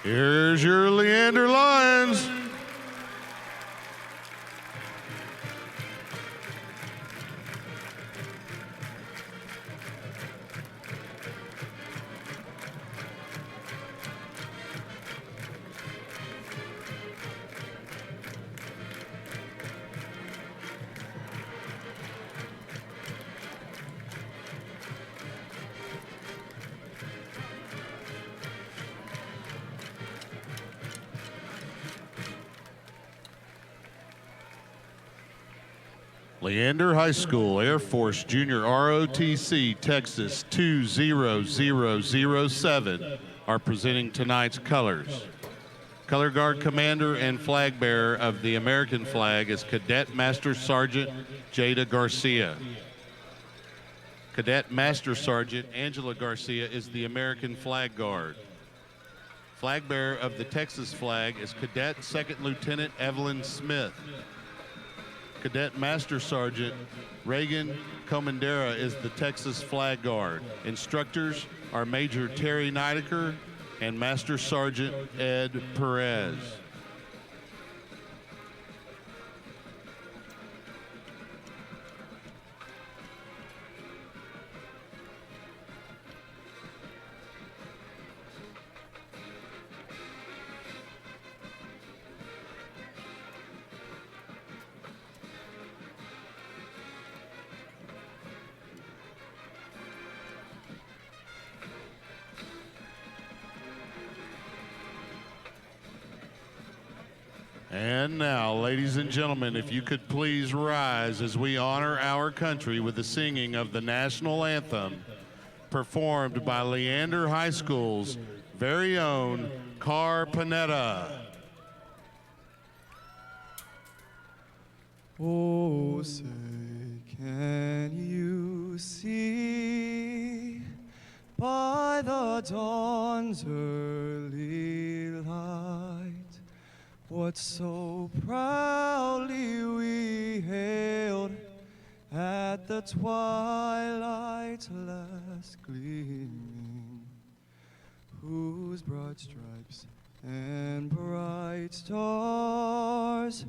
Here's your Leander Lions. Leander High School, Air Force Junior ROTC, Texas 20007 are presenting tonight's colors. Color Guard Commander and Flag Bearer of the American flag is Cadet Master Sergeant Jada Garcia. Cadet Master Sergeant Angela Garcia is the American Flag Guard. Flag Bearer of the Texas flag is Cadet Second Lieutenant Evelyn Smith. Cadet Master Sergeant Reagan Comandera is the Texas Flag Guard. Instructors are Major Terry Nidecker and Master Sergeant Ed Perez. And now, ladies and gentlemen, if you could please rise as we honor our country with the singing of the national anthem, performed by Leander High School's very own Car Panetta. Oh, say, can you see by the dawn's early light what so proudly we hailed at the twilight's last gleaming, whose broad stripes and bright stars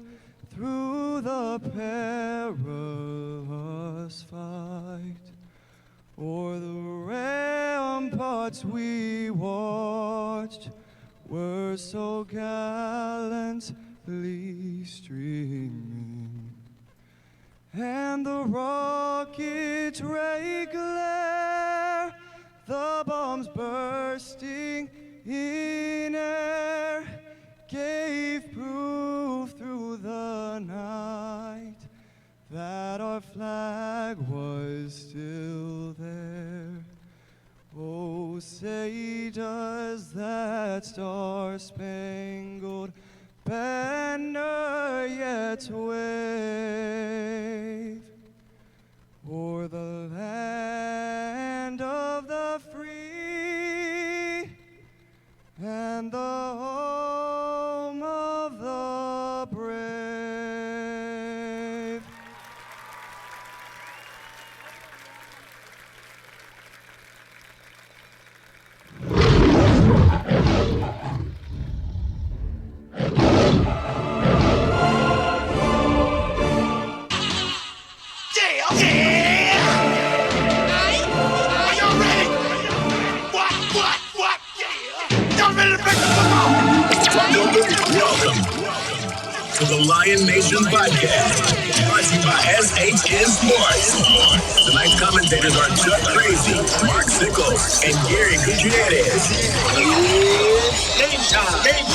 through the perilous fight o'er the ramparts we watched were so gallantly streaming, and the rocket's ray glare, the bombs bursting in air, gave proof through the night that our flag was still there. Oh, say does that star-spangled banner yet wave o'er the land of the free and the home of the brave? Welcome to the Lion Nation podcast, brought to you by SHN Sports. Tonight's commentators are Chuck Crazy, Mark Sickles, and Gary Gutierrez. Game time! Game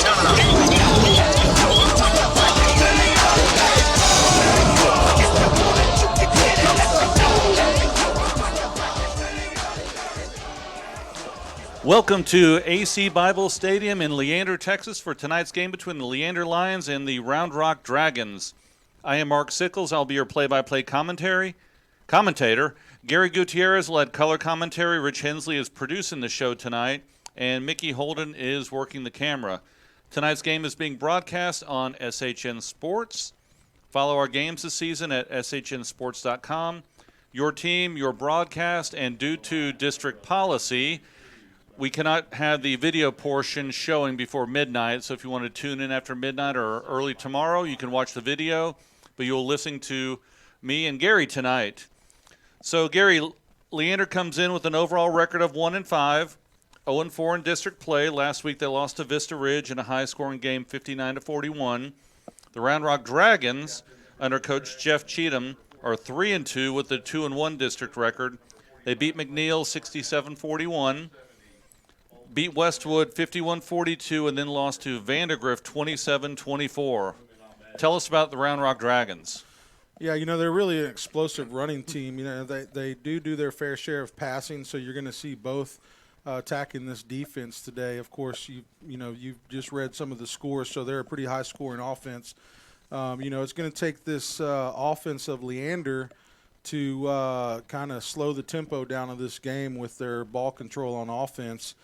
Welcome to AC Bible Stadium in Leander, Texas for tonight's game between the Leander Lions and the Round Rock Dragons. I am Mark Sickles. I'll be your play-by-play commentator. Gary Gutierrez led color commentary. Rich Hensley is producing the show tonight, and Mickey Holden is working the camera. Tonight's game is being broadcast on SHN Sports. Follow our games this season at shnsports.com. Your team, your broadcast, and due to district policy, we cannot have the video portion showing before midnight. So if you want to tune in after midnight or early tomorrow, you can watch the video. But you'll listen to me and Gary tonight. So, Gary, Leander comes in with an overall record of 1-5, 0-4 in district play. Last week they lost to Vista Ridge in a high-scoring game, 59-41. The Round Rock Dragons, under Coach Jeff Cheatham, are 3-2 with a 2-1 district record. They beat McNeil 67-41, beat Westwood 51-42, and then lost to Vandergrift 27-24. Tell us about the Round Rock Dragons. Yeah, they're really an explosive running team. They do their fair share of passing, so you're going to see both attacking this defense today. Of course, you've just read some of the scores, so they're a pretty high-scoring offense. It's going to take this offense of Leander to kind of slow the tempo down of this game with their ball control on offense.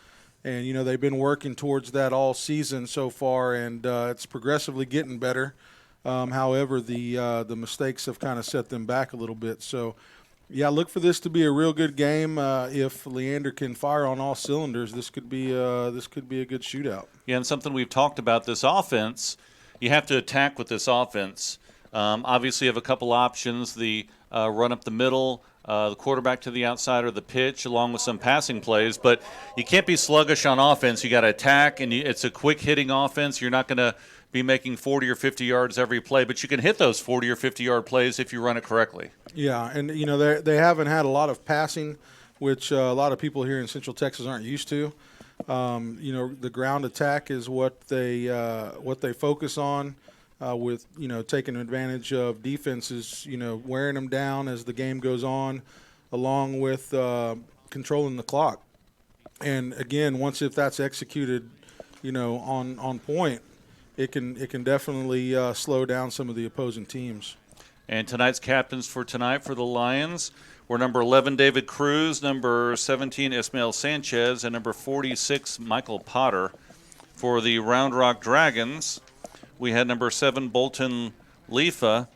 And, they've been working towards that all season so far, and it's progressively getting better. However, the mistakes have kind of set them back a little bit. So, yeah, look for this to be a real good game. If Leander can fire on all cylinders, this could be a good shootout. Yeah, and something we've talked about, this offense, you have to attack with this offense. Obviously, you have a couple options, the run up the middle, the quarterback to the outside, or the pitch, along with some passing plays. But you can't be sluggish on offense. You got to attack, and it's a quick-hitting offense. You're not going to be making 40 or 50 yards every play, but you can hit those 40 or 50-yard plays if you run it correctly. Yeah, and, they haven't had a lot of passing, which a lot of people here in Central Texas aren't used to. The ground attack is what they focus on with, taking advantage of defenses, wearing them down as the game goes on, along with controlling the clock. And, again, if that's executed, on point, it can definitely slow down some of the opposing teams. And tonight's captains for tonight for the Lions were number 11, David Cruz, number 17, Ismael Sanchez, and number 46, Michael Potter. For the Round Rock Dragons, we had number 7, Bolton Lefa,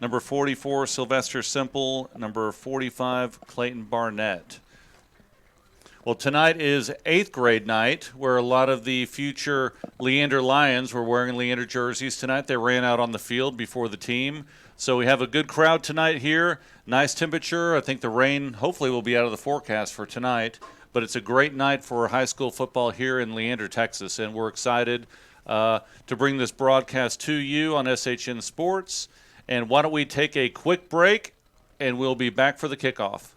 number 44, Sylvester Simple, number 45, Clayton Barnett. Well, tonight is 8th grade night, where a lot of the future Leander Lions were wearing Leander jerseys tonight. They ran out on the field before the team. So we have a good crowd tonight here. Nice temperature. I think the rain hopefully will be out of the forecast for tonight. But it's a great night for high school football here in Leander, Texas. And we're excited to bring this broadcast to you on SHN Sports. And why don't we take a quick break, and we'll be back for the kickoff.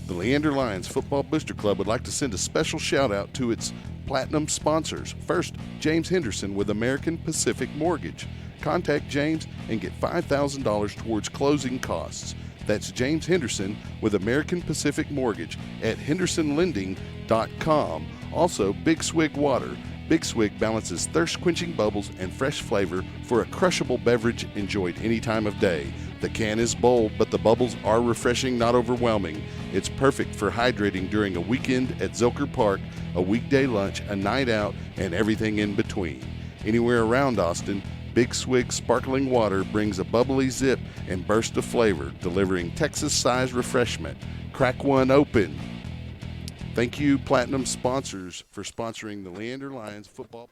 The Leander Lions Football Booster Club would like to send a special shout-out to its platinum sponsors. First, James Henderson with American Pacific Mortgage. Contact James and get $5,000 towards closing costs. That's James Henderson with American Pacific Mortgage at hendersonlending.com. Also, Big Swig Water. Big Swig balances thirst-quenching bubbles and fresh flavor for a crushable beverage enjoyed any time of day. The can is bold, but the bubbles are refreshing, not overwhelming. It's perfect for hydrating during a weekend at Zilker Park, a weekday lunch, a night out, and everything in between. Anywhere around Austin, Big Swig sparkling water brings a bubbly zip and burst of flavor, delivering Texas-sized refreshment. Crack one open. Thank you, Platinum sponsors, for sponsoring the Leander Lions football.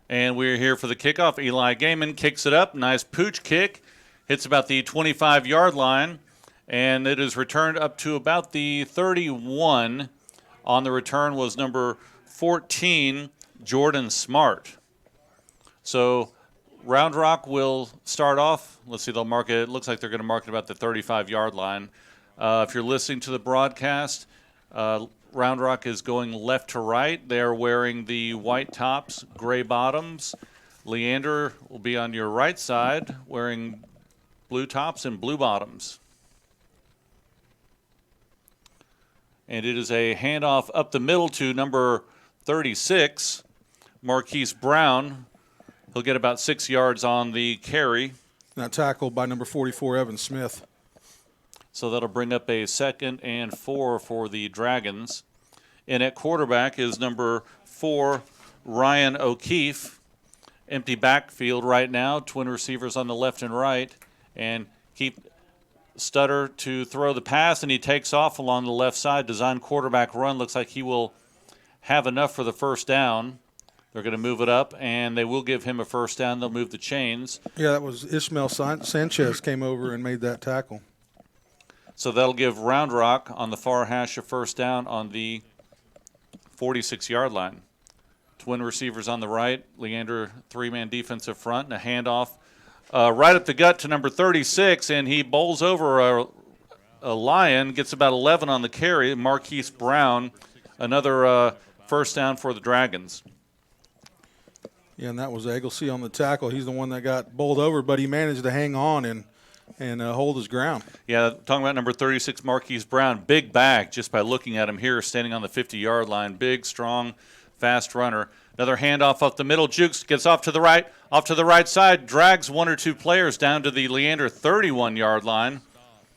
And we're here for the kickoff. Eli Gaiman kicks it up. Nice pooch kick. Hits about the 25-yard line, and it is returned up to about the 31. On the return was number 14, Jordan Smart. So Round Rock will start off. Let's see, they'll mark it. It looks like they're going to mark it about the 35-yard line. If you're listening to the broadcast, Round Rock is going left to right. They are wearing the white tops, gray bottoms. Leander will be on your right side wearing blue tops and blue bottoms. And it is a handoff up the middle to number 36, Marquise Brown. He'll get about 6 yards on the carry. Not tackled by number 44, Evan Smith. So that'll bring up a 2nd and 4 for the Dragons. And at quarterback is number 4, Ryan O'Keefe. Empty backfield right now, twin receivers on the left and right. And keep stutter to throw the pass, and he takes off along the left side. Design quarterback run. Looks like he will have enough for the first down. They're going to move it up, and they will give him a first down. They'll move the chains. Yeah, that was Ismail Sanchez came over and made that tackle. So that'll give Round Rock on the far hash a first down on the 46-yard line. Twin receivers on the right. Leander, three-man defensive front, and a handoff right up the gut to number 36, and he bowls over a Lion, gets about 11 on the carry. Marquise Brown, another first down for the Dragons. Yeah, and that was Egglesey on the tackle. He's the one that got bowled over, but he managed to hang on and hold his ground. Yeah, talking about number 36, Marquise Brown, big back just by looking at him here, standing on the 50-yard line. Big, strong, fast runner. Another handoff up the middle. Jukes gets off to the right side, drags one or two players down to the Leander 31-yard line.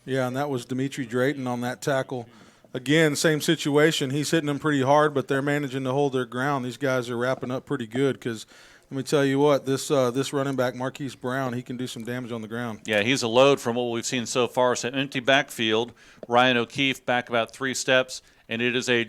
Yeah, and that was Dimitri Drayton on that tackle. Again, same situation. He's hitting them pretty hard, but they're managing to hold their ground. These guys are wrapping up pretty good because let me tell you what, this running back, Marquise Brown, he can do some damage on the ground. Yeah, he's a load from what we've seen so far. It's an empty backfield. Ryan O'Keefe back about 3 steps, and it is a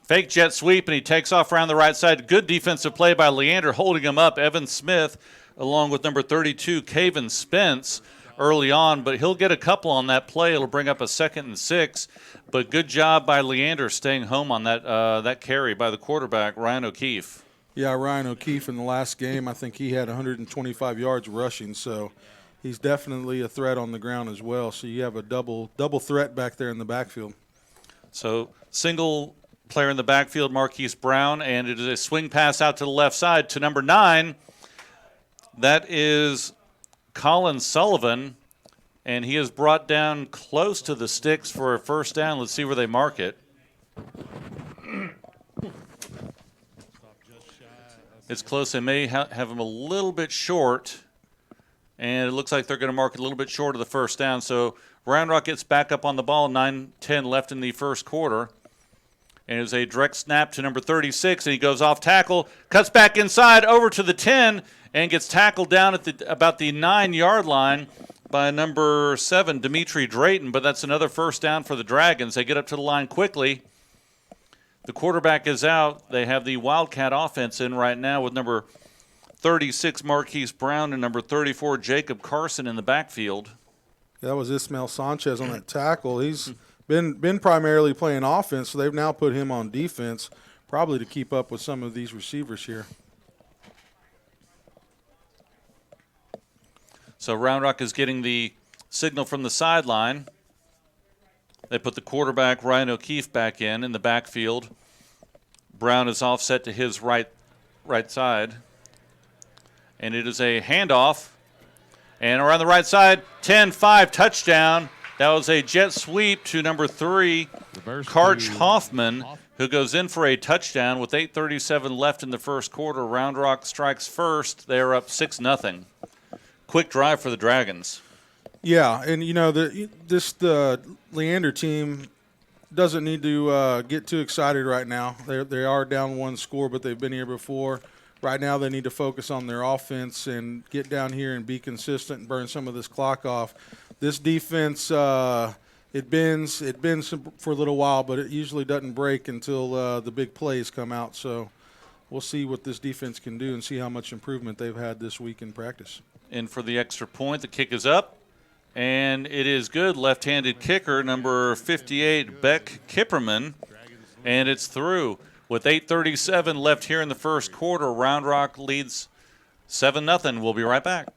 fake jet sweep, and he takes off around the right side. Good defensive play by Leander, holding him up. Evan Smith, along with number 32, Caven Spence, early on, but he'll get a couple on that play. It'll bring up a 2nd and 6, but good job by Leander staying home on that carry by the quarterback, Ryan O'Keefe. Yeah, Ryan O'Keefe in the last game, I think he had 125 yards rushing, so he's definitely a threat on the ground as well. So you have a double threat back there in the backfield. So single player in the backfield, Marquise Brown, and it is a swing pass out to the left side to number 9. That is Colin Sullivan, and he is brought down close to the sticks for a first down. Let's see where they mark it. It's close. They may have him a little bit short, and it looks like they're going to mark it a little bit short of the first down. So Round Rock gets back up on the ball, 9:10 left in the first quarter. And it was a direct snap to number 36, and he goes off tackle, cuts back inside over to the 10, and gets tackled down at about the 9-yard line by number 7, Dimitri Drayton. But that's another first down for the Dragons. They get up to the line quickly. The quarterback is out. They have the Wildcat offense in right now with number 36, Marquise Brown, and number 34, Jacob Carson in the backfield. That was Ismail Sanchez on that tackle. He's been primarily playing offense, so they've now put him on defense, probably to keep up with some of these receivers here. So Round Rock is getting the signal from the sideline. They put the quarterback, Ryan O'Keefe, back in the backfield. Brown is offset to his right side. And it is a handoff. And around the right side, 10-5, touchdown. That was a jet sweep to number 3, Karch Hoffman, who goes in for a touchdown with 8:37 left in the first quarter. Round Rock strikes first. They are up 6-0. Quick drive for the Dragons. Yeah, and you know the Leander team doesn't need to get too excited right now. They are down 1 score, but they've been here before. Right now, they need to focus on their offense and get down here and be consistent and burn some of this clock off. This defense, it bends for a little while, but it usually doesn't break until the big plays come out. So we'll see what this defense can do and see how much improvement they've had this week in practice. And for the extra point, the kick is up, and it is good. Left-handed kicker, number 58, Beck Kipperman, and it's through. With 8:37 left here in the first quarter, Round Rock leads 7-0. We'll be right back.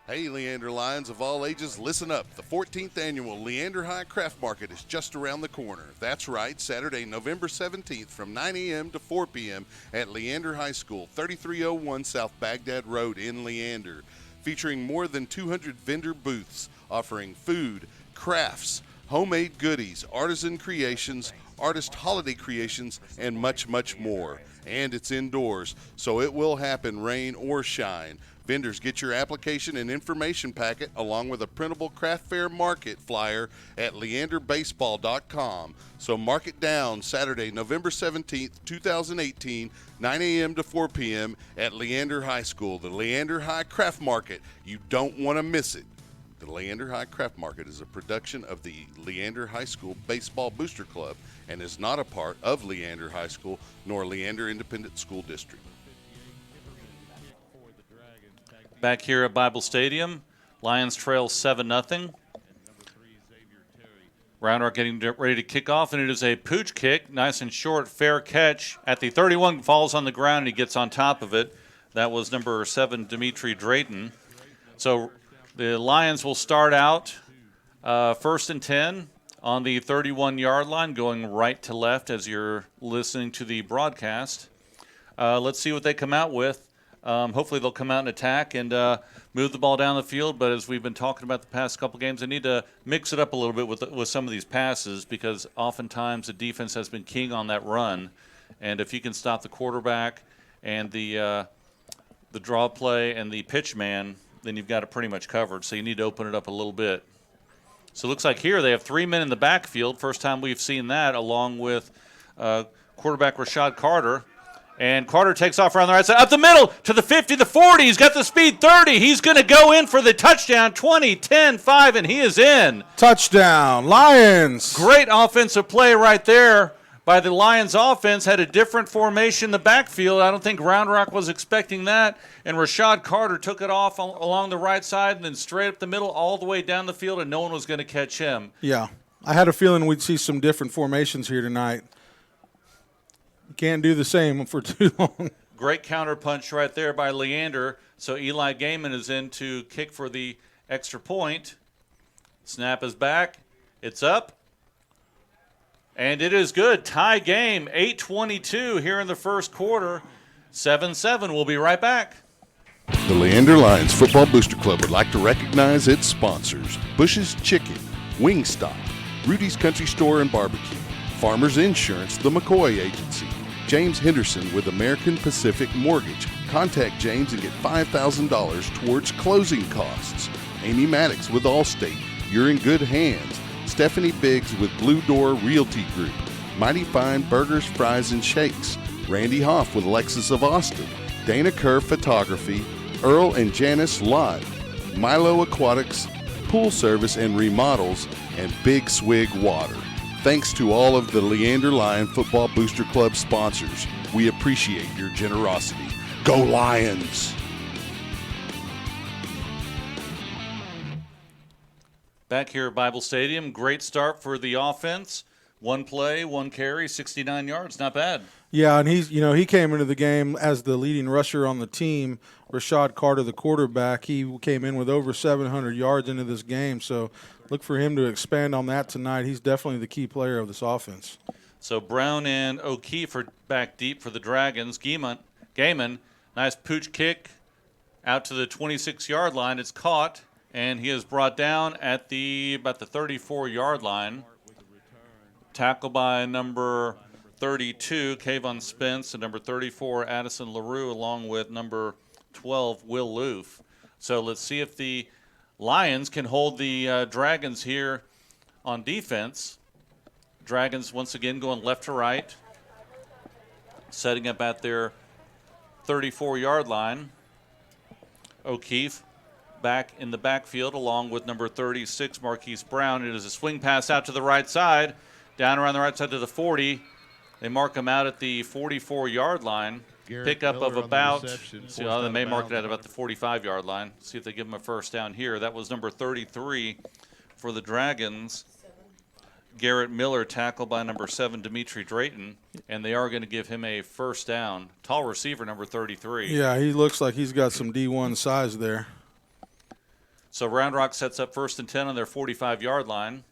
Hey, Leander Lions of all ages, listen up. The 14th annual Leander High Craft Market is just around the corner. That's right, Saturday, November 17th from 9 a.m. to 4 p.m. at Leander High School, 3301 South Baghdad Road in Leander. Featuring more than 200 vendor booths offering food, crafts, homemade goodies, artisan creations, artist holiday creations, and much, much more. And it's indoors, so it will happen, rain or shine. Vendors, get your application and information packet along with a printable craft fair market flyer at leanderbaseball.com. So mark it down, Saturday, November 17th, 2018, 9 a.m. to 4 p.m. at Leander High School, the Leander High Craft Market. You don't want to miss it. The Leander High Craft Market is a production of the Leander High School Baseball Booster Club and is not a part of Leander High School nor Leander Independent School District. Back here at Bible Stadium, Lions trail 7-0. Round Rock getting ready to kick off, and it is a pooch kick, nice and short, fair catch. At the 31, falls on the ground, and he gets on top of it. That was number 7, Dimitri Drayton. So the Lions will start out 1st and 10 on the 31-yard line, going right to left as you're listening to the broadcast. Let's see what they come out with. Hopefully they'll come out and attack and move the ball down the field. But as we've been talking about the past couple games, they need to mix it up a little bit with some of these passes, because oftentimes the defense has been king on that run. And if you can stop the quarterback and the draw play and the pitch man, then you've got it pretty much covered. So you need to open it up a little bit. So it looks like here they have 3 men in the backfield. First time we've seen that, along with quarterback Rashad Carter. And Carter takes off around the right side, up the middle to the 50, the 40. He's got the speed, 30. He's going to go in for the touchdown, 20, 10, 5, and he is in. Touchdown, Lions. Great offensive play right there by the Lions offense. Had a different formation in the backfield. I don't think Round Rock was expecting that. And Rashad Carter took it off along the right side and then straight up the middle all the way down the field, and no one was going to catch him. Yeah, I had a feeling we'd see some different formations here tonight. You can't do the same for too long. Great counter punch right there by Leander. So Eli Gaiman is in to kick for the extra point. Snap is back. It's up. And it is good. Tie game, 8:22 here in the first quarter. 7-7. We'll be right back. The Leander Lions Football Booster Club would like to recognize its sponsors: Bush's Chicken, Wingstop, Rudy's Country Store and Barbecue, Farmers Insurance, the McCoy Agency, James Henderson with American Pacific Mortgage. Contact James and get $5,000 towards closing costs. Amy Maddox with Allstate. You're in good hands. Stephanie Biggs with Blue Door Realty Group. Mighty Fine Burgers, Fries, and Shakes. Randy Hoff with Lexus of Austin. Dana Kerr Photography. Earl and Janice Lott. Milo Aquatics, Pool Service and Remodels, and Big Swig Water. Thanks to all of the Leander Lion Football Booster Club sponsors. We appreciate your generosity. Go Lions! Back here at Bible Stadium, great start for the offense. 1 play, 1 carry, 69 yards. Not bad. Yeah, and he came into the game as the leading rusher on the team. Rashad Carter, the quarterback, he came in with over 700 yards into this game. So look for him to expand on that tonight. He's definitely the key player of this offense. So Brown and O'Keefe are back deep for the Dragons. Gaiman, nice pooch kick out to the 26-yard line. It's caught, and he is brought down at about the 34-yard line. Tackle by number 32, Kayvon Spence, and number 34, Addison LaRue, along with number 12, Will Loof. So let's see if the Lions can hold the Dragons here on defense. Dragons once again going left to right, setting up at their 34-yard line. O'Keefe back in the backfield along with number 36, Marquise Brown. It is a swing pass out to the right side, down around the right side to the 40. They mark him out at the 44-yard line. Pickup of about, they may mark it at about the 45-yard line. See if they give him a first down here. That was number 33 for the Dragons. Garrett Miller tackled by number 7, Dimitri Drayton, and they are going to give him a first down. Tall receiver, number 33. Yeah, he looks like he's got some D1 size there. So Round Rock sets up 1st and 10 on their 45-yard line.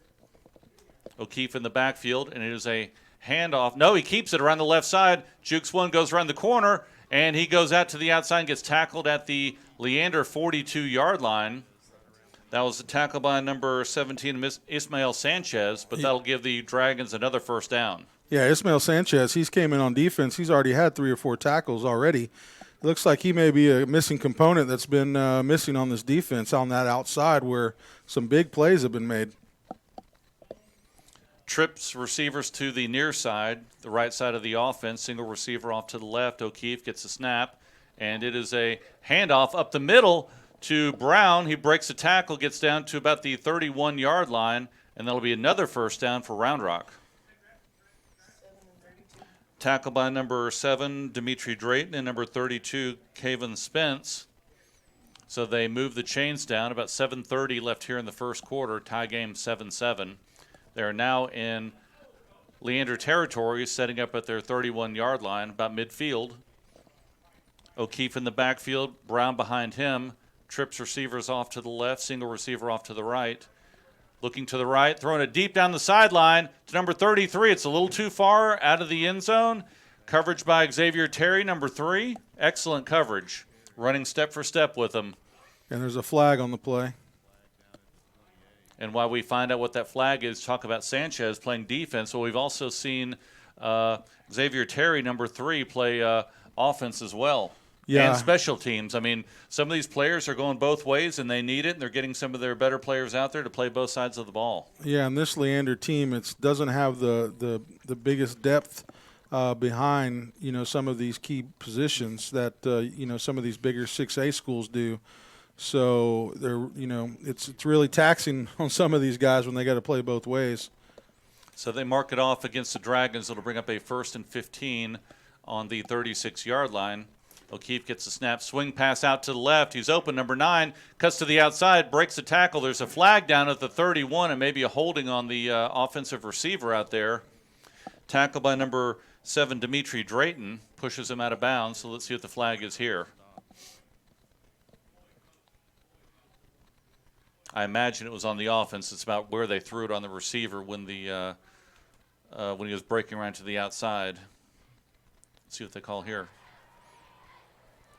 O'Keefe in the backfield, and it is a handoff. No, he keeps it around the left side. Jukes one, goes around the corner, and he goes out to the outside and gets tackled at the Leander 42-yard line. That was a tackle by number 17, Ismael Sanchez, but that'll give the Dragons another first down. Yeah, Ismael Sanchez, he's came in on defense. He's already had 3 or 4 tackles already. It looks like he may be a missing component that's been missing on this defense on that outside where some big plays have been made. Trips receivers to the near side, the right side of the offense. Single receiver off to the left. O'Keefe gets a snap, and it is a handoff up the middle to Brown. He breaks a tackle, gets down to about the 31-yard line, and that'll be another first down for Round Rock. Tackle by number 7, Dimitri Drayton, and number 32, Caven Spence. So they move the chains down. About 7:30 left here in the first quarter. Tie game 7-7. They're now in Leander territory, setting up at their 31-yard line, about midfield. O'Keefe in the backfield, Brown behind him. Trips receivers off to the left, single receiver off to the right. Looking to the right, throwing it deep down the sideline to number 33. It's a little too far out of the end zone. Coverage by Xavier Terry, number 3. Excellent coverage. Running step for step with him. And there's a flag on the play. And while we find out what that flag is, talk about Sanchez playing defense. Well, we've also seen Xavier Terry, number 3, play offense as well. Yeah. And special teams. I mean, some of these players are going both ways, and they need it, and they're getting some of their better players out there to play both sides of the ball. Yeah, and this Leander team, it doesn't have the biggest depth behind, some of these key positions that, some of these bigger 6A schools do. So they're, it's really taxing on some of these guys when they got to play both ways. So they mark it off against the Dragons. It'll bring up a 1st and 15 on the 36-yard line. O'Keefe gets the snap, swing pass out to the left. He's open, number 9, cuts to the outside, breaks the tackle. There's a flag down at the 31 and maybe a holding on the offensive receiver out there. Tackle by number 7, Dimitri Drayton, pushes him out of bounds. So let's see what the flag is here. I imagine it was on the offense. It's about where they threw it on the receiver when he was breaking around to the outside. Let's see what they call here.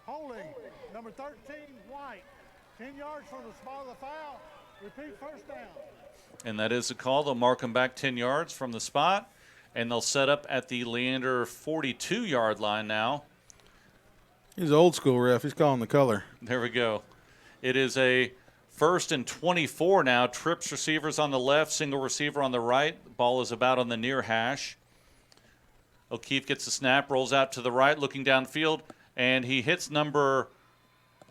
Holding, number 13, White. 10 yards from the spot of the foul. Repeat, first down. And that is a call. They'll mark him back 10 yards from the spot, and they'll set up at the Leander 42-yard line now. He's an old school ref. He's calling the color. There we go. It is a 1st and 24 now. Trips receivers on the left, single receiver on the right. The ball is about on the near hash. O'Keefe gets the snap, rolls out to the right, looking downfield, and he hits number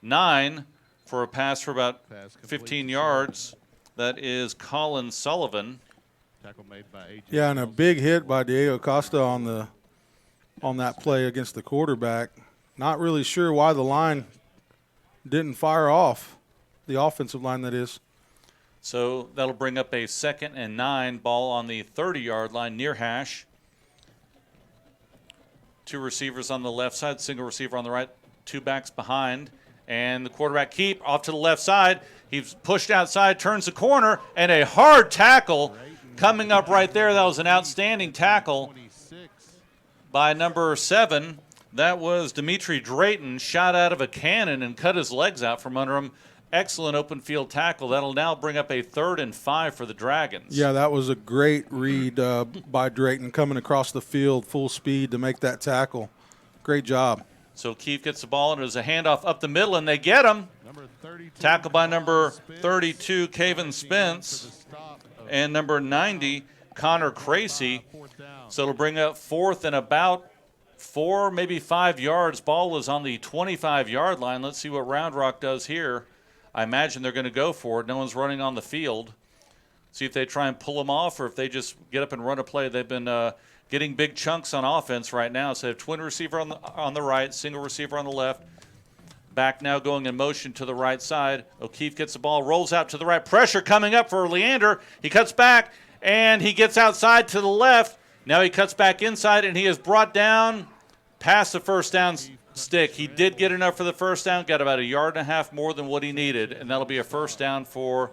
9 for a pass for about 15 yards. That is Colin Sullivan. Tackle made by AJ. Yeah, and a big hit by Diego Costa on that play against the quarterback. Not really sure why the line didn't fire off, the offensive line that is. So that'll bring up a 2nd and 9, ball on the 30-yard line near hash. 2 receivers on the left side, single receiver on the right, 2 backs behind. And the quarterback keep off to the left side. He's pushed outside, turns the corner, and a hard tackle coming up right there. That was an outstanding tackle by number 7. That was Dimitri Drayton, shot out of a cannon and cut his legs out from under him. Excellent open field tackle. That'll now bring up a 3rd and 5 for the Dragons. Yeah, that was a great read by Drayton coming across the field full speed to make that tackle. Great job. So Keefe gets the ball, and there's a handoff up the middle, and they get him. Tackle by number 32, Caven Spence, and number 90, Connor Cracy. So it'll bring up 4th and about 4, maybe 5 yards. Ball is on the 25-yard line. Let's see what Round Rock does here. I imagine they're going to go for it. No one's running on the field. See if they try and pull them off or if they just get up and run a play. They've been getting big chunks on offense right now. So they have twin receiver on the right, single receiver on the left. Back now going in motion to the right side. O'Keefe gets the ball, rolls out to the right. Pressure coming up for Leander. He cuts back, and he gets outside to the left. Now he cuts back inside, and he is brought down past the first down stick. He did get enough for the first down, got about 1.5 yards more than what he needed, and that'll be a first down for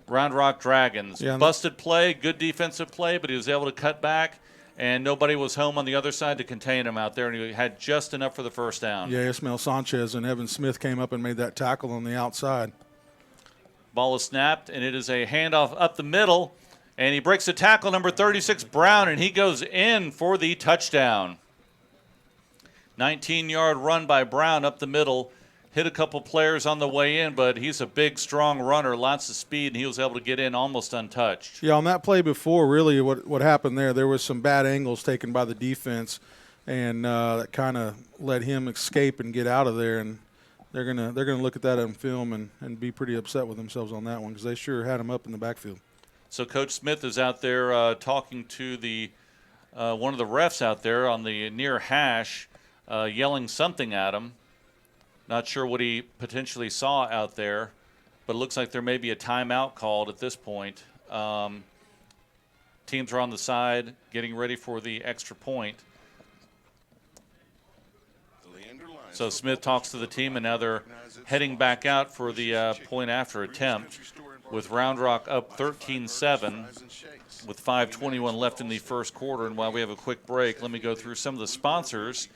Round Rock Dragons. Yeah, Busted play, good defensive play, but he was able to cut back, and nobody was home on the other side to contain him out there, and he had just enough for the first down. Yeah, Ismael Sanchez and Evan Smith came up and made that tackle on the outside. Ball is snapped, and it is a handoff up the middle, and he breaks the tackle, number 36, Brown, and he goes in for the touchdown. 19-yard run by Brown up the middle. Hit a couple players on the way in, but he's a big, strong runner, lots of speed, and he was able to get in almost untouched. Yeah, on that play before, really what happened there was some bad angles taken by the defense, and that kind of let him escape and get out of there. And they're gonna look at that on film and be pretty upset with themselves on that one because they sure had him up in the backfield. So Coach Smith is out there talking to the one of the refs out there on the near hash, yelling something at him. Not sure what he potentially saw out there, but it looks like there may be a timeout called at this point. Teams are on the side getting ready for the extra point. So Smith talks to the team, and now they're heading back out for the point after attempt with Round Rock up 13-7 with 5:21 left in the first quarter. And while we have a quick break, let me go through some of the sponsors.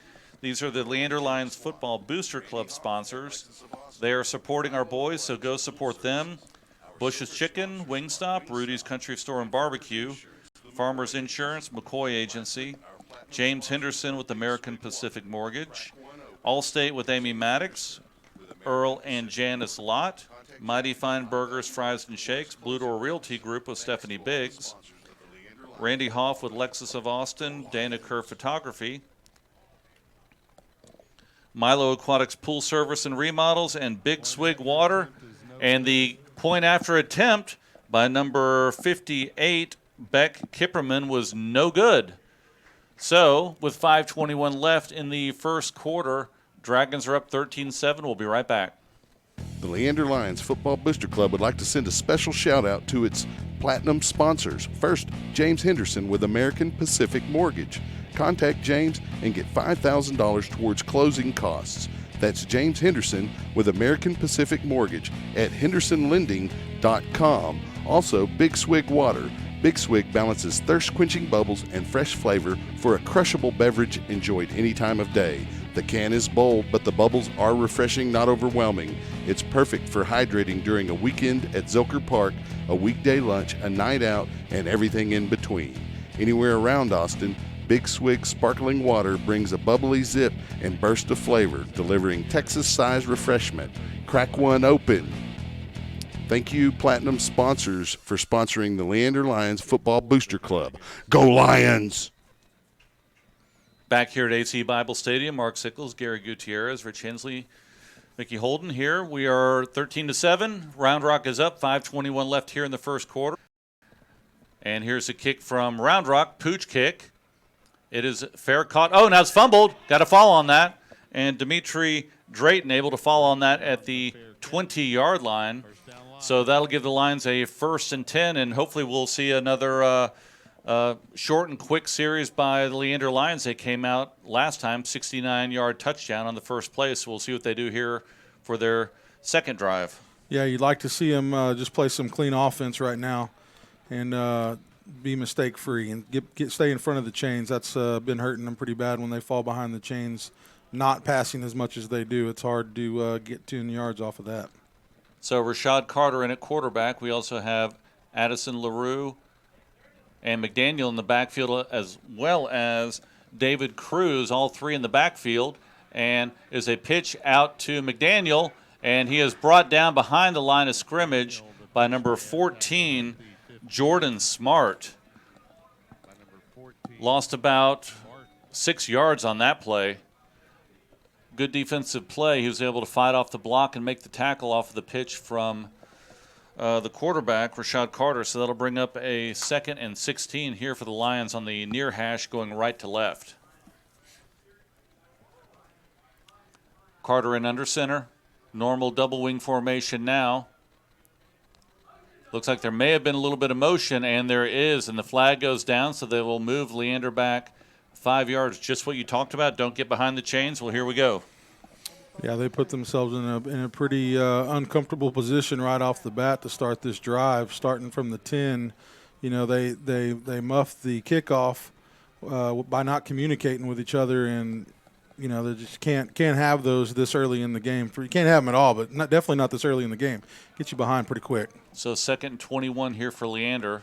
These are the Leander Lions Football Booster Club sponsors. They are supporting our boys, so go support them. Bush's Chicken, Wingstop, Rudy's Country Store and Barbecue, Farmers Insurance, McCoy Agency, James Henderson with American Pacific Mortgage, Allstate with Amy Maddox, Earl and Janice Lott, Mighty Fine Burgers, Fries and Shakes, Blue Door Realty Group with Stephanie Biggs, Randy Hoff with Lexus of Austin, Dana Kerr Photography, Milo Aquatics Pool Service and Remodels, and Big Swig Water. And the point after attempt by number 58, Beck Kipperman, was no good. So with 5:21 left in the first quarter, Dragons are up 13-7. We'll be right back. The Leander Lions Football Booster Club would like to send a special shout out to its platinum sponsors. First, James Henderson with American Pacific Mortgage. Contact James and get $5,000 towards closing costs. That's James Henderson with American Pacific Mortgage at hendersonlending.com. Also, Big Swig Water. Big Swig balances thirst-quenching bubbles and fresh flavor for a crushable beverage enjoyed any time of day. The can is bold, but the bubbles are refreshing, not overwhelming. It's perfect for hydrating during a weekend at Zilker Park, a weekday lunch, a night out, and everything in between. Anywhere around Austin, Big Swig sparkling water brings a bubbly zip and burst of flavor, delivering Texas-sized refreshment. Crack one open. Thank you, Platinum sponsors, for sponsoring the Leander Lions Football Booster Club. Go Lions! Back here at AC Bible Stadium, Mark Sickles, Gary Gutierrez, Rich Hensley, Mickey Holden here. We are 13-7. Round Rock is up, 5:21 left here in the first quarter. And here's a kick from Round Rock, pooch kick. It is fair caught. Oh, now it's fumbled. Got to fall on that. And Dimitri Drayton able to fall on that at the 20-yard line. So that'll give the Lions a 1st and 10, and hopefully we'll see another short and quick series by the Leander Lions. They came out last time, 69-yard touchdown on the first play, so we'll see what they do here for their second drive. Yeah, you'd like to see them just play some clean offense right now and be mistake-free and stay in front of the chains. That's been hurting them pretty bad when they fall behind the chains, not passing as much as they do. It's hard to get 10 yards off of that. So Rashad Carter in at quarterback. We also have Addison LaRue and McDaniel in the backfield, as well as David Cruz, all three in the backfield. And is a pitch out to McDaniel, and he is brought down behind the line of scrimmage by number 14, Jordan Smart. Lost about 6 yards on that play. Good defensive play. He was able to fight off the block and make the tackle off of the pitch from the quarterback, Rashad Carter. So that'll bring up a 2nd and 16 here for the Lions on the near hash going right to left. Carter in under center. Normal double wing formation now. Looks like there may have been a little bit of motion, and there is, and the flag goes down, so they will move Leander back 5 yards. Just what you talked about. Don't get behind the chains. Well, here we go. Yeah, they put themselves in a pretty uncomfortable position right off the bat to start this drive. Starting from the 10, you know, they muffed the kickoff by not communicating with each other, and you know they just can't have those this early in the game. You can't have them at all, but definitely not this early in the game. Get you behind pretty quick. So 2nd and 21 here for Leander.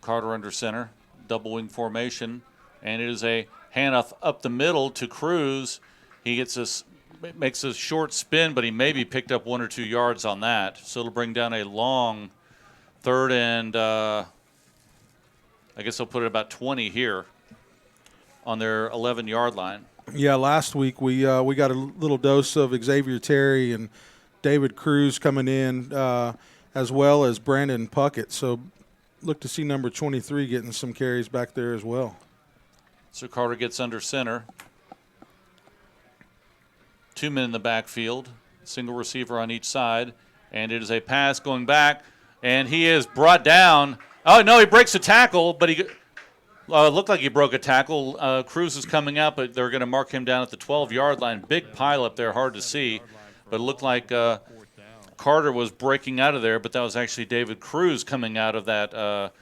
Carter under center. Double wing formation, and it is a handoff up the middle to Cruz. He makes a short spin, but he maybe picked up 1 or 2 yards on that. So it'll bring down a long 3rd and I guess they'll put it about 20 here on their 11-yard line. Yeah, last week we got a little dose of Xavier Terry and David Cruz coming in, as well as Brandon Puckett. So look to see number 23 getting some carries back there as well. So Carter gets under center. 2 men in the backfield, single receiver on each side, and it is a pass going back, and he is brought down. Oh, no, he breaks a tackle, but he looked like he broke a tackle. Cruz is coming out, but they're going to mark him down at the 12-yard line. Big pile up there, hard to see, but it looked like Carter was breaking out of there, but that was actually David Cruz coming out of that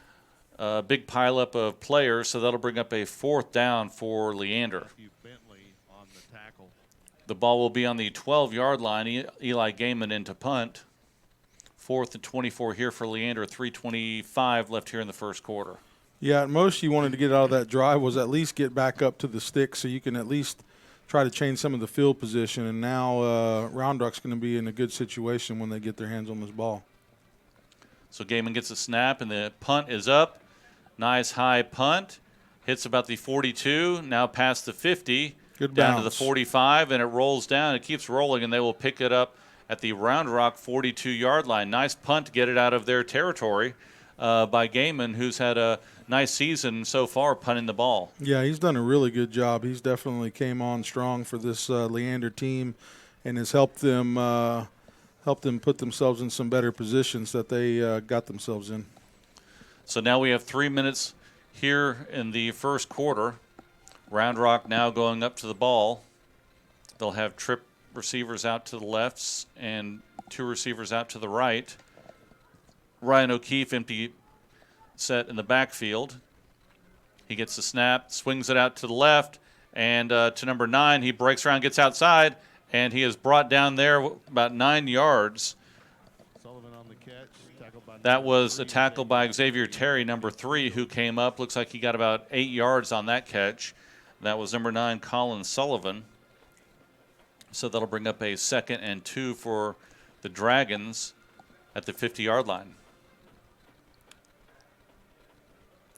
big pileup of players, so that'll bring up a 4th down for Leander. The ball will be on the 12-yard line. Eli Gaiman into punt. 4th and 24 here for Leander. 3:25 left here in the first quarter. Yeah, at most you wanted to get out of that drive was at least get back up to the stick so you can at least try to change some of the field position. And now Round Rock's going to be in a good situation when they get their hands on this ball. So Gaiman gets a snap, and the punt is up. Nice high punt. Hits about the 42, now past the 50. Good down bounce. to the 45, and it rolls down. It keeps rolling, and they will pick it up at the Round Rock 42-yard line. Nice punt to get it out of their territory by Gaiman, who's had a nice season so far punting the ball. Yeah, he's done a really good job. He's definitely came on strong for this Leander team and has helped them put themselves in some better positions that they got themselves in. So now we have 3 minutes here in the first quarter. Round Rock now going up to the ball. They'll have trip receivers out to the left and 2 receivers out to the right. Ryan O'Keefe empty set in the backfield. He gets the snap, swings it out to the left, and to number 9. He breaks around, gets outside, and he is brought down there about 9 yards. That was a tackle by Xavier Terry, number 3, who came up. Looks like he got about 8 yards on that catch. That was number 9, Colin Sullivan. So that'll bring up a 2nd and 2 for the Dragons at the 50-yard line.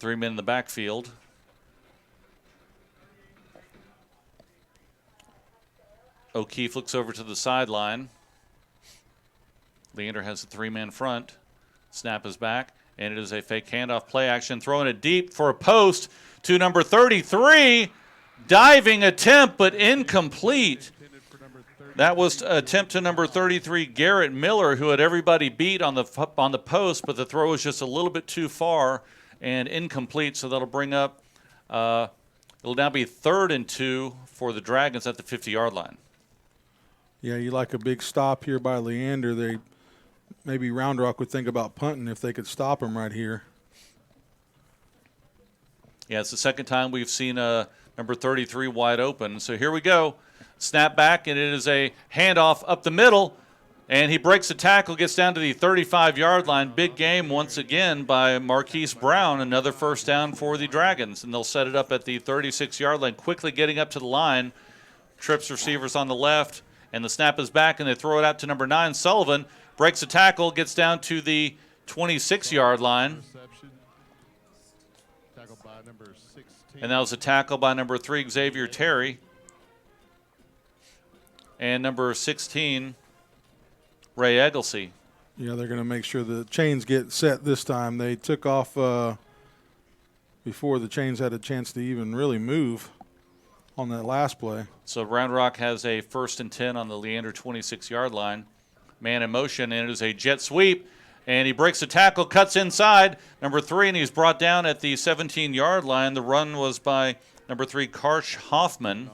3 men in the backfield. O'Keefe looks over to the sideline. Leander has a 3-man front. Snap is back, and it is a fake handoff play action, throwing it deep for a post to number 33. Diving attempt, but incomplete. That was an attempt to number 33, Garrett Miller, who had everybody beat on the post, but the throw was just a little bit too far and incomplete, so that'll bring up, it'll now be 3rd and 2 for the Dragons at the 50-yard line. Yeah, you like a big stop here by Leander. Maybe Round Rock would think about punting if they could stop him right here. Yeah, it's the second time we've seen number 33 wide open. So here we go. Snap back, and it is a handoff up the middle, and he breaks the tackle, gets down to the 35-yard line. Big game once again by Marquise Brown, another 1st down for the Dragons, and they'll set it up at the 36-yard line, quickly getting up to the line. Trips receivers on the left, and the snap is back, and they throw it out to number 9, Sullivan. Breaks the tackle, gets down to the 26-yard line. And that was a tackle by number 3, Xavier Terry. And number 16, Ray Egglesey. Yeah, they're going to make sure the chains get set this time. They took off before the chains had a chance to even really move on that last play. So Round Rock has a 1st and 10 on the Leander 26-yard line. Man in motion, and it is a jet sweep. And he breaks the tackle, cuts inside, number 3, and he's brought down at the 17-yard line. The run was by number 3, Karsh Hoffman.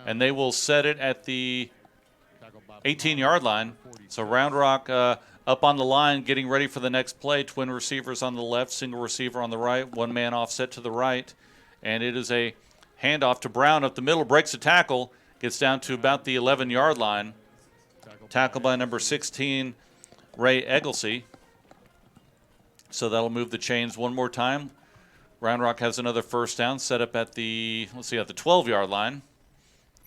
And they will set it at the 18-yard line. So Round Rock up on the line, getting ready for the next play. Twin receivers on the left, single receiver on the right, 1-man offset to the right. And it is a handoff to Brown up the middle, breaks the tackle, gets down to about the 11-yard line. Tackle by number 16, Ray Egglesey. So that'll move the chains one more time. Round Rock has another 1st down set up at the, at the 12-yard line.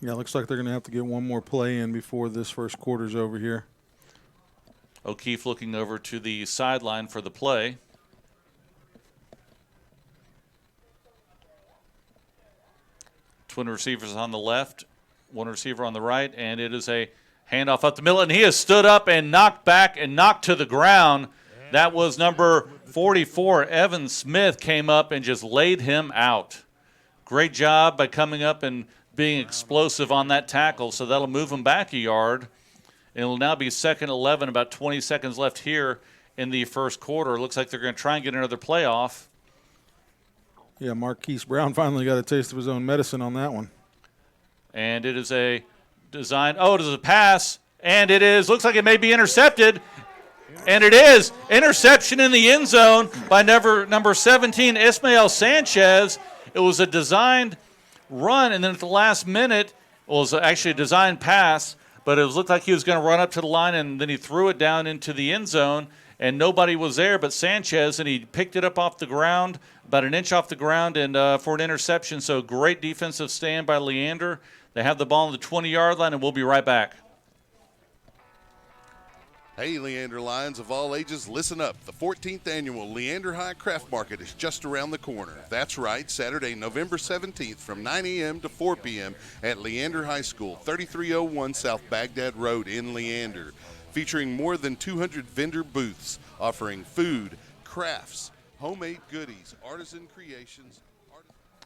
Yeah, looks like they're going to have to get one more play in before this first quarter's over here. O'Keefe looking over to the sideline for the play. Twin receivers on the left, one receiver on the right, and it is a handoff up the middle, and he has stood up and knocked back and knocked to the ground. That was number 44, Evan Smith, came up and just laid him out. Great job by coming up and being explosive on that tackle, so that'll move him back a yard. And it'll now be 2nd 11, about 20 seconds left here in the first quarter. It looks like they're going to try and get another playoff. Yeah, Marquise Brown finally got a taste of his own medicine on that one. And it is a design. Oh, it is a pass. And it is. Looks like it may be intercepted. And it is. Interception in the end zone by number 17, Ismael Sanchez. It was a designed run, and then at the last minute, it was actually a designed pass, but it looked like he was going to run up to the line, and then he threw it down into the end zone, and nobody was there but Sanchez, and he picked it up off the ground, about an inch off the ground, and for an interception. So great defensive stand by Leander. They have the ball on the 20-yard line, and we'll be right back. Hey, Leander Lions of all ages, listen up. The 14th annual Leander High Craft Market is just around the corner. That's right, Saturday, November 17th from 9 a.m. to 4 p.m. at Leander High School, 3301 South Baghdad Road in Leander. Featuring more than 200 vendor booths offering food, crafts, homemade goodies, artisan creations.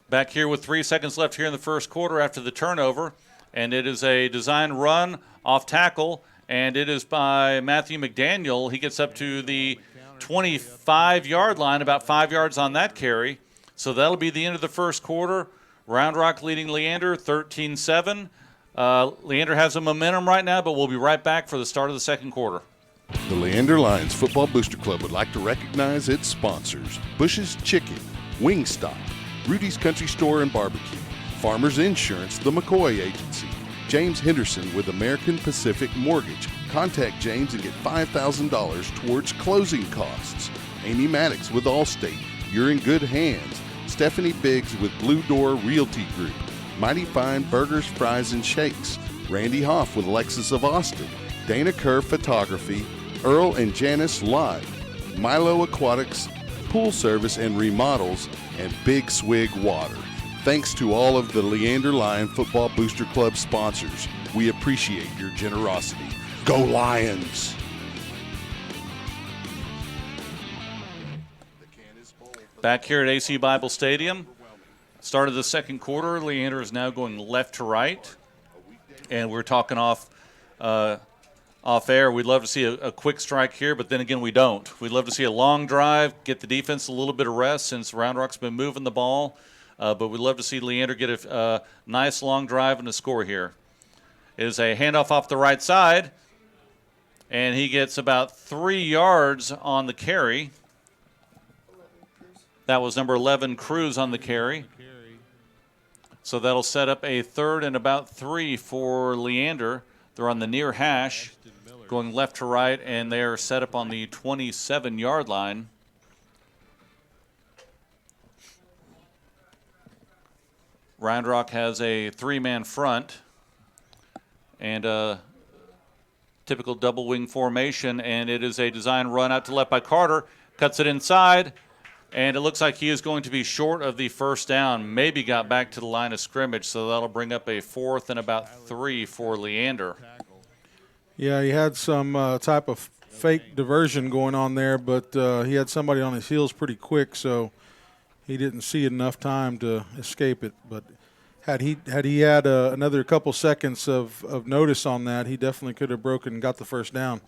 Back here with 3 seconds left here in the first quarter after the turnover, and it is a design run off tackle. And it is by Matthew McDaniel. He gets up to the 25-yard line, about 5 yards on that carry. So that'll be the end of the first quarter. Round Rock leading Leander 13-7. Leander has some momentum right now, but we'll be right back for the start of the second quarter. The Leander Lions Football Booster Club would like to recognize its sponsors: Bush's Chicken, Wingstop, Rudy's Country Store and Barbecue, Farmers Insurance, the McCoy Agency, James Henderson with American Pacific Mortgage. Contact James and get $5,000 towards closing costs. Amy Maddox with Allstate. You're in good hands. Stephanie Biggs with Blue Door Realty Group. Mighty Fine Burgers, Fries, and Shakes. Randy Hoff with Lexus of Austin. Dana Kerr Photography. Earl and Janice Live. Milo Aquatics, Pool Service and Remodels, and Big Swig Water. Thanks to all of the Leander Lion Football Booster Club sponsors. We appreciate your generosity. Go Lions! Back here at AC Bible Stadium, start of the second quarter. Leander is now going left to right. And we're talking off air. We'd love to see a quick strike here, but then again, we don't. We'd love to see a long drive, get the defense a little bit of rest since Round Rock's been moving the ball. But we'd love to see Leander get a nice long drive and a score here. It is a handoff off the right side, and he gets about 3 yards on the carry. That was number 11, Cruz, on the carry. So that'll set up a 3rd and about 3 for Leander. They're on the near hash, going left to right, and they're set up on the 27-yard line. Round Rock has a 3-man front and a typical double wing formation, and it is a design run out to left by Carter. Cuts it inside, and it looks like he is going to be short of the first down. Maybe got back to the line of scrimmage, so that'll bring up a 4th and about 3 for Leander. Yeah, he had some type of fake diversion going on there, but he had somebody on his heels pretty quick, so he didn't see enough time to escape it. But had he had another couple seconds of notice on that, he definitely could have broken and got the first down.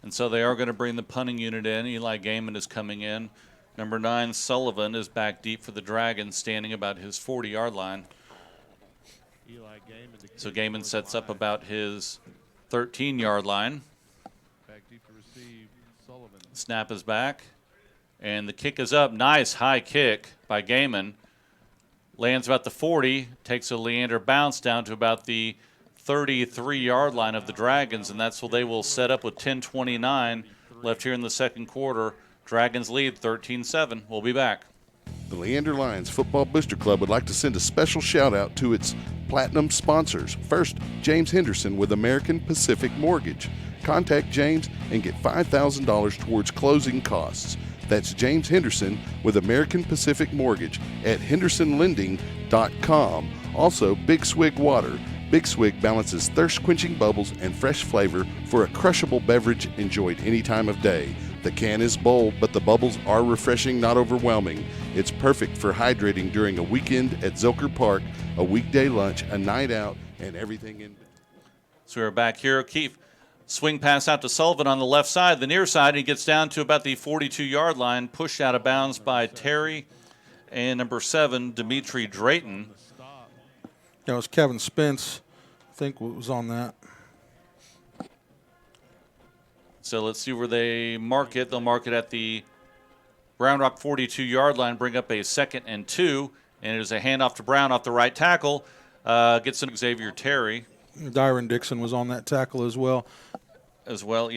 And so they are going to bring the punting unit in. Eli Gaiman is coming in. Number 9, Sullivan, is back deep for the Dragons, standing about his 40-yard line. So Gaiman sets up about his 13-yard line. Back deep to receive, Sullivan. Snap is back. And the kick is up. Nice high kick by Gaiman. Lands about the 40, takes a Leander bounce down to about the 33-yard line of the Dragons, and that's what they will set up with 10:29 left here in the second quarter. Dragons lead 13-7. We'll be back. The Leander Lions Football Booster Club would like to send a special shout-out to its platinum sponsors. First, James Henderson with American Pacific Mortgage. Contact James and get $5,000 towards closing costs. That's James Henderson with American Pacific Mortgage at hendersonlending.com Also, Big Swig Water. Big Swig balances thirst-quenching bubbles and fresh flavor for a crushable beverage enjoyed any time of day. The can is bold, but the bubbles are refreshing, not overwhelming. It's perfect for hydrating during a weekend at Zilker Park, a weekday lunch, a night out, and everything in between. So we're back here. O'Keefe, swing pass out to Sullivan on the left side, the near side. He gets down to about the 42-yard line, pushed out of bounds by Terry and number 7, Dimitri Drayton. That was Kevin Spence, I think, what was on that. So let's see where they mark it. They'll mark it at the Round Rock 42-yard line, bring up a 2nd and 2, and it is a handoff to Brown off the right tackle. Gets an Xavier Terry. Dyron Dixon was on that tackle as well. Yeah,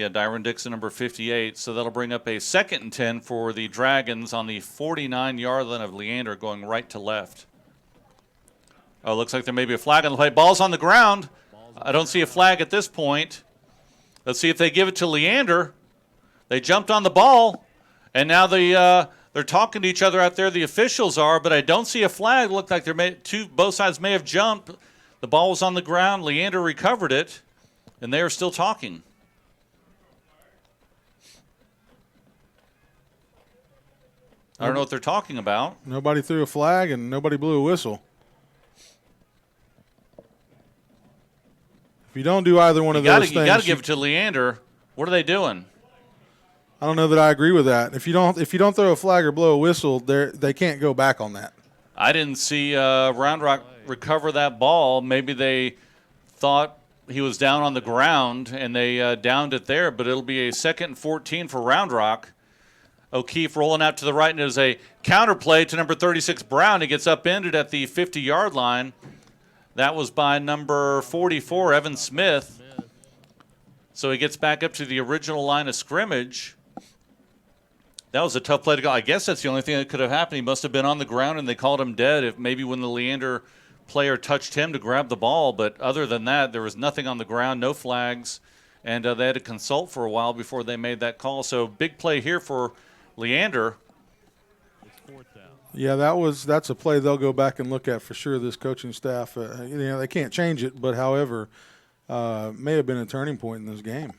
Dyron Dixon, number 58. So that'll bring up a 2nd and 10 for the Dragons on the 49-yard line of Leander, going right to left. Oh, looks like there may be a flag on the play. Ball's on the ground. I don't see a flag at this point. Let's see if they give it to Leander. They jumped on the ball, and now they're talking to each other out there. The officials are, but I don't see a flag. It looked like both sides may have jumped. The ball was on the ground. Leander recovered it, and they are still talking. I don't know what they're talking about. Nobody threw a flag, and nobody blew a whistle. If you don't do either one of those things, you got to give it to Leander. What are they doing? I don't know that I agree with that. If you don't throw a flag or blow a whistle, they can't go back on that. I didn't see Round Rock recover that ball. Maybe they thought he was down on the ground and they downed it there, but it'll be a 2nd and 14 for Round Rock. O'Keefe rolling out to the right, and it is a counter play to number 36, Brown. He gets upended at the 50-yard line. That was by number 44, Evan Smith. So he gets back up to the original line of scrimmage. That was a tough play to go. I guess that's the only thing that could have happened. He must have been on the ground, and they called him dead if maybe when the Leander player touched him to grab the ball. But other than that, there was nothing on the ground, no flags, and they had to consult for a while before they made that call. So big play here for Leander. Yeah, that's a play they'll go back and look at for sure. This coaching staff, they can't change it, but however, may have been a turning point in this game.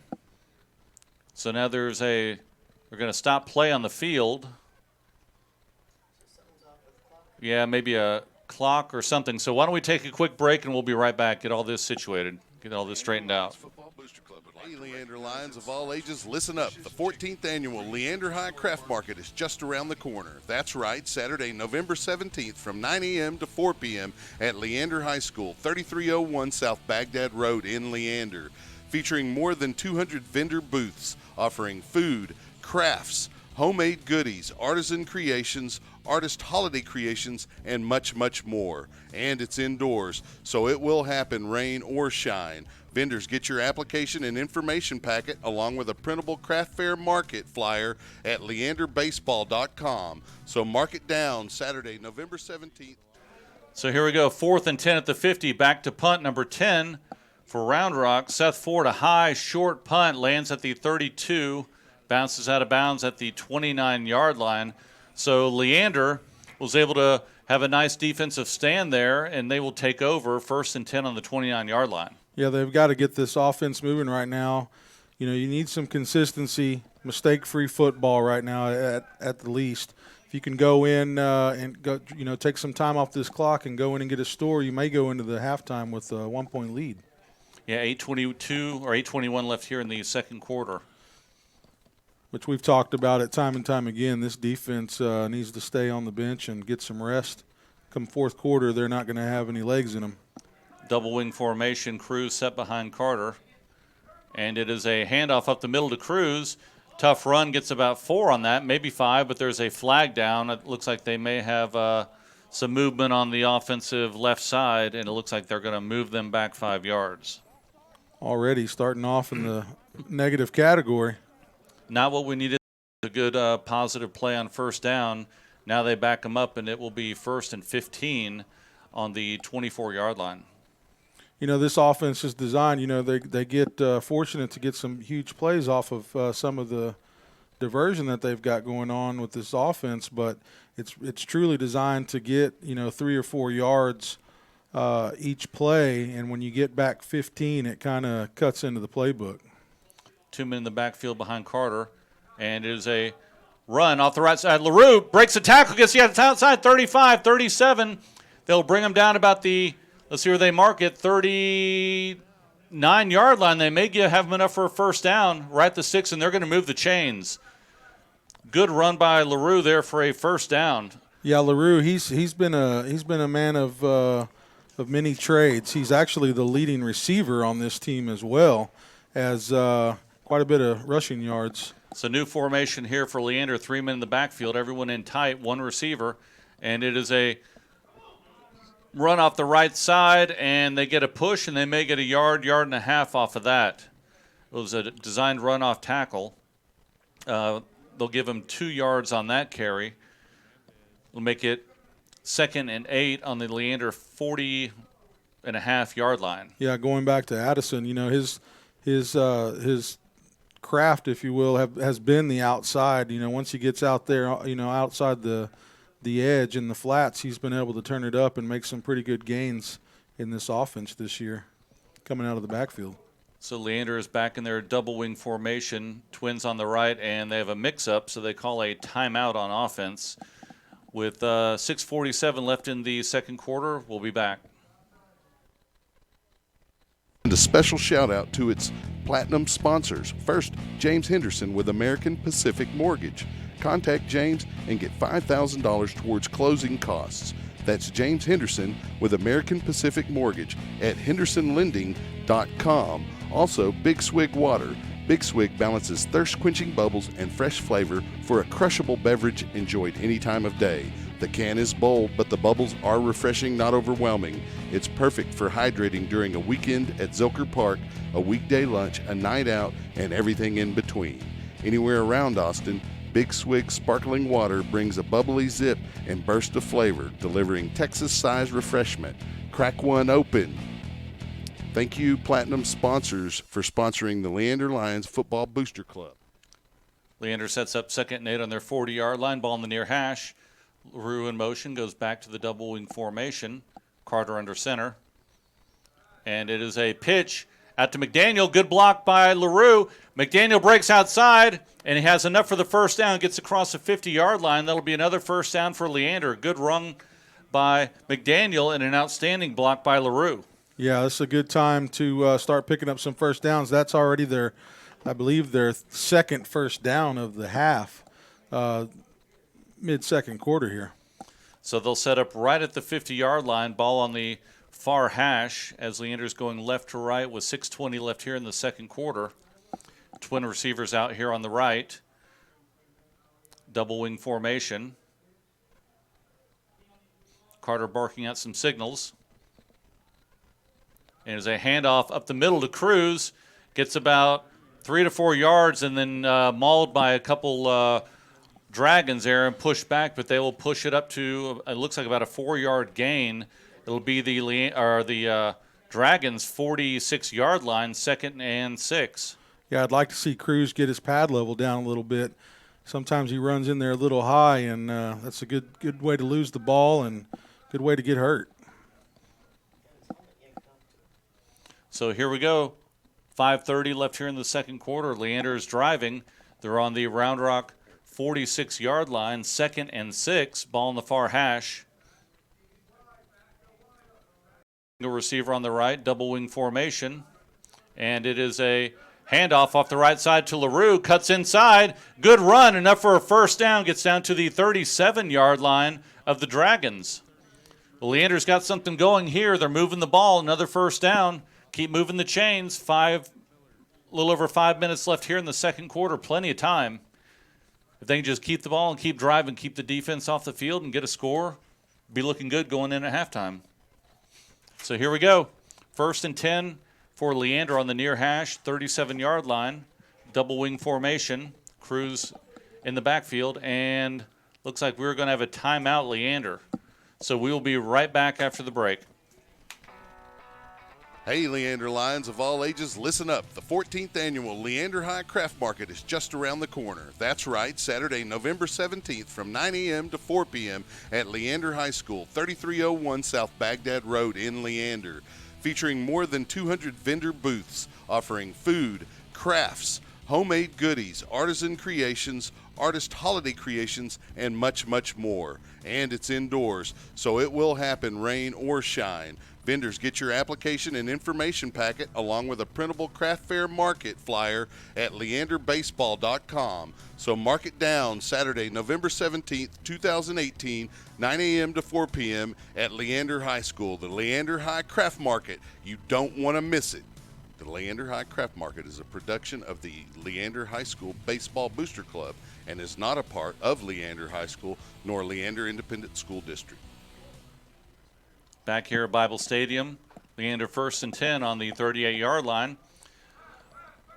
So now they're going to stop play on the field. Yeah, maybe a clock or something. So why don't we take a quick break and we'll be right back. Get all this situated. Get all this straightened out. Hey, Leander Lions of all ages, listen up. The 14th annual Leander High Craft Market is just around the corner. That's right, Saturday, November 17th from 9 a.m. to 4 p.m. at Leander High School, 3301 South Baghdad Road in Leander. Featuring more than 200 vendor booths offering food, crafts, homemade goodies, artisan creations, artist holiday creations, and much, much more. And it's indoors, so it will happen rain or shine. Vendors, get your application and information packet along with a printable craft fair market flyer at leanderbaseball.com. So mark it down, Saturday, November 17th. So here we go, 4th and 10 at the 50. Back to punt number 10 for Round Rock. Seth Ford, a high, short punt, lands at the 32, bounces out of bounds at the 29-yard line. So Leander was able to have a nice defensive stand there, and they will take over 1st and 10 on the 29-yard line. Yeah, they've got to get this offense moving right now. You need some consistency, mistake-free football right now at the least. If you can go in and go, take some time off this clock and go in and get a score, you may go into the halftime with a 1-point lead. Yeah, 8:22 or 8:21 left here in the second quarter. Which we've talked about it time and time again. This defense needs to stay on the bench and get some rest. Come fourth quarter, they're not going to have any legs in them. Double wing formation, Cruz set behind Carter. And it is a handoff up the middle to Cruz. Tough run, gets about 4 on that, maybe 5, but there's a flag down. It looks like they may have some movement on the offensive left side, and it looks like they're going to move them back 5 yards. Already starting off in the negative category. Not what we needed. A good positive play on first down. Now they back them up, and it will be 1st and 15 on the 24-yard line. This offense is designed, they get fortunate to get some huge plays off of some of the diversion that they've got going on with this offense, but it's truly designed to get, 3 or 4 yards each play, and when you get back 15, it kind of cuts into the playbook. 2 men in the backfield behind Carter, and it is a run off the right side. LaRue breaks the tackle, gets the outside, 35, 37. They'll bring him down about the, let's see where they mark it, 39-yard line. They may have him enough for a first down right at the 6, and they're going to move the chains. Good run by LaRue there for a first down. Yeah, LaRue, he's been a man of many trades. He's actually the leading receiver on this team as well as quite a bit of rushing yards. It's a new formation here for Leander. 3 men in the backfield, everyone in tight, 1 receiver. And it is a run off the right side, and they get a push, and they may get a yard and a half off of that. It was a designed run off tackle. They'll give him 2 yards on that carry. They'll make it 2nd and 8 on the Leander 40.5-yard line. Yeah, going back to Addison, his craft, if you will, has been the outside. Once he gets out there, outside the edge and the flats, he's been able to turn it up and make some pretty good gains in this offense this year, coming out of the backfield. So Leander is back in their double wing formation, twins on the right, and they have a mix-up, so they call a timeout on offense. With 6:47 left in the second quarter, we'll be back. And a special shout out to its platinum sponsors. First, James Henderson with American Pacific Mortgage. Contact James and get $5,000 towards closing costs. That's James Henderson with American Pacific Mortgage at hendersonlending.com. Also, Big Swig Water. Big Swig balances thirst-quenching bubbles and fresh flavor for a crushable beverage enjoyed any time of day. The can is bold, but the bubbles are refreshing, not overwhelming. It's perfect for hydrating during a weekend at Zilker Park, a weekday lunch, a night out, and everything in between. Anywhere around Austin, Big Swig sparkling water brings a bubbly zip and burst of flavor, delivering Texas-sized refreshment. Crack one open. Thank you, Platinum sponsors, for sponsoring the Leander Lions Football Booster Club. Leander sets up 2nd and 8 on their 40-yard line, ball in the near hash. LaRue in motion, goes back to the double wing formation. Carter under center. And it is a pitch out to McDaniel. Good block by LaRue. McDaniel breaks outside, and he has enough for the first down, gets across the 50-yard line. That'll be another first down for Leander. Good run by McDaniel and an outstanding block by LaRue. Yeah, this is a good time to start picking up some first downs. That's already their 2nd first down of the half, mid-second quarter here. So they'll set up right at the 50-yard line, ball on the far hash as Leander's going left to right with 6:20 left here in the second quarter. Twin receivers out here on the right. Double wing formation. Carter barking out some signals. And there's a handoff up the middle to Cruz. Gets about 3 to 4 yards and then mauled by a couple Dragons there and pushed back, but they will push it up to, it looks like about a 4-yard gain. It'll be the Dragons' 46-yard line, 2nd and 6. Yeah, I'd like to see Cruz get his pad level down a little bit. Sometimes he runs in there a little high, and that's a good way to lose the ball and good way to get hurt. So here we go. 5:30 left here in the second quarter. Leander is driving. They're on the Round Rock 46-yard line, 2nd and 6. Ball in the far hash. Single receiver on the right, double wing formation. And it is a handoff off the right side to LaRue. Cuts inside. Good run. Enough for a first down. Gets down to the 37-yard line of the Dragons. Leander's got something going here. They're moving the ball. Another first down. Keep moving the chains. A little over 5 minutes left here in the second quarter. Plenty of time. If they can just keep the ball and keep driving, keep the defense off the field and get a score, be looking good going in at halftime. So here we go. 1st and 10 for Leander on the near hash, 37-yard line. Double wing formation. Cruz in the backfield. And looks like we're going to have a timeout, Leander. So we will be right back after the break. Hey, Leander Lions of all ages, listen up. The 14th annual Leander High Craft Market is just around the corner. That's right, Saturday, November 17th from 9 a.m. to 4 p.m. at Leander High School, 3301 South Baghdad Road in Leander. Featuring more than 200 vendor booths offering food, crafts, homemade goodies, artisan creations, artist holiday creations, and much, much more. And it's indoors, so it will happen rain or shine. Vendors, get your application and information packet along with a printable craft fair market flyer at leanderbaseball.com. So mark it down, Saturday, November 17th, 2018, 9 a.m. to 4 p.m. at Leander High School, the Leander High Craft Market. You don't want to miss it. The Leander High Craft Market is a production of the Leander High School Baseball Booster Club and is not a part of Leander High School nor Leander Independent School District. Back here at Bible Stadium, Leander 1st and 10 on the 38-yard line.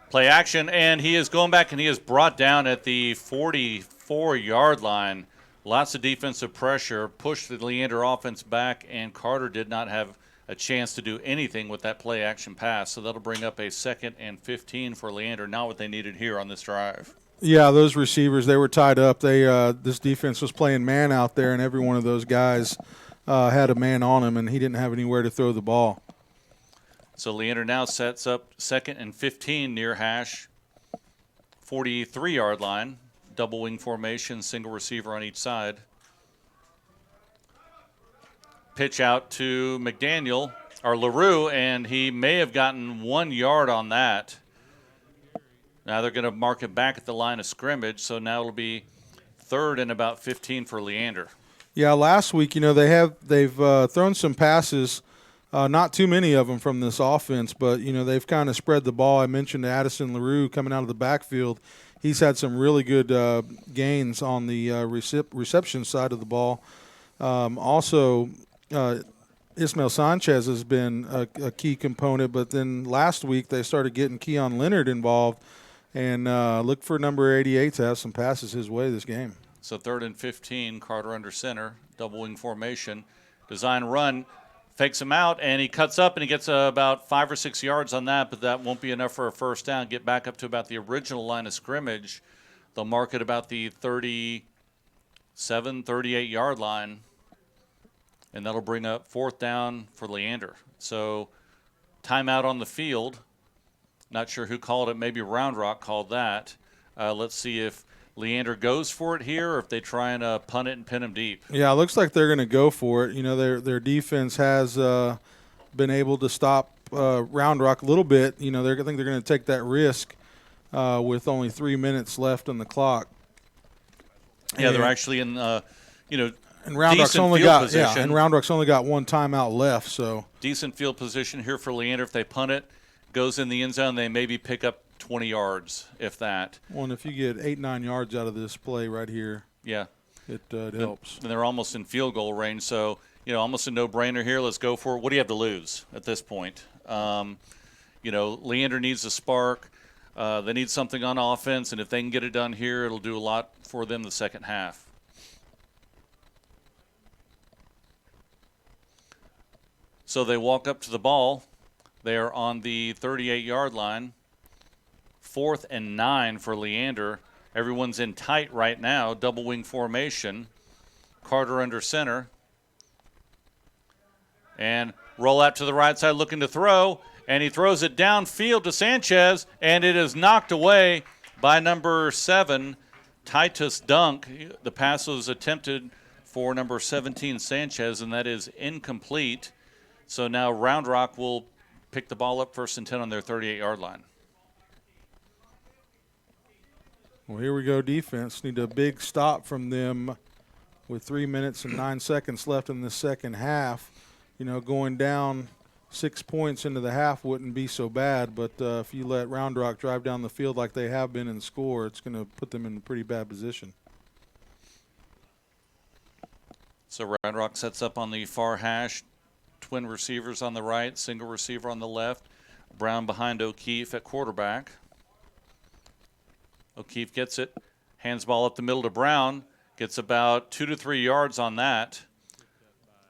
Play action, and he is going back, and he is brought down at the 44-yard line. Lots of defensive pressure, pushed the Leander offense back, and Carter did not have a chance to do anything with that play action pass. So that'll bring up a 2nd and 15 for Leander, not what they needed here on this drive. Yeah, those receivers, they were tied up. This defense was playing man out there, and every one of those guys had a man on him, and he didn't have anywhere to throw the ball. So Leander now sets up 2nd and 15 near hash, 43-yard line, double wing formation, single receiver on each side. Pitch out to McDaniel, or LaRue, and he may have gotten 1 yard on that. Now they're going to mark it back at the line of scrimmage, so now it'll be 3rd and about 15 for Leander. Yeah, last week, they've thrown some passes, not too many of them from this offense, but, they've kind of spread the ball. I mentioned Addison LaRue coming out of the backfield. He's had some really good gains on the reception side of the ball. Also, Ismael Sanchez has been a key component, but then last week they started getting Keon Leonard involved, and look for number 88 to have some passes his way this game. So 3rd and 15, Carter under center, double wing formation, design run, fakes him out, and he cuts up and he gets about 5 or 6 yards on that, but that won't be enough for a first down. Get back up to about the original line of scrimmage. They'll mark it about the 37, 38-yard line, and that'll bring up 4th down for Leander. So timeout on the field. Not sure who called it. Maybe Round Rock called that. Let's see if Leander goes for it here, or if they try and punt it and pin him deep. Yeah, it looks like they're going to go for it. Their defense has been able to stop Round Rock a little bit. I think they're going to take that risk with only 3 minutes left on the clock. Yeah, they're actually in, and Round Rock's only got one timeout left. So decent field position here for Leander. If they punt it, goes in the end zone, they maybe pick up 20 yards, if that. Well, and if you get 8-9 yards out of this play right here, yeah, it helps. And they're almost in field goal range, so almost a no-brainer here. Let's go for it. What do you have to lose at this point? Leander needs a spark. They need something on offense, and if they can get it done here, it'll do a lot for them the second half. So they walk up to the ball. They are on the 38-yard line. 4th and 9 for Leander. Everyone's in tight right now. Double wing formation. Carter under center. And roll out to the right side looking to throw. And he throws it downfield to Sanchez. And it is knocked away by number 7, Titus Dunk. The pass was attempted for number 17, Sanchez, and that is incomplete. So now Round Rock will pick the ball up 1st and 10 on their 38-yard line. Well, here we go, defense. Need a big stop from them with 3 minutes and 9 seconds left in the second half. Going down 6 points into the half wouldn't be so bad, but if you let Round Rock drive down the field like they have been and score, it's going to put them in a pretty bad position. So Round Rock sets up on the far hash. Twin receivers on the right, single receiver on the left. Brown behind O'Keefe at quarterback. O'Keefe gets it, hands ball up the middle to Brown, gets about 2 to 3 yards on that.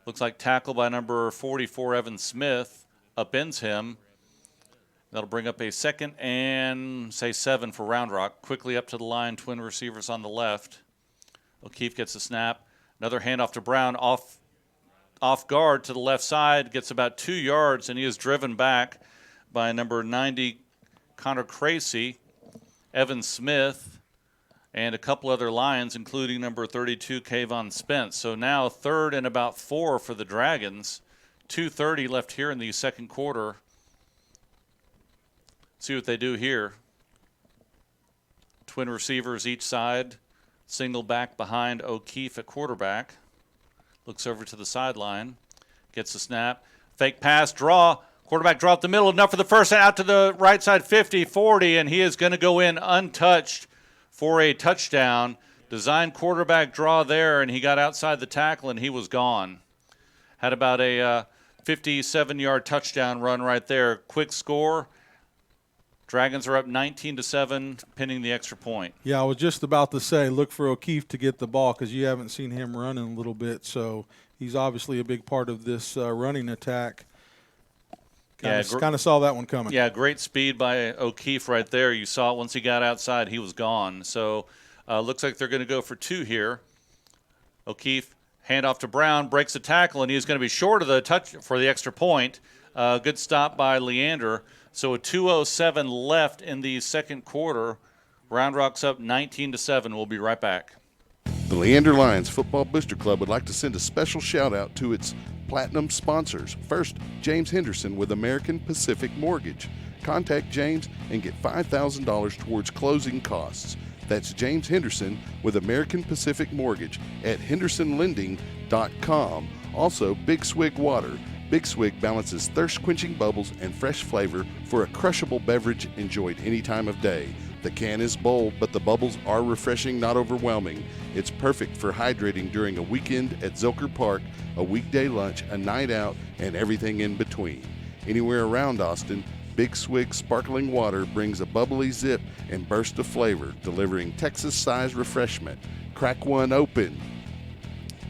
Looks like tackle by number 44, Evan Smith. upends him. That'll bring up a 2nd and, say, 7 for Round Rock. Quickly up to the line, twin receivers on the left. O'Keefe gets a snap. Another handoff to Brown, off guard to the left side, gets about 2 yards, and he is driven back by number 90, Connor Cracy, Evan Smith, and a couple other Lions, including number 32, Kayvon Spence. So now 3rd and about 4 for the Dragons. 2:30 left here in the second quarter. See what they do here. Twin receivers each side. Single back behind O'Keefe at quarterback. Looks over to the sideline. Gets a snap. Fake pass, draw. Quarterback draw up the middle. Enough for the first, out to the right side, 50, 40, and he is going to go in untouched for a touchdown. Designed quarterback draw there, and he got outside the tackle, and he was gone. Had about a 57-yard touchdown run right there. Quick score. Dragons are up 19-7, pinning the extra point. Yeah, I was just about to say, look for O'Keefe to get the ball because you haven't seen him run in a little bit. So he's obviously a big part of this running attack. Kind of saw that one coming. Yeah, great speed by O'Keefe right there. You saw it once he got outside, he was gone. So looks like they're going to go for 2 here. O'Keefe, handoff to Brown, breaks the tackle, and he's going to be short of the touch for the extra point. Good stop by Leander. So a 2:07 left in the second quarter. Round Rock's up 19-7. We'll be right back. The Leander Lions Football Booster Club would like to send a special shout out to its platinum sponsors. First, James Henderson with American Pacific Mortgage. Contact James and get $5,000 towards closing costs. That's James Henderson with American Pacific Mortgage at hendersonlending.com. Also, Big Swig Water. Big Swig balances thirst-quenching bubbles and fresh flavor for a crushable beverage enjoyed any time of day. The can is bold, but the bubbles are refreshing, not overwhelming. It's perfect for hydrating during a weekend at Zilker Park, a weekday lunch, a night out, and everything in between. Anywhere around Austin, Big Swig sparkling water brings a bubbly zip and burst of flavor, delivering Texas-sized refreshment. Crack one open.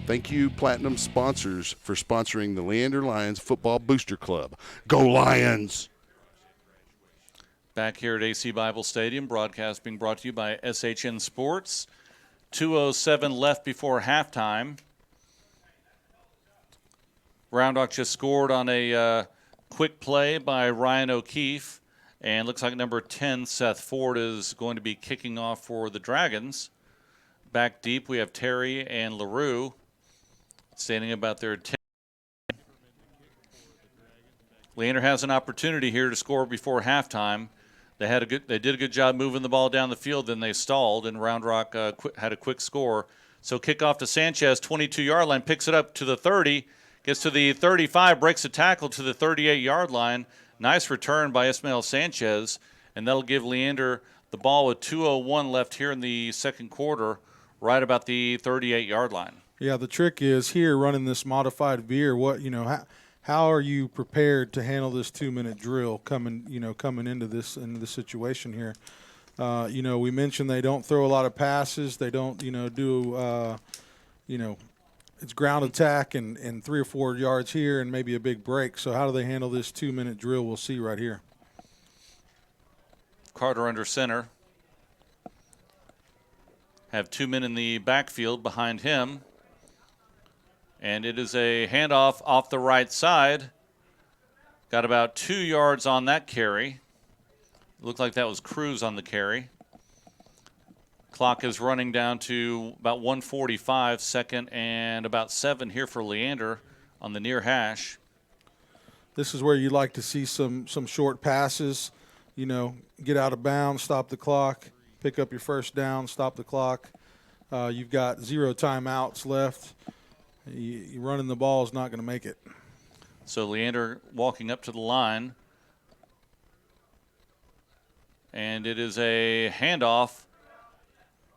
Thank you, Platinum sponsors, for sponsoring the Leander Lions Football Booster Club. Go Lions! Back here at AC Bible Stadium, broadcast being brought to you by SHN Sports. 2:07 left before halftime. Round Rock just scored on a quick play by Ryan O'Keefe. And looks like number 10, Seth Ford, is going to be kicking off for the Dragons. Back deep, we have Terry and LaRue standing about their 10. Leander has an opportunity here to score before halftime. They did a good job moving the ball down the field, then they stalled, and Round Rock had a quick score. So kickoff to Sanchez, 22-yard line, picks it up to the 30, gets to the 35, breaks a tackle to the 38-yard line. Nice return by Ismael Sanchez, and that'll give Leander the ball with 2:01 left here in the second quarter, right about the 38-yard line. Yeah, the trick is here running this modified veer. How are you prepared to handle this 2-minute drill coming into this situation here? We mentioned they don't throw a lot of passes. They don't do it's ground attack and 3 or 4 yards here and maybe a big break. So how do they handle this 2-minute drill? We'll see right here. Carter under center. Have 2 men in the backfield behind him. And it is a handoff off the right side. Got about 2 yards on that carry. Looked like that was Cruz on the carry. Clock is running down to about 1:45, second and about 7 here for Leander on the near hash. This is where you like to see some short passes, get out of bounds, stop the clock, pick up your first down, stop the clock. You've got 0 timeouts left. You running the ball is not going to make it. So Leander walking up to the line. And it is a handoff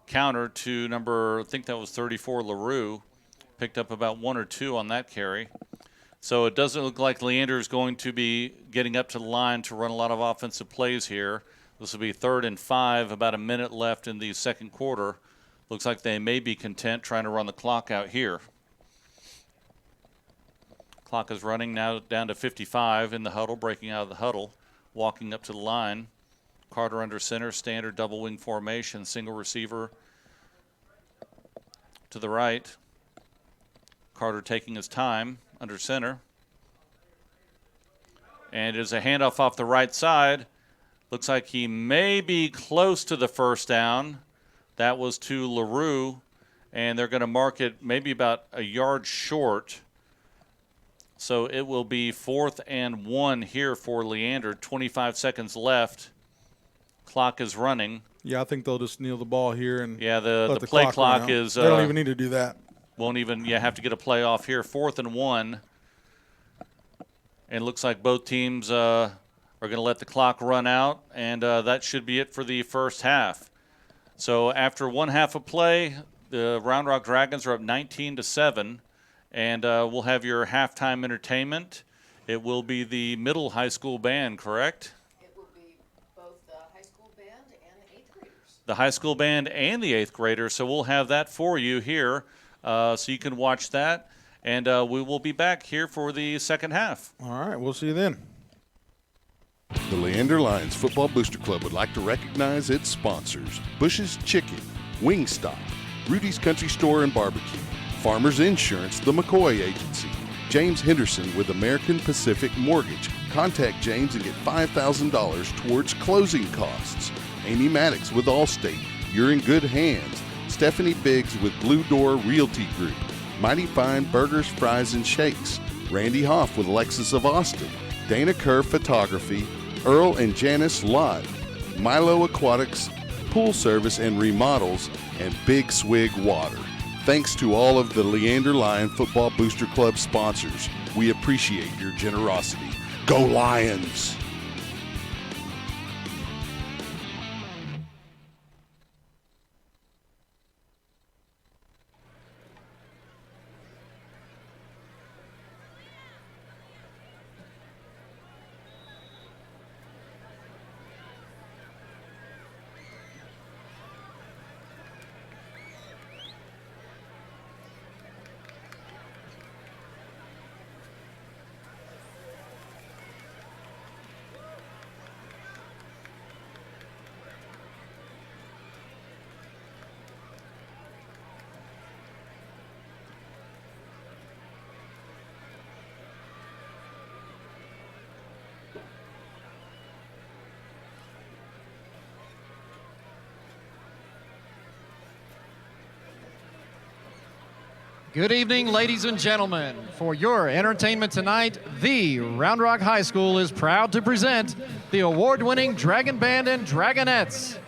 counter to number, I think that was 34, LaRue. Picked up about 1 or 2 on that carry. So it doesn't look like Leander is going to be getting up to the line to run a lot of offensive plays here. This will be 3rd and 5, about a minute left in the second quarter. Looks like they may be content trying to run the clock out here. Clock is running now down to 55 in the huddle, breaking out of the huddle, walking up to the line. Carter under center, standard double wing formation, single receiver to the right. Carter taking his time under center. And it is a handoff off the right side. Looks like he may be close to the first down. That was to LaRue, and they're going to mark it maybe about a yard short. So it will be 4th and 1 here for Leander. 25 seconds left. Clock is running. Yeah, I think they'll just kneel the ball here and the play clock is. They don't even need to do that. Won't even have to get a play off here. 4th and 1. And it looks like both teams are going to let the clock run out, and that should be it for the first half. So after one half of play, the Round Rock Dragons are up 19-7, and we'll have your halftime entertainment. It will be the middle high school band, correct? It will be both the high school band and the 8th graders. The high school band and the 8th graders, so we'll have that for you here, so you can watch that. And we will be back here for the second half. All right, we'll see you then. The Leander Lions Football Booster Club would like to recognize its sponsors: Bush's Chicken, Wingstop, Rudy's Country Store and Barbecue, Farmers Insurance, the McCoy Agency, James Henderson with American Pacific Mortgage. Contact James and get $5,000 towards closing costs. Amy Maddox with Allstate, you're in good hands. Stephanie Biggs with Blue Door Realty Group, Mighty Fine Burgers, Fries, and Shakes, Randy Hoff with Lexus of Austin, Dana Kerr Photography, Earl and Janice Lott, Milo Aquatics, Pool Service and Remodels, and Big Swig Water. Thanks to all of the Leander Lion Football Booster Club sponsors. We appreciate your generosity. Go Lions! Good evening, ladies and gentlemen. For your entertainment tonight, the Round Rock High School is proud to present the award-winning Dragon Band and Dragonettes.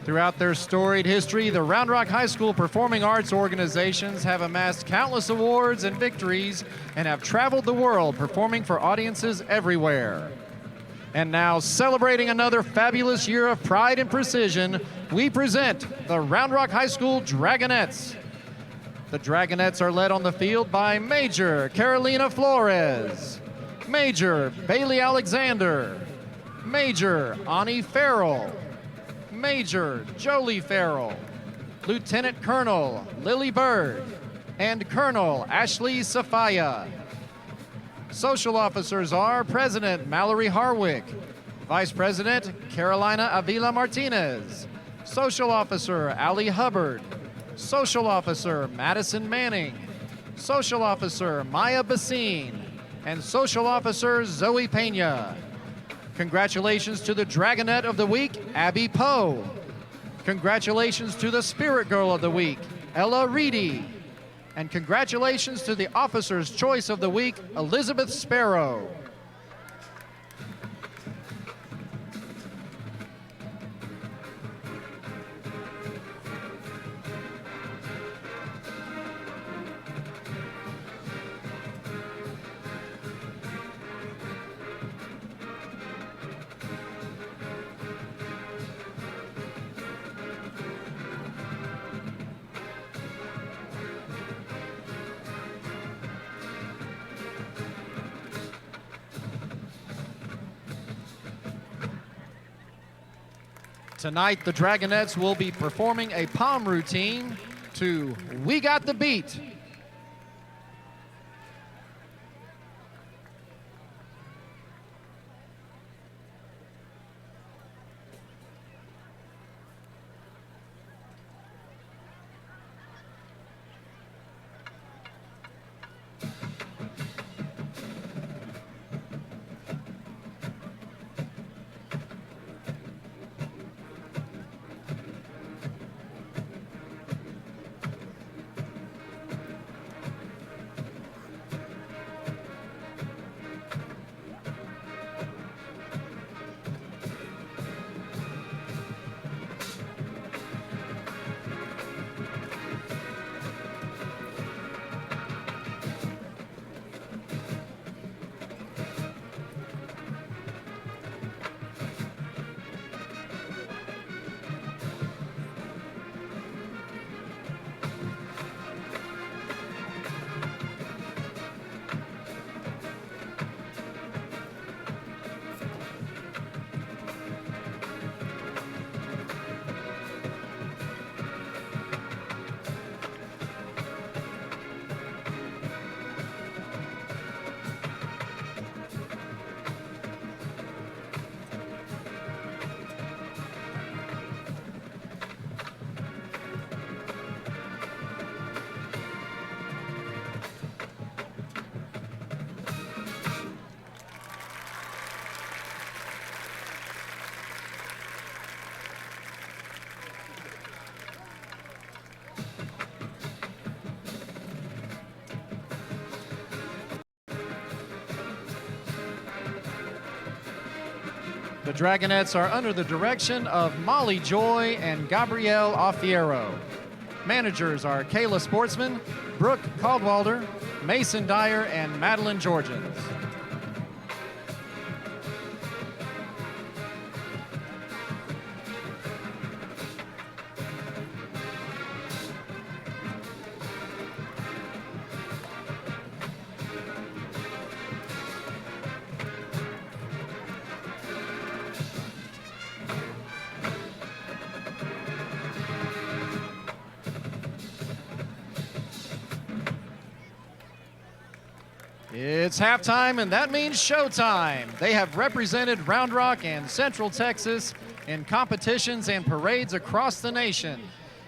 Throughout their storied history, the Round Rock High School performing arts organizations have amassed countless awards and victories and have traveled the world performing for audiences everywhere. And now, celebrating another fabulous year of pride and precision, we present the Round Rock High School Dragonettes. The Dragonettes are led on the field by Major Carolina Flores, Major Bailey Alexander, Major Ani Farrell, Major Jolie Farrell, Lieutenant Colonel Lily Bird, and Colonel Ashley Safaya. Social officers are President Mallory Harwick, Vice President Carolina Avila Martinez, Social Officer Ali Hubbard, Social Officer Madison Manning, Social Officer Maya Basine, and Social Officer Zoe Pena. Congratulations to the Dragonette of the Week, Abby Poe. Congratulations to the Spirit Girl of the Week, Ella Reedy. And congratulations to the Officer's Choice of the Week, Elizabeth Sparrow. Tonight, the Dragonettes will be performing a palm routine to We Got the Beat. The Dragonettes are under the direction of Molly Joy and Gabrielle Offiero. Managers are Kayla Sportsman, Brooke Caldwalder, Mason Dyer, and Madeline Georgians. It's halftime, and that means showtime. They have represented Round Rock and Central Texas in competitions and parades across the nation.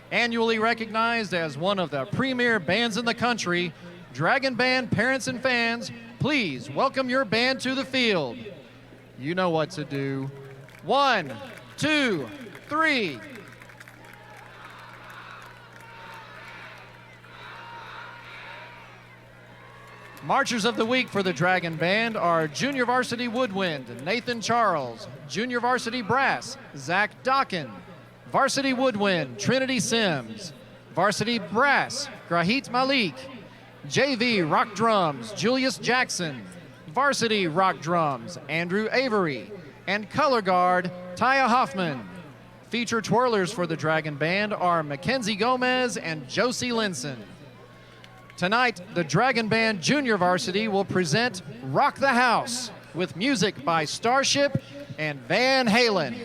Annually recognized as one of the premier bands in the country, Dragon Band parents and fans, please welcome your band to the field. You know what to do. 1, 2, 3. Marchers of the Week for the Dragon Band are Junior Varsity Woodwind, Nathan Charles, Junior Varsity Brass, Zach Dockin, Varsity Woodwind, Trinity Sims, Varsity Brass, Grahit Malik, JV Rock Drums, Julius Jackson, Varsity Rock Drums, Andrew Avery, and Color Guard, Taya Hoffman. Feature twirlers for the Dragon Band are Mackenzie Gomez and Josie Linson. Tonight, the Dragon Band Junior Varsity will present Rock the House with music by Starship and Van Halen.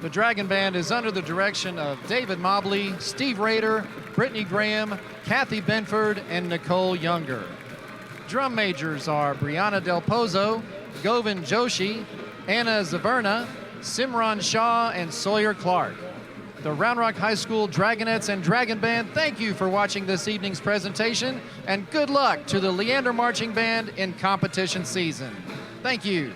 The Dragon Band is under the direction of David Mobley, Steve Rader, Brittany Graham, Kathy Benford, and Nicole Younger. Drum majors are Brianna Del Pozo, Govind Joshi, Anna Zaverna, Simran Shah, and Sawyer Clark. The Round Rock High School Dragonettes and Dragon Band, thank you for watching this evening's presentation, and good luck to the Leander Marching Band in competition season. Thank you.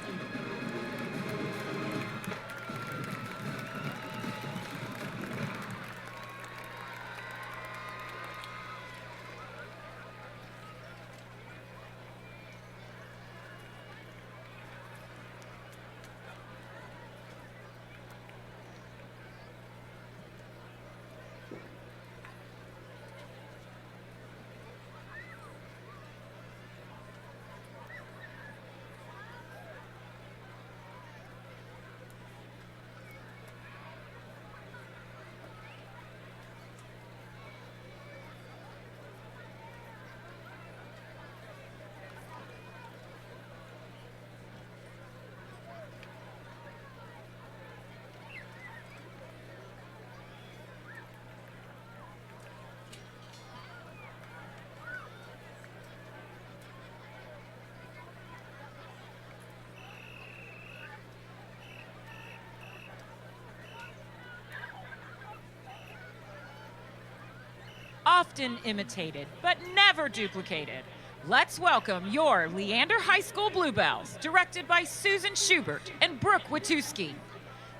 Often imitated, but never duplicated. Let's welcome your Leander High School Bluebells, directed by Susan Schubert and Brooke Watuski.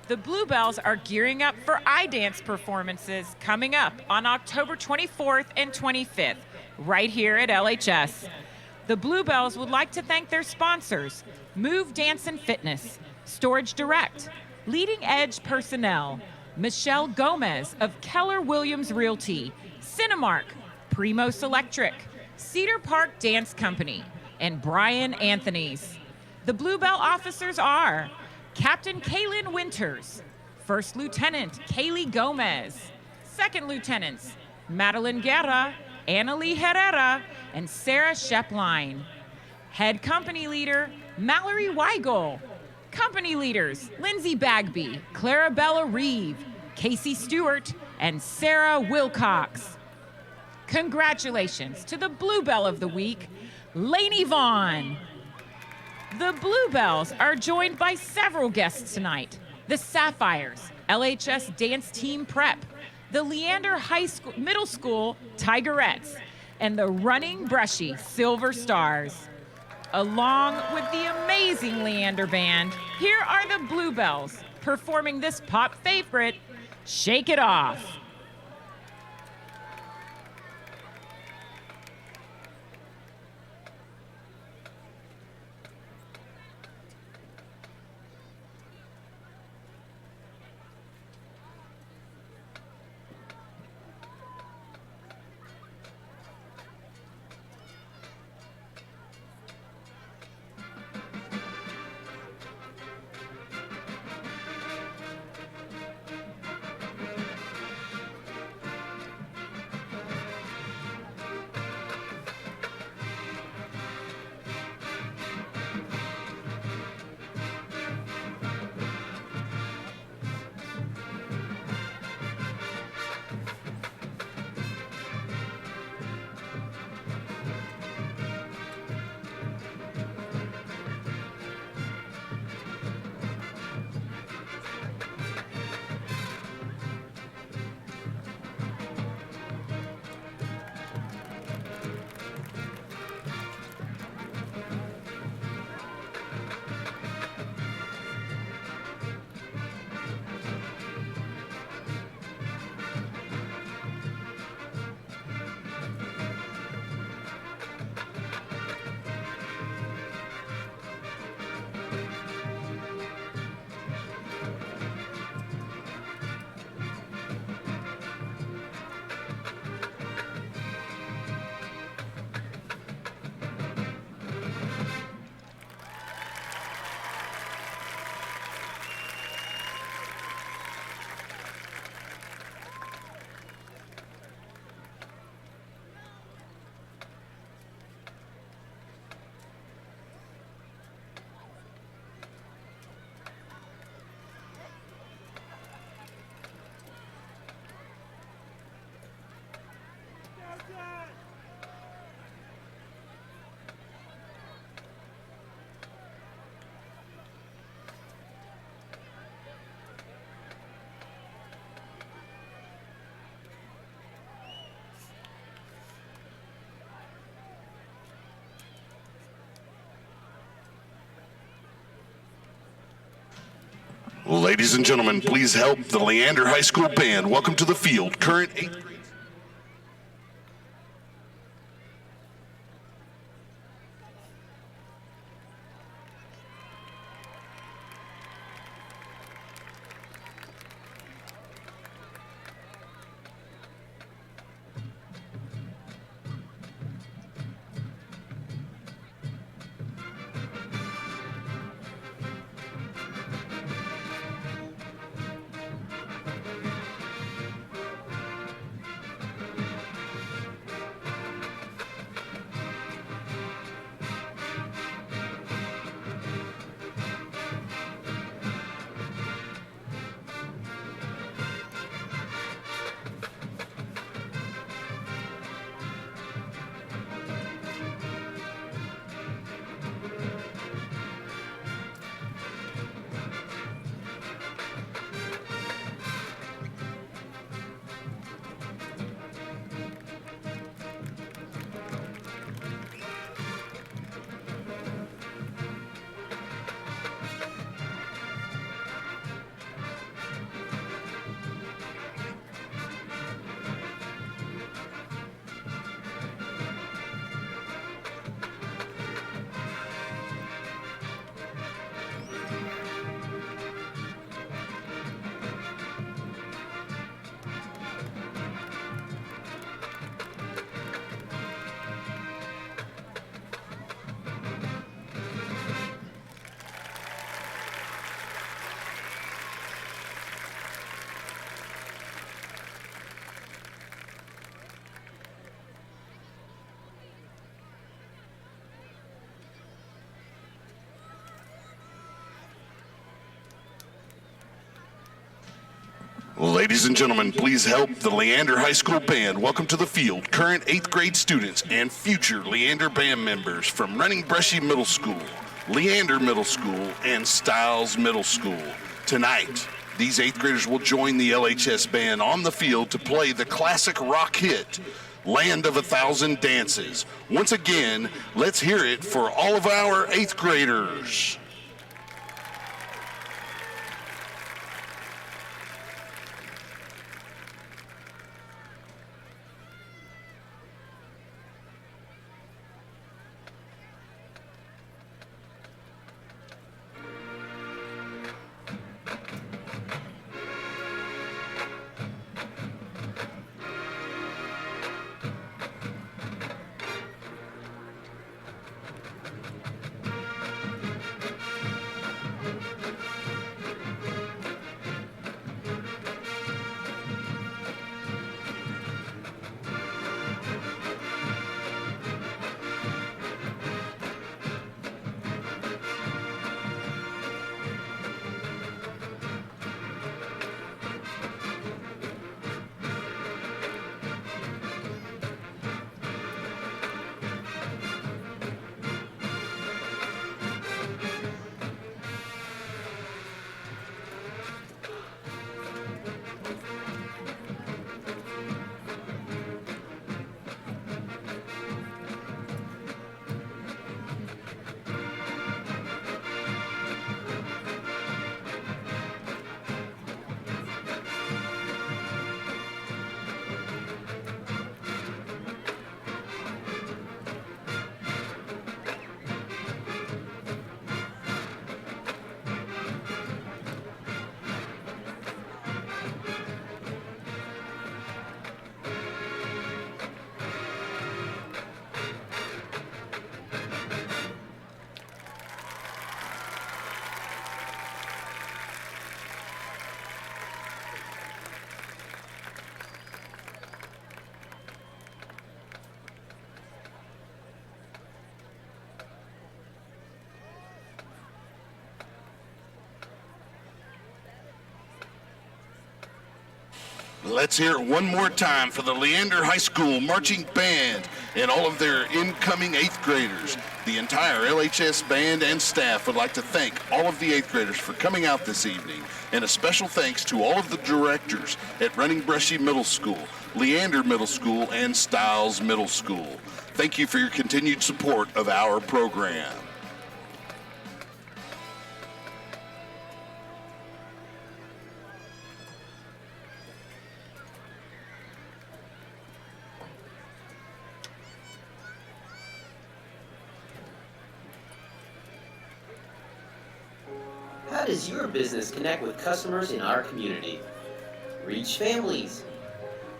The Bluebells are gearing up for iDance performances coming up on October 24th and 25th, right here at LHS. The Bluebells would like to thank their sponsors, Move Dance and Fitness, Storage Direct, Leading Edge Personnel, Michelle Gomez of Keller Williams Realty, Cinemark, Primos Electric, Cedar Park Dance Company, and Brian Anthony's. The Bluebell officers are Captain Kaylin Winters, First Lieutenant Kaylee Gomez, Second Lieutenants Madeline Guerra, Annalie Herrera, and Sarah Shepline. Head Company Leader Mallory Weigel. Company Leaders Lindsay Bagby, Clarabella Reeve, Casey Stewart, and Sarah Wilcox. Congratulations to the Bluebell of the Week, Lainey Vaughn. The Bluebells are joined by several guests tonight. The Sapphires, LHS Dance Team Prep, the Leander Middle School Tigerettes, and the Running Brushy Silver Stars. Along with the amazing Leander Band, here are the Bluebells performing this pop favorite, Shake It Off. Ladies and gentlemen, please help the Leander High School Band welcome to the field current 8th grade. Ladies and gentlemen, please help the Leander High School Band welcome to the field current 8th grade students and future Leander band members from Running Brushy Middle School, Leander Middle School, and Stiles Middle School. Tonight, these 8th graders will join the LHS band on the field to play the classic rock hit, Land of a Thousand Dances. Once again, let's hear it for all of our 8th graders. Let's hear it one more time for the Leander High School Marching Band and all of their incoming 8th graders. The entire LHS band and staff would like to thank all of the 8th graders for coming out this evening, and a special thanks to all of the directors at Running Brushy Middle School, Leander Middle School, and Stiles Middle School. Thank you for your continued support of our program. How does your business connect with customers in our community, reach families,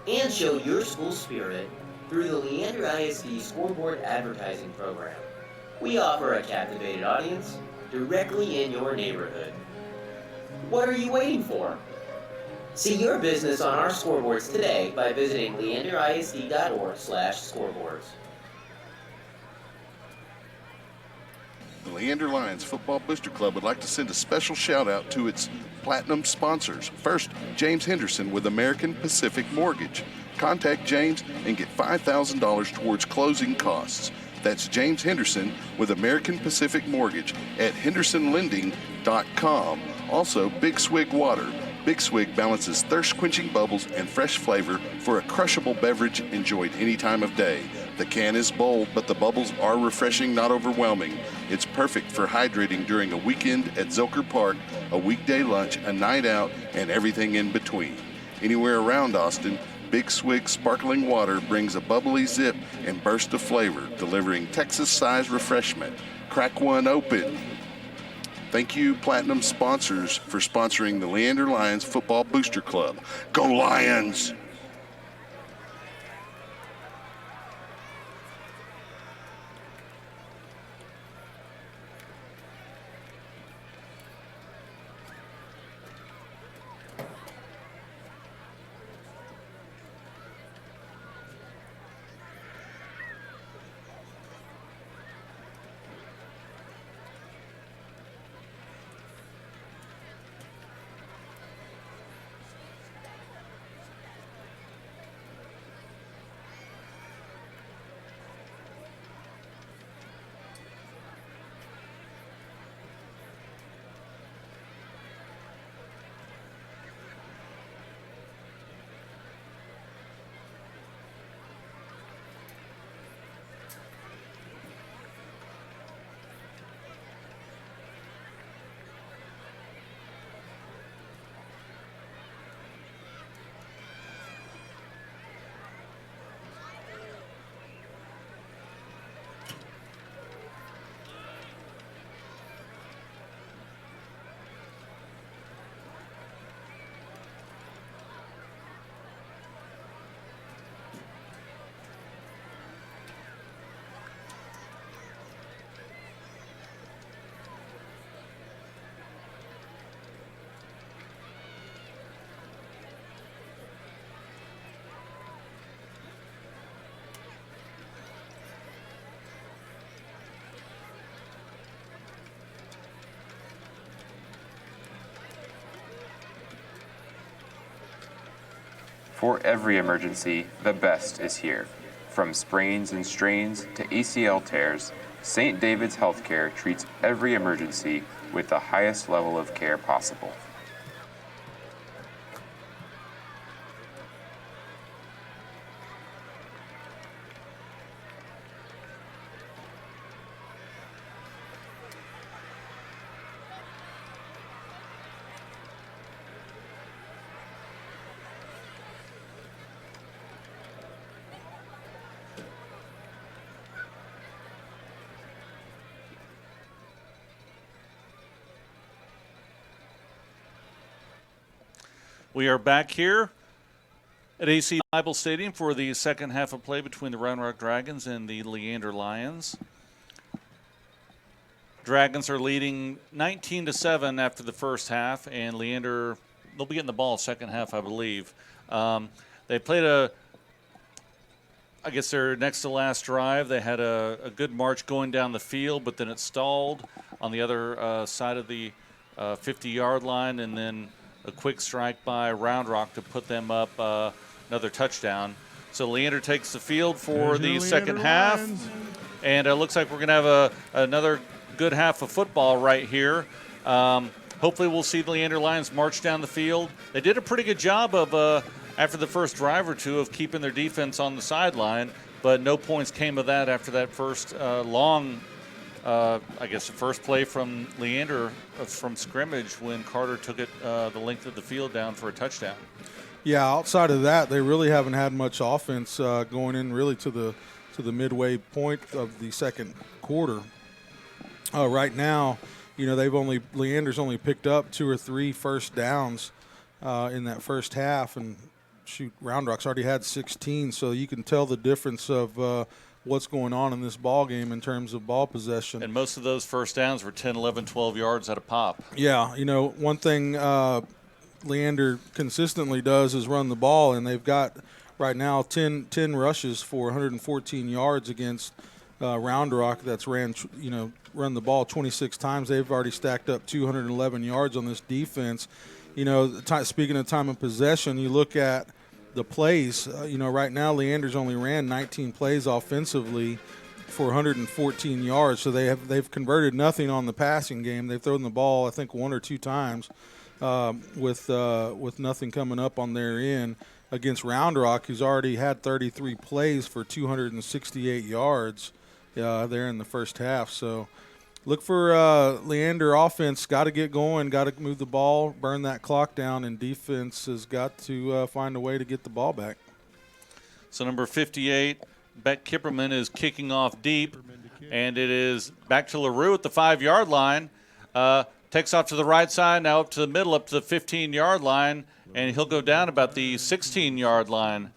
and show your school spirit through the Leander ISD Scoreboard Advertising Program? We offer a captivated audience directly in your neighborhood. What are you waiting for? See your business on our scoreboards today by visiting leanderisd.org/scoreboards. The Leander Lions Football Booster Club would like to send a special shout out to its platinum sponsors. First, James Henderson with American Pacific Mortgage. Contact James and get $5,000 towards closing costs. That's James Henderson with American Pacific Mortgage at hendersonlending.com. Also, Big Swig Water. Big Swig balances thirst-quenching bubbles and fresh flavor for a crushable beverage enjoyed any time of day. The can is bold, but the bubbles are refreshing, not overwhelming. It's perfect for hydrating during a weekend at Zilker Park, a weekday lunch, a night out, and everything in between. Anywhere around Austin, Big Swig sparkling water brings a bubbly zip and burst of flavor, delivering Texas-sized refreshment. Crack one open. Thank you, Platinum sponsors, for sponsoring the Leander Lions Football Booster Club. Go Lions! For every emergency, the best is here. From sprains and strains to ACL tears, St. David's Healthcare treats every emergency with the highest level of care possible. We are back here at AC Bible Stadium for the second half of play between the Round Rock Dragons and the Leander Lions. Dragons are leading 19-7 after the first half, and Leander, they'll be getting the ball second half, I believe. They played I guess their next to last drive. They had a good march going down the field, but then it stalled on the other side of the 50-yard line, and then a quick strike by Round Rock to put them up another touchdown. So Leander takes the field for the second half, and it looks like we're going to have another good half of football right here. Hopefully we'll see the Leander Lions march down the field. They did a pretty good job of, after the first drive or two, of keeping their defense on the sideline, but no points came of that after that first long I guess the first play from Leander from scrimmage when Carter took it the length of the field down for a touchdown. Yeah, outside of that, they really haven't had much offense going in really to the midway point of the second quarter. Right now, Leander's only picked up 2 or 3 first downs in that first half, and Round Rock's already had 16, so you can tell the difference of what's going on in this ball game in terms of ball possession. And most of those first downs were 10, 11, 12 yards at a pop. Yeah, one thing Leander consistently does is run the ball, and they've got right now 10 rushes for 114 yards against Round Rock. That's run the ball 26 times. They've already stacked up 211 yards on this defense. Speaking of time of possession, you look at the plays. Right now Leander's only ran 19 plays offensively for 114 yards. So they've converted nothing on the passing game. They've thrown the ball, I think, 1 or 2 times with nothing coming up on their end against Round Rock, who's already had 33 plays for 268 yards there in the first half. So look for Leander offense. Got to get going, got to move the ball, burn that clock down, and defense has got to find a way to get the ball back. So number 58, Beck Kipperman, is kicking off deep, and it is back to LaRue at the 5-yard line. Takes off to the right side, now up to the middle, up to the 15-yard line, and he'll go down about the 16-yard line.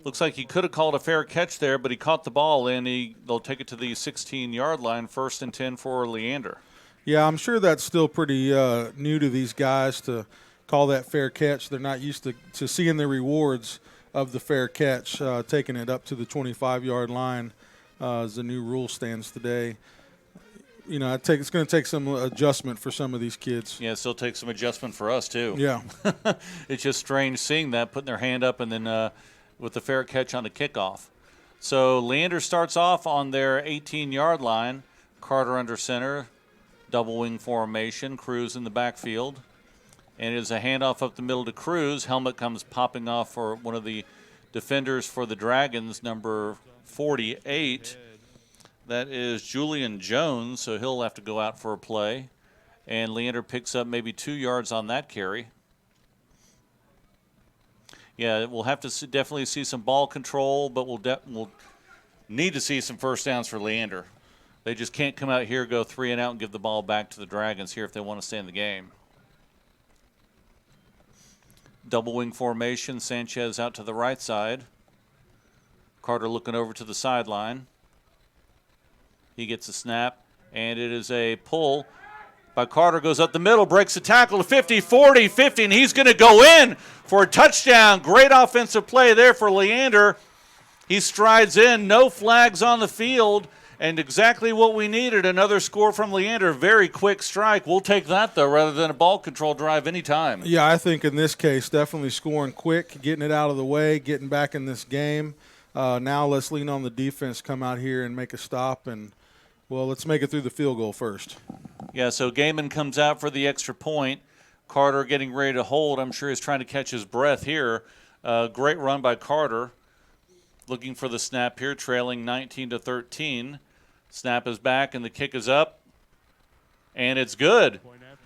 Looks like he could have called a fair catch there, but he caught the ball, and they'll take it to the 16-yard line, 1st and 10 for Leander. Yeah, I'm sure that's still pretty new to these guys to call that fair catch. They're not used to seeing the rewards of the fair catch, taking it up to the 25-yard line as the new rule stands today. It's going to take some adjustment for some of these kids. Yeah, it'll take some adjustment for us, too. Yeah. It's just strange seeing that, putting their hand up and then with the fair catch on the kickoff. So Leander starts off on their 18-yard line. Carter under center, double wing formation, Cruz in the backfield. And it is a handoff up the middle to Cruz. Helmet comes popping off for one of the defenders for the Dragons, number 48. That is Julian Jones, so he'll have to go out for a play. And Leander picks up maybe 2 yards on that carry. Yeah, we'll have to definitely see some ball control, but we'll need to see some first downs for Leander. They just can't come out here, go 3 and out, and give the ball back to the Dragons here if they want to stay in the game. Double wing formation, Sanchez out to the right side. Carter looking over to the sideline. He gets a snap, and it is a pull by Carter, goes up the middle, breaks the tackle to 50, 40, 50, and he's going to go in for a touchdown. Great offensive play there for Leander. He strides in, no flags on the field, and exactly what we needed, another score from Leander. Very quick strike. We'll take that, though, rather than a ball control drive anytime. Yeah, I think in this case, definitely scoring quick, getting it out of the way, getting back in this game. Now let's lean on the defense, come out here and make a stop, and, well, let's make it through the field goal first. Yeah, so Gaiman comes out for the extra point. Carter getting ready to hold. I'm sure he's trying to catch his breath here. Great run by Carter. Looking for the snap here, trailing 19-13. Snap is back, and the kick is up. And it's good.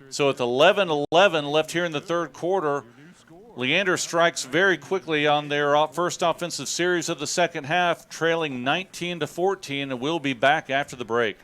So with 11-11 left here in the third quarter, Leander strikes very quickly on their first offensive series of the second half, trailing 19-14, and we'll be back after the break.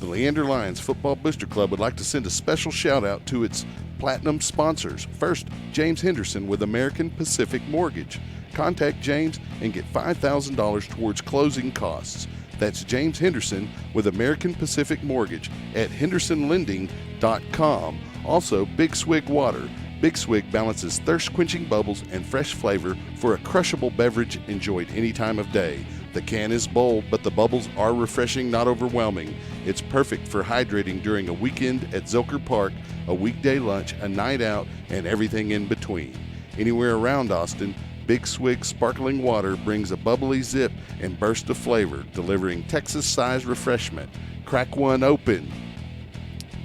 The Leander Lions Football Booster Club would like to send a special shout out to its platinum sponsors. First, James Henderson with American Pacific Mortgage. Contact James and get $5,000 towards closing costs. That's James Henderson with American Pacific Mortgage at hendersonlending.com. Also, Big Swig Water. Big Swig balances thirst-quenching bubbles and fresh flavor for a crushable beverage enjoyed any time of day. The can is bold, but the bubbles are refreshing, not overwhelming. It's perfect for hydrating during a weekend at Zilker Park, a weekday lunch, a night out, and everything in between. Anywhere around Austin, Big Swig sparkling water brings a bubbly zip and burst of flavor, delivering Texas-sized refreshment. Crack one open.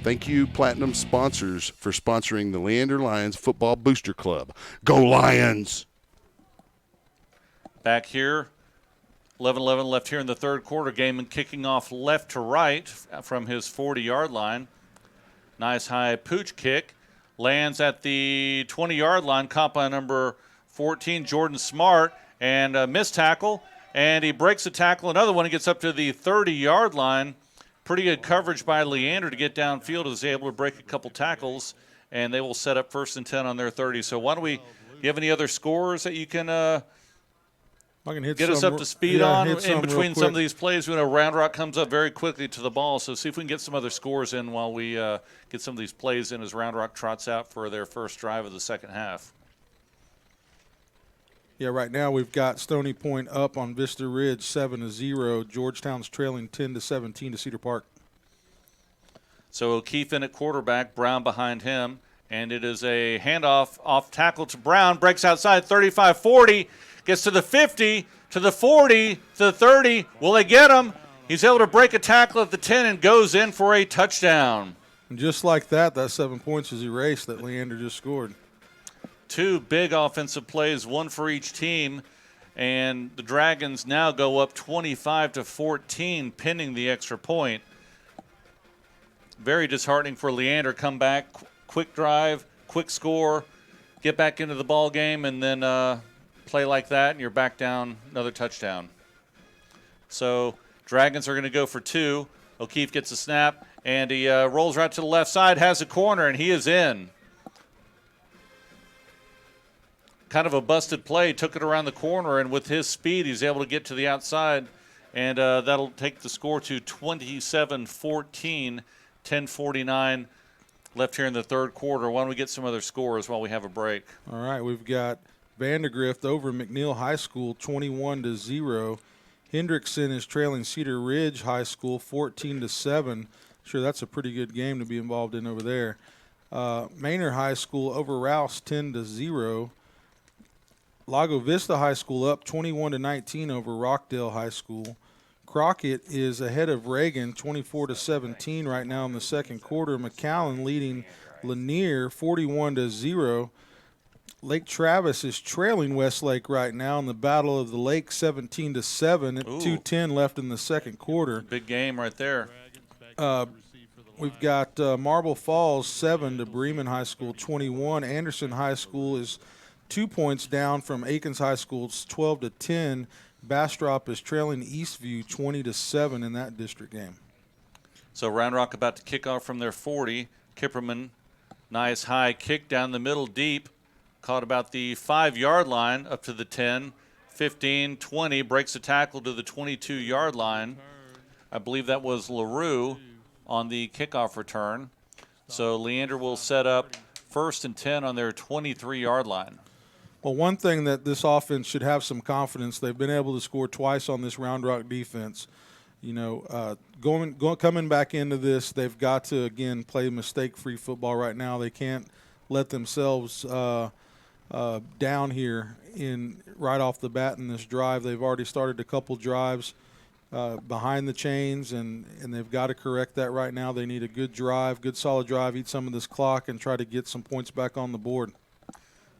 Thank you, Platinum sponsors, for sponsoring the Leander Lions Football Booster Club. Go Lions! Back here, 11-11 left here in the third quarter. Gaiman kicking off left to right from his 40-yard line. Nice high pooch kick. Lands at the 20-yard line, caught by number 14, Jordan Smart, and a missed tackle. And he breaks the tackle. Another one, he gets up to the 30-yard line. pretty good coverage by Leander to get downfield. Was able to break a couple tackles, and they will set up 1st and 10 on their 30. So why don't we – do you have any other scores that you can get us up to speed on in between some of these plays? We know Round Rock comes up very quickly to the ball, so see if we can get some other scores in while we get some of these plays in as Round Rock trots out for their first drive of the second half. Yeah, right now we've got Stony Point up on Vista Ridge 7-0. Georgetown's trailing 10-17 to Cedar Park. So O'Keefe in at quarterback, Brown behind him, and it is a handoff off tackle to Brown, breaks outside 35-40, gets to the 50, to the 40, to the 30. Will they get him? He's able to break a tackle at the 10 and goes in for a touchdown. And just like that 7 points is erased that Leander just scored. 2 big offensive plays, one for each team, and the Dragons now go up 25-14, pinning the extra point. Very disheartening for Leander. Come back, quick drive, quick score, get back into the ball game, and then play like that, and you're back down another touchdown. So Dragons are going to go for 2. O'Keefe gets a snap, and he rolls right to the left side, has a corner, and he is in. Kind of a busted play, took it around the corner, and with his speed, he's able to get to the outside, and that'll take the score to 27-14, 10:49 left here in the third quarter. Why don't we get some other scores while we have a break? All right, we've got Vandergrift over McNeil High School 21-0. Hendrickson is trailing Cedar Ridge High School 14-7. Sure, that's a pretty good game to be involved in over there. Manor High School over Rouse 10-0. Lago Vista High School up 21-19 over Rockdale High School. Crockett is ahead of Reagan 24-17 right now in the second quarter. McAllen leading Lanier 41-0. Lake Travis is trailing Westlake right now in the Battle of the Lake 17-7 at 2:10 left in the second quarter. Big game right there. We've got Marble Falls 7 to Bremen High School 21. Anderson High School is 2 points down from Aikens High School's 12-10. Bastrop is trailing Eastview 20-7 in that district game. So Round Rock about to kick off from their 40. Kipperman, nice high kick down the middle deep. Caught about the 5-yard line up to the 10, 15, 20. Breaks the tackle to the 22-yard line. I believe that was LaRue on the kickoff return. So Leander will set up 1st and 10 on their 23-yard line. Well, one thing that this offense should have some confidence, they've been able to score twice on this Round Rock defense. You know, coming back into this, they've got to, again, play mistake-free football right now. They can't let themselves down here right off the bat in this drive. They've already started a couple drives behind the chains, and they've got to correct that right now. They need a good drive, good solid drive, eat some of this clock, and try to get some points back on the board.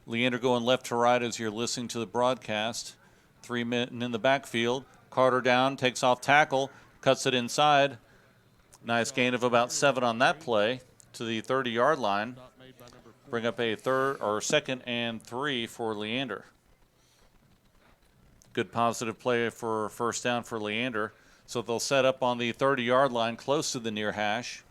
Leander going left to right as you're listening to the broadcast. 3 men in the backfield. Carter down, takes off tackle, cuts it inside. Nice gain of about 7 on that play to the 30-yard line. Bring up a 2nd and 3 for Leander. Good positive play for first down for Leander. So they'll set up on the 30-yard line close to the near hash.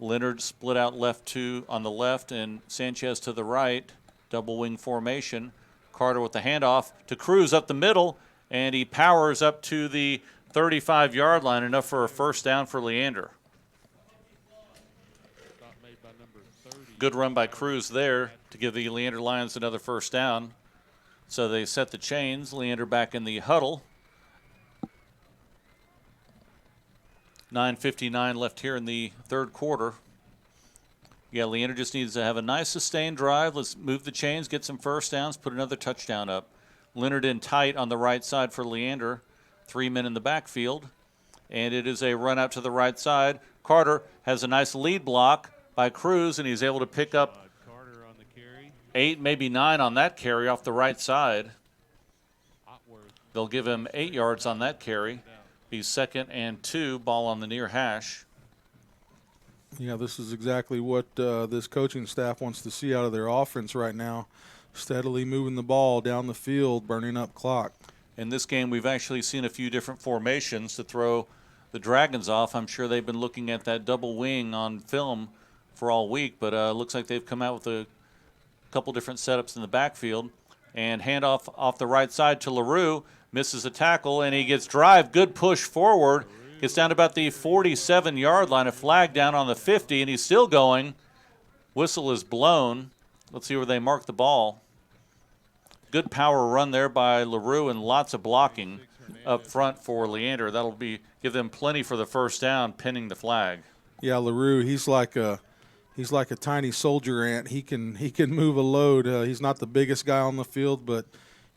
Leonard split out on the left and Sanchez to the right. Double wing formation. Carter with the handoff to Cruz up the middle, and he powers up to the 35-yard line, enough for a first down for Leander. Good run by Cruz there to give the Leander Lions another first down. So they set the chains. Leander back in the huddle. 9:59 left here in the third quarter. Yeah, Leander just needs to have a nice sustained drive. Let's move the chains, get some first downs, put another touchdown up. Leonard in tight on the right side for Leander. 3 men in the backfield. And it is a run out to the right side. Carter has a nice lead block by Cruz, and he's able to pick up 8, maybe 9 on that carry off the right side. They'll give him 8 yards on that carry. Be 2nd and 2, ball on the near hash. Yeah, this is exactly what this coaching staff wants to see out of their offense right now. Steadily moving the ball down the field, burning up clock. In this game, we've actually seen a few different formations to throw the Dragons off. I'm sure they've been looking at that double wing on film for all week, but looks like they've come out with a couple different setups in the backfield. And handoff off the right side to LaRue. Misses a tackle, and he gets drive. Good push forward. Gets down to about the 47-yard line. A flag down on the 50, and he's still going. Whistle is blown. Let's see where they mark the ball. Good power run there by LaRue and lots of blocking up front for Leander. That'll give them plenty for the first down, pinning the flag. Yeah, LaRue, he's like a tiny soldier ant. He can move a load. He's not the biggest guy on the field, but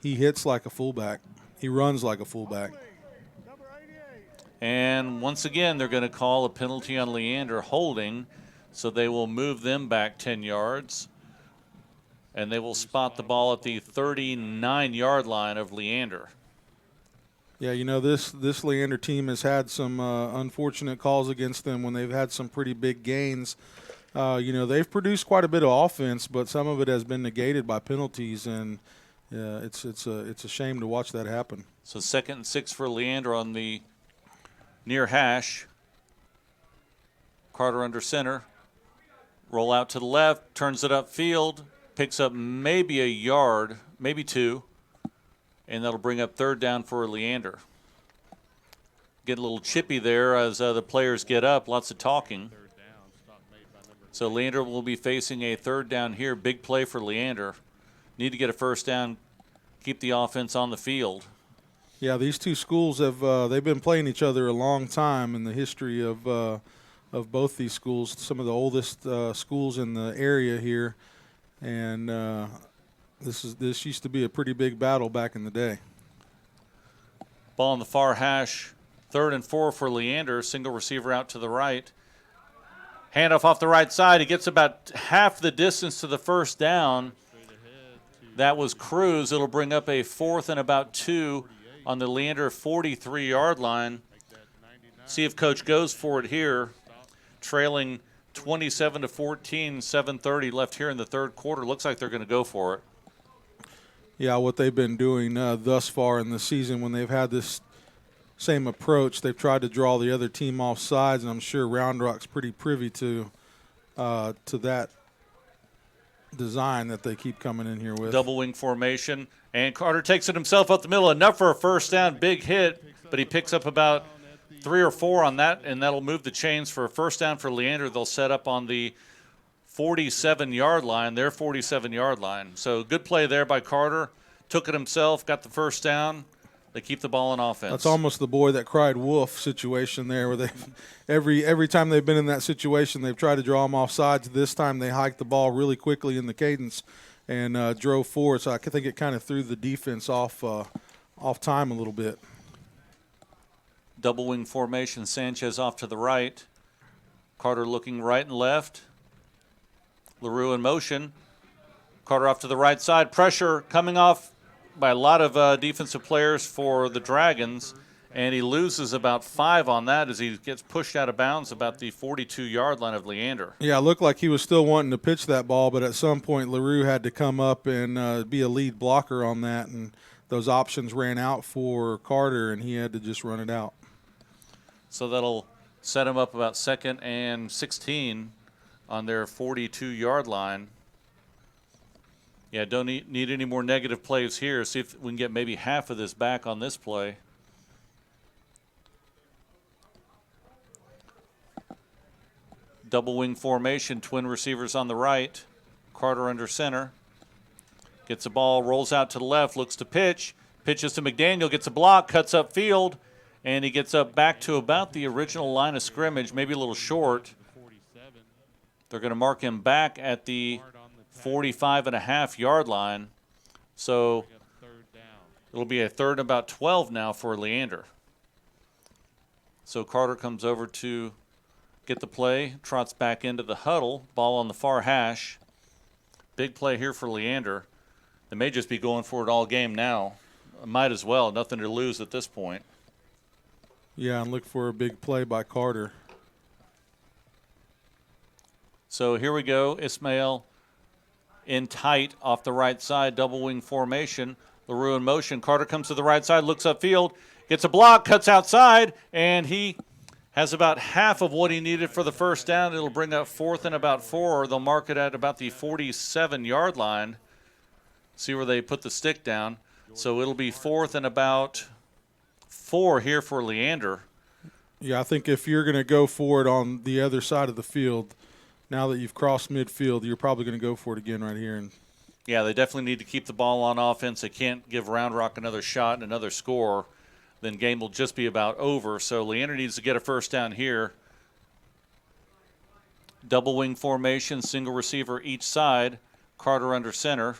he hits like a fullback. He runs like a fullback. And once again, they're going to call a penalty on Leander holding, so they will move them back 10 yards. And they will spot the ball at the 39-yard line of Leander. Yeah, you know, this Leander team has had some unfortunate calls against them when they've had some pretty big gains. You know, they've produced quite a bit of offense, but some of it has been negated by penalties, and it's a shame to watch that happen. So 2nd and 6 for Leander on the near hash. Carter under center. Roll out to the left, turns it upfield, picks up maybe a yard, maybe 2, and that'll bring up 3rd down for Leander. Get a little chippy there as the players get up, lots of talking. So Leander will be facing a 3rd down here. Big play for Leander. Need to get a first down, keep the offense on the field. Yeah, these two schools they've been playing each other a long time in the history of both these schools. Some of the oldest schools in the area here, and this used to be a pretty big battle back in the day. Ball on the far hash, 3rd and 4 for Leander. Single receiver out to the right. Handoff off the right side. He gets about half the distance to the first down. That was Cruz. It'll bring up a 4th and about 2 on the Leander 43-yard line. See if Coach goes for it here. Trailing 27-14, 7:30 left here in the 3rd quarter. Looks like they're going to go for it. Yeah, what they've been doing thus far in the season when they've had this same approach, they've tried to draw the other team off sides, and I'm sure Round Rock's pretty privy to that design that they keep coming in here with. Double wing formation, and Carter takes it himself up the middle. Enough for a first down, big hit, but he picks up about 3 or 4 on that, and that'll move the chains for a first down for Leander. They'll set up on the 47-yard line, their 47-yard line. So good play there by Carter. Took it himself, got the first down. They keep the ball in offense. That's almost the boy that cried wolf situation there, where they every time they've been in that situation, they've tried to draw them off sides. This time they hiked the ball really quickly in the cadence and drove forward. So I think it kind of threw the defense off time a little bit. Double wing formation, Sanchez off to the right. Carter looking right and left. LaRue in motion. Carter off to the right side. Pressure coming off by a lot of defensive players for the Dragons, and he loses about 5 on that as he gets pushed out of bounds about the 42-yard line of Leander. Yeah, it looked like he was still wanting to pitch that ball, but at some point LaRue had to come up and be a lead blocker on that, and those options ran out for Carter, and he had to just run it out. So that'll set him up about 2nd and 16 on their 42-yard line. Yeah, don't need any more negative plays here. See if we can get maybe half of this back on this play. Double wing formation, twin receivers on the right. Carter under center. Gets the ball, rolls out to the left, looks to pitch. Pitches to McDaniel, gets a block, cuts up field, and he gets up back to about the original line of scrimmage, maybe a little short. They're going to mark him back at the 45.5-yard line. So it'll be a 3rd and about 12 now for Leander. So Carter comes over to get the play, trots back into the huddle, ball on the far hash. Big play here for Leander. They may just be going for it all game now. Might as well, nothing to lose at this point. Yeah, and look for a big play by Carter. So here we go, Ismail in tight off the right side, double wing formation. LaRue in motion. Carter comes to the right side, looks upfield, gets a block, cuts outside, and he has about half of what he needed for the first down. It'll bring up 4th and about 4. They'll mark it at about the 47-yard line. See where they put the stick down. So it'll be 4th and about 4 here for Leander. Yeah, I think if you're going to go for it on the other side of the field, now that you've crossed midfield, you're probably going to go for it again right here. And yeah, they definitely need to keep the ball on offense. They can't give Round Rock another shot and another score. Then game will just be about over. So Leander needs to get a first down here. Double wing formation, single receiver each side. Carter under center.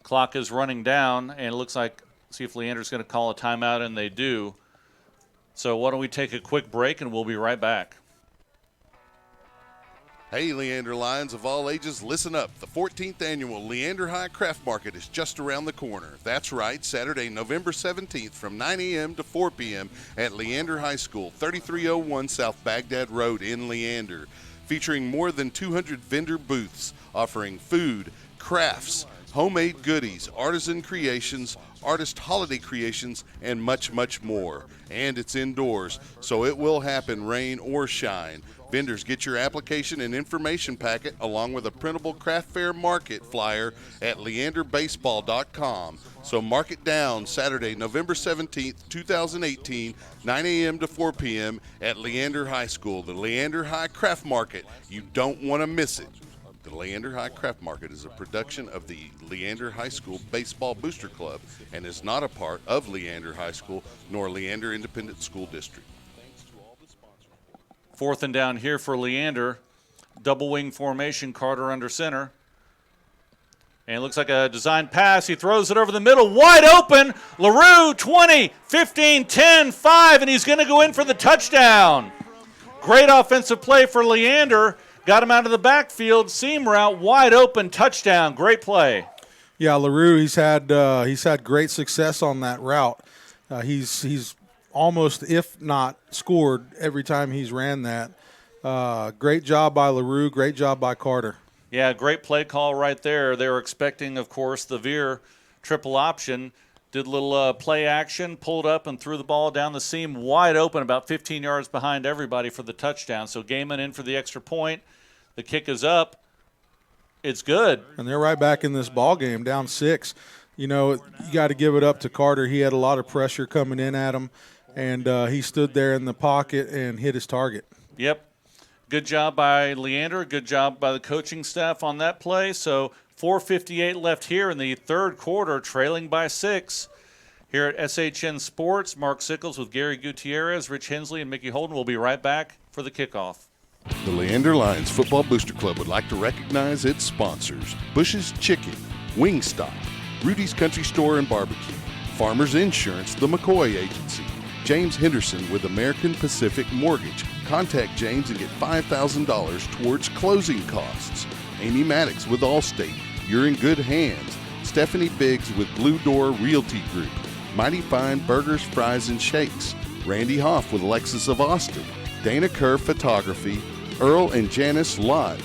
Clock is running down, and it looks like, see if Leander's going to call a timeout, and they do. So why don't we take a quick break, and we'll be right back. Hey, Leander Lions of all ages, listen up. The 14th annual Leander High Craft Market is just around the corner. That's right, Saturday, November 17th from 9 a.m. to 4 p.m. at Leander High School, 3301 South Baghdad Road in Leander, featuring more than 200 vendor booths offering food, crafts, homemade goodies, artisan creations, artist holiday creations, and much, much more. And it's indoors, so it will happen rain or shine. Vendors, get your application and information packet along with a printable craft fair market flyer at leanderbaseball.com. So mark it down, Saturday, November 17th, 2018, 9 a.m. to 4 p.m. at Leander High School, the Leander High Craft Market. You don't want to miss it. The Leander High Craft Market is a production of the Leander High School Baseball Booster Club and is not a part of Leander High School nor Leander Independent School District. 4th and down here for Leander. Double wing formation, Carter under center. And it looks like a designed pass. He throws it over the middle, wide open. LaRue, 20, 15, 10, 5, and he's going to go in for the touchdown. Great offensive play for Leander. Got him out of the backfield, seam route, wide open, touchdown. Great play. yeah, LaRue, he's had great success on that route. He's almost, if not scored, every time he's ran that. Great job by LaRue. Great job by Carter. Yeah, great play call right there. They were expecting, of course, the veer triple option. Did a little play action, pulled up and threw the ball down the seam wide open, about 15 yards behind everybody for the touchdown. So Gaiman in for the extra point. The kick is up. It's good. And they're right back in this ball game, down 6. You know, you got to give it up to Carter. He had a lot of pressure coming in at him, and he stood there in the pocket and hit his target. Yep. Good job by Leander. Good job by the coaching staff on that play. So 4:58 left here in the third quarter, trailing by 6. Here at SHN Sports, Mark Sickles with Gary Gutierrez, Rich Hensley, and Mickey Holden will be right back for the kickoff. The Leander Lions Football Booster Club would like to recognize its sponsors: Bush's Chicken, Wingstop, Rudy's Country Store and Barbecue, Farmers Insurance, the McCoy Agency, James Henderson with American Pacific Mortgage. Contact James and get $5,000 towards closing costs. Amy Maddox with Allstate. You're in good hands. Stephanie Biggs with Blue Door Realty Group. Mighty Fine Burgers, Fries, and Shakes. Randy Hoff with Lexus of Austin. Dana Kerr Photography. Earl and Janice Lott.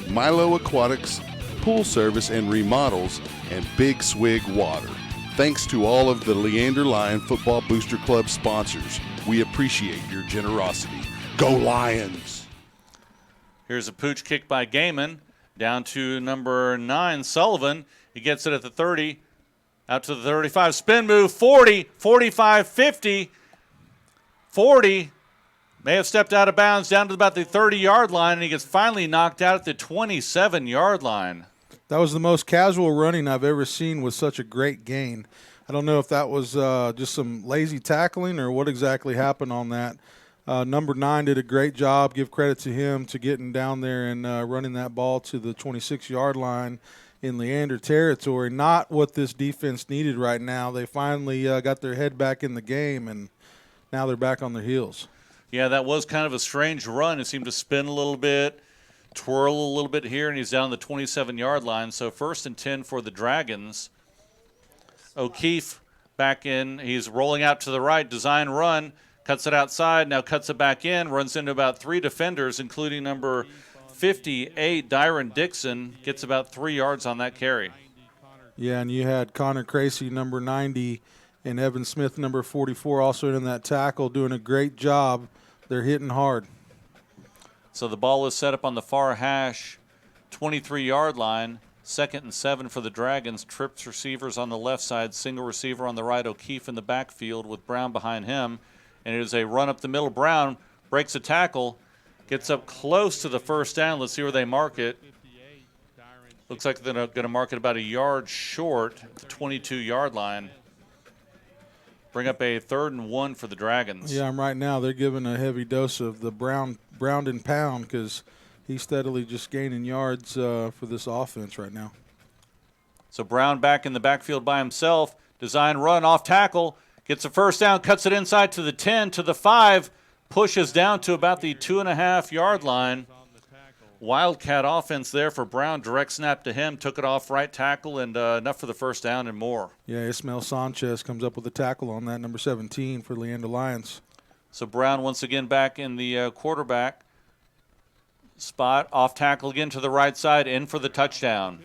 Milo Aquatics. Pool Service and Remodels. And Big Swig Water. Thanks to all of the Leander Lion Football Booster Club sponsors. We appreciate your generosity. Go Lions! Here's a pooch kick by Gaiman. Down to number 9, Sullivan. He gets it at the 30, out to the 35. Spin move, 40, 45, 50, 40. May have stepped out of bounds down to about the 30-yard line, and he gets finally knocked out at the 27-yard line. That was the most casual running I've ever seen with such a great gain. I don't know if that was just some lazy tackling or what exactly happened on that. Number 9 did a great job. Give credit to him to getting down there and running that ball to the 26-yard line in Leander territory. Not what this defense needed right now. They finally got their head back in the game, and now they're back on their heels. Yeah, that was kind of a strange run. It seemed to spin a little bit, twirl a little bit here, and he's down the 27-yard line. So 1st and 10 for the Dragons. O'Keefe back in. He's rolling out to the right, design run. Cuts it outside, now cuts it back in, runs into about 3 defenders, including number 58, Dyron Dixon gets about 3 yards on that carry. Yeah, and you had Connor Cracy, number 90, and Evan Smith, number 44, also in that tackle, doing a great job. They're hitting hard. So the ball is set up on the far hash, 23-yard line. 2nd and 7 for the Dragons. Trips receivers on the left side, single receiver on the right. O'Keefe in the backfield with Brown behind him. And it is a run up the middle. Brown breaks a tackle, gets up close to the first down. Let's see where they mark it. Looks like they're going to mark it about a yard short, the 22-yard line. Bring up a 3rd and 1 for the Dragons. Yeah, right now they're giving a heavy dose of the Brown and pound because he's steadily just gaining yards for this offense right now. So Brown back in the backfield by himself. Design run off tackle. Gets a first down, cuts it inside to the 10, to the 5. Pushes down to about the 2.5-yard line. Wildcat offense there for Brown. Direct snap to him. Took it off right tackle and enough for the first down and more. Yeah, Ismael Sanchez comes up with a tackle on that, number 17 for Leander Lions. So Brown once again back in the quarterback spot, off tackle again to the right side, in for the touchdown.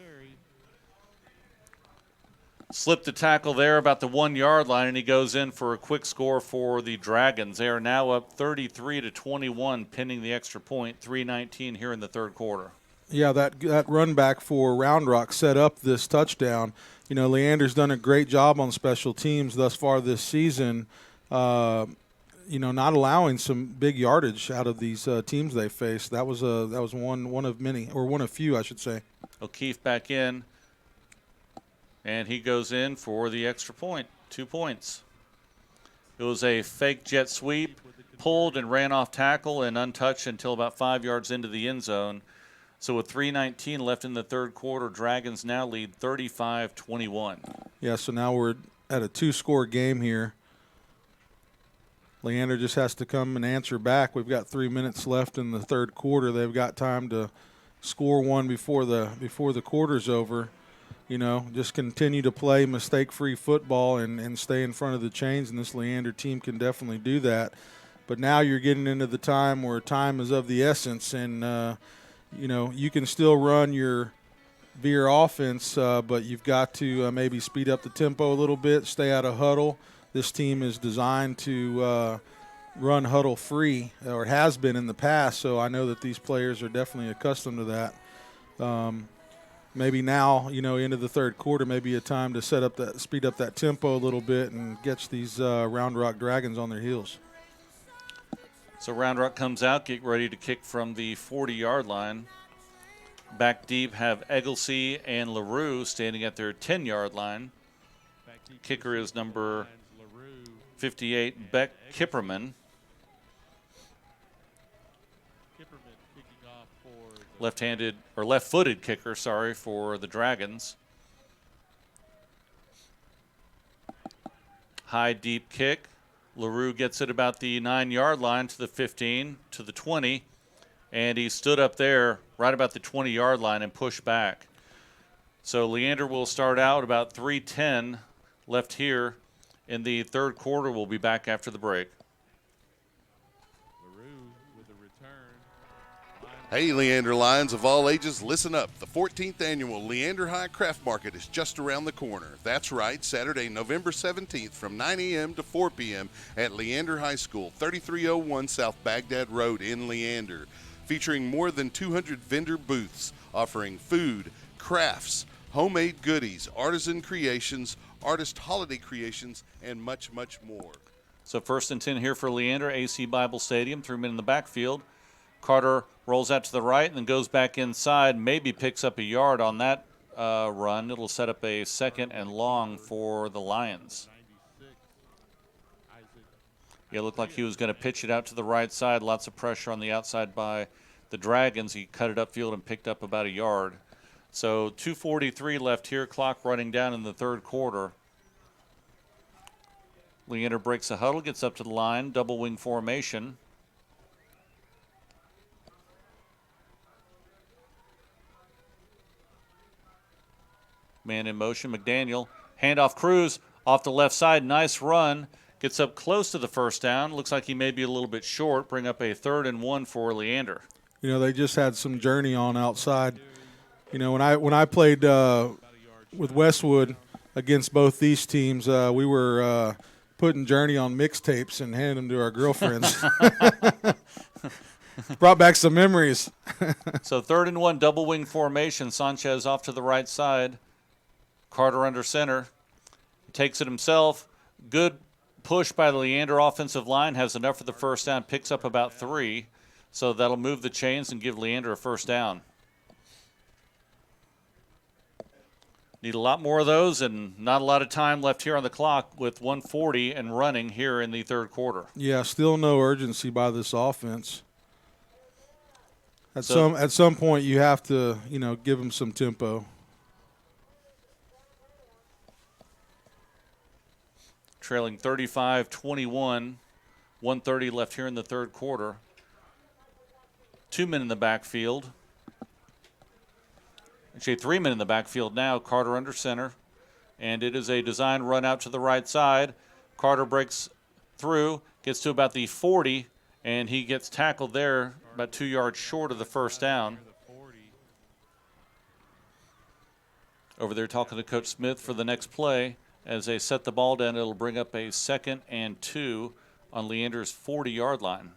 Slipped the tackle there about the 1-yard line, and he goes in for a quick score for the Dragons. They are now up 33-21, pinning the extra point, 3:19 here in the third quarter. Yeah, that run back for Round Rock set up this touchdown. You know, Leander's done a great job on special teams thus far this season. You know, not allowing some big yardage out of these teams they faced. That was one of many, or one of few, I should say. O'Keefe back in, and he goes in for the extra point, 2 points. It was a fake jet sweep, pulled and ran off tackle and untouched until about 5 yards into the end zone. So with 3:19 left in the third quarter, Dragons now lead 35-21. Yeah, so now we're at a 2-score game here. Leander just has to come and answer back. We've got 3 minutes left in the third quarter. They've got time to score one before the quarter's over. You know, just continue to play mistake-free football and stay in front of the chains, and this Leander team can definitely do that. But now you're getting into the time where time is of the essence, and, you know, you can still run your veer offense, but you've got to maybe speed up the tempo a little bit, stay out of huddle. This team is designed to run huddle free, or has been in the past, so I know that these players are definitely accustomed to that. Maybe now, you know, into the third quarter, maybe a time to speed up that tempo a little bit and get these Round Rock Dragons on their heels. So Round Rock comes out, get ready to kick from the 40-yard line. Back deep have Egglesey and LaRue standing at their 10-yard line. Kicker is number 58, Beck Kipperman. Left-handed or left-footed kicker, for the Dragons. High deep kick. LaRue gets it about the 9-yard line to the 15, to the 20, and he stood up there right about the 20-yard line and pushed back. So Leander will start out about 3:10 left here in the third quarter. We'll be back after the break. Hey, Leander Lions of all ages, listen up. The 14th annual Leander High Craft Market is just around the corner. That's right, Saturday, November 17th from 9 a.m. to 4 p.m. at Leander High School, 3301 South Baghdad Road in Leander. Featuring more than 200 vendor booths offering food, crafts, homemade goodies, artisan creations, artist holiday creations, and much, much more. So 1st and 10 here for Leander, AC Bible Stadium, 3 men in the backfield. Carter rolls out to the right and then goes back inside, maybe picks up a yard on that run. It'll set up a 2nd and long for the Lions. Yeah, it looked like he was going to pitch it out to the right side. Lots of pressure on the outside by the Dragons. He cut it upfield and picked up about a yard. So 2:43 left here, clock running down in the third quarter. Leander breaks a huddle, gets up to the line, double wing formation. Man in motion, McDaniel. Handoff Cruz off the left side. Nice run. Gets up close to the first down. Looks like he may be a little bit short. Bring up a 3rd and 1 for Leander. they just had some journey on outside. When I played with Westwood against both these teams, we were putting journey on mixtapes and handing them to our girlfriends. Brought back some memories. So 3rd and 1, double wing formation. Sanchez off to the right side. Carter under center. Takes it himself. Good push by the Leander offensive line. Has enough for the first down. Picks up about 3. So that'll move the chains and give Leander a first down. Need a lot more of those, and not a lot of time left here on the clock with 1:40 and running here in the third quarter. Yeah, still no urgency by this offense. At some point, you have to, give them some tempo. Trailing 35-21, 1:30 left here in the third quarter. 2 men in the backfield. Actually, 3 men in the backfield now. Carter under center. And it is a design run out to the right side. Carter breaks through, gets to about the 40, and he gets tackled there about 2 yards short of the first down. Over there talking to Coach Smith for the next play. As they set the ball down, it'll bring up a 2nd and 2 on Leander's 40-yard line.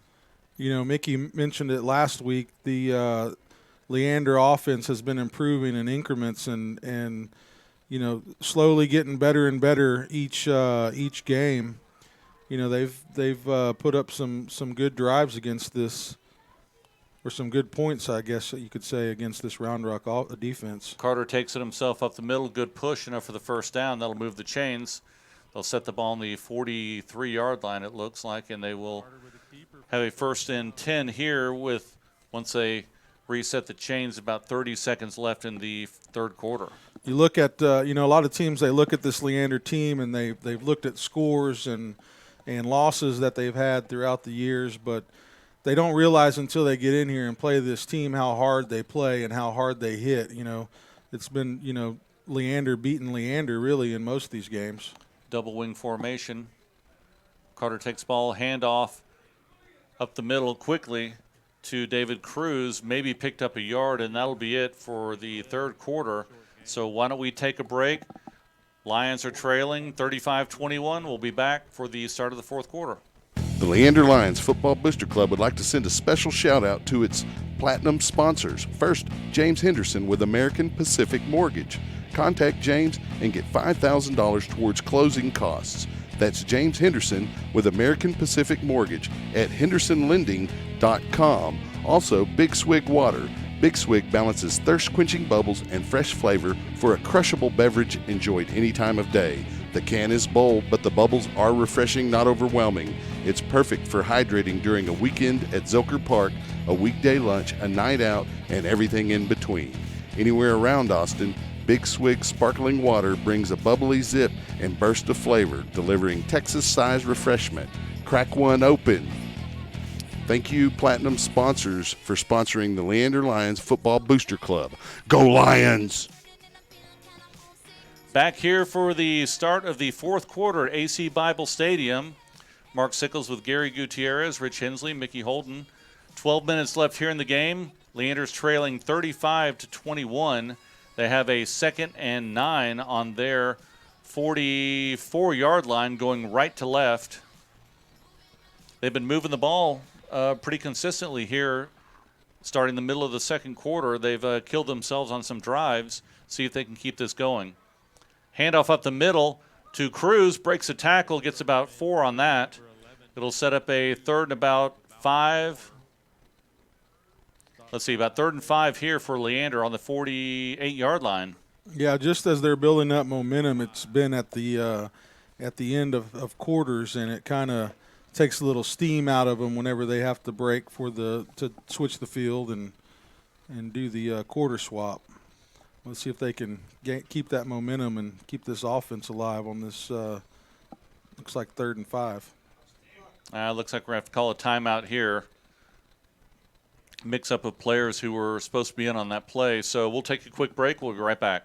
Mickey mentioned it last week. The Leander offense has been improving in increments and slowly getting better and better each game. They've put up some good drives against this, or some good points, I guess you could say, against this Round Rock defense. Carter takes it himself up the middle. Good push, enough for the first down. That'll move the chains. They'll set the ball on the 43-yard line, it looks like, and they will have a 1st and 10 here with, once they reset the chains, about 30 seconds left in the third quarter. You look at, a lot of teams, they look at this Leander team and they've looked at scores and losses that they've had throughout the years, but they don't realize until they get in here and play this team how hard they play and how hard they hit. It's been, Leander beating Leander really in most of these games. Double wing formation. Carter takes ball, handoff up the middle quickly to David Cruz, maybe picked up a yard, and that'll be it for the third quarter. So why don't we take a break? Lions are trailing 35-21. We'll be back for the start of the fourth quarter. The Leander Lions Football Booster Club would like to send a special shout out to its platinum sponsors. First, James Henderson with American Pacific Mortgage. Contact James and get $5,000 towards closing costs. That's James Henderson with American Pacific Mortgage at hendersonlending.com. Also, Big Swig Water. Big Swig balances thirst-quenching bubbles and fresh flavor for a crushable beverage enjoyed any time of day. The can is bold, but the bubbles are refreshing, not overwhelming. It's perfect for hydrating during a weekend at Zilker Park, a weekday lunch, a night out, and everything in between. Anywhere around Austin, Big Swig sparkling water brings a bubbly zip and burst of flavor, delivering Texas-sized refreshment. Crack one open. Thank you, Platinum sponsors, for sponsoring the Leander Lions Football Booster Club. Go Lions! Back here for the start of the fourth quarter at AC Bible Stadium. Mark Sickles with Gary Gutierrez, Rich Hensley, Mickey Holden. 12 minutes left here in the game. Leander's trailing 35-21. They have a 2nd and 9 on their 44-yard line going right to left. They've been moving the ball pretty consistently here starting the middle of the second quarter. They've killed themselves on some drives. See if they can keep this going. Handoff up the middle to Cruz, breaks a tackle, gets about 4 on that. It'll set up a 3rd and about 5. Let's see, about 3rd and 5 here for Leander on the 48-yard line. Yeah, just as they're building up momentum, it's been at the end of quarters, and it kind of takes a little steam out of them whenever they have to break to switch the field and do the quarter swap. Let's see if they can keep that momentum and keep this offense alive on this, looks like 3rd and 5. Looks like we're going to have to call a timeout here. Mix-up of players who were supposed to be in on that play. So we'll take a quick break. We'll be right back.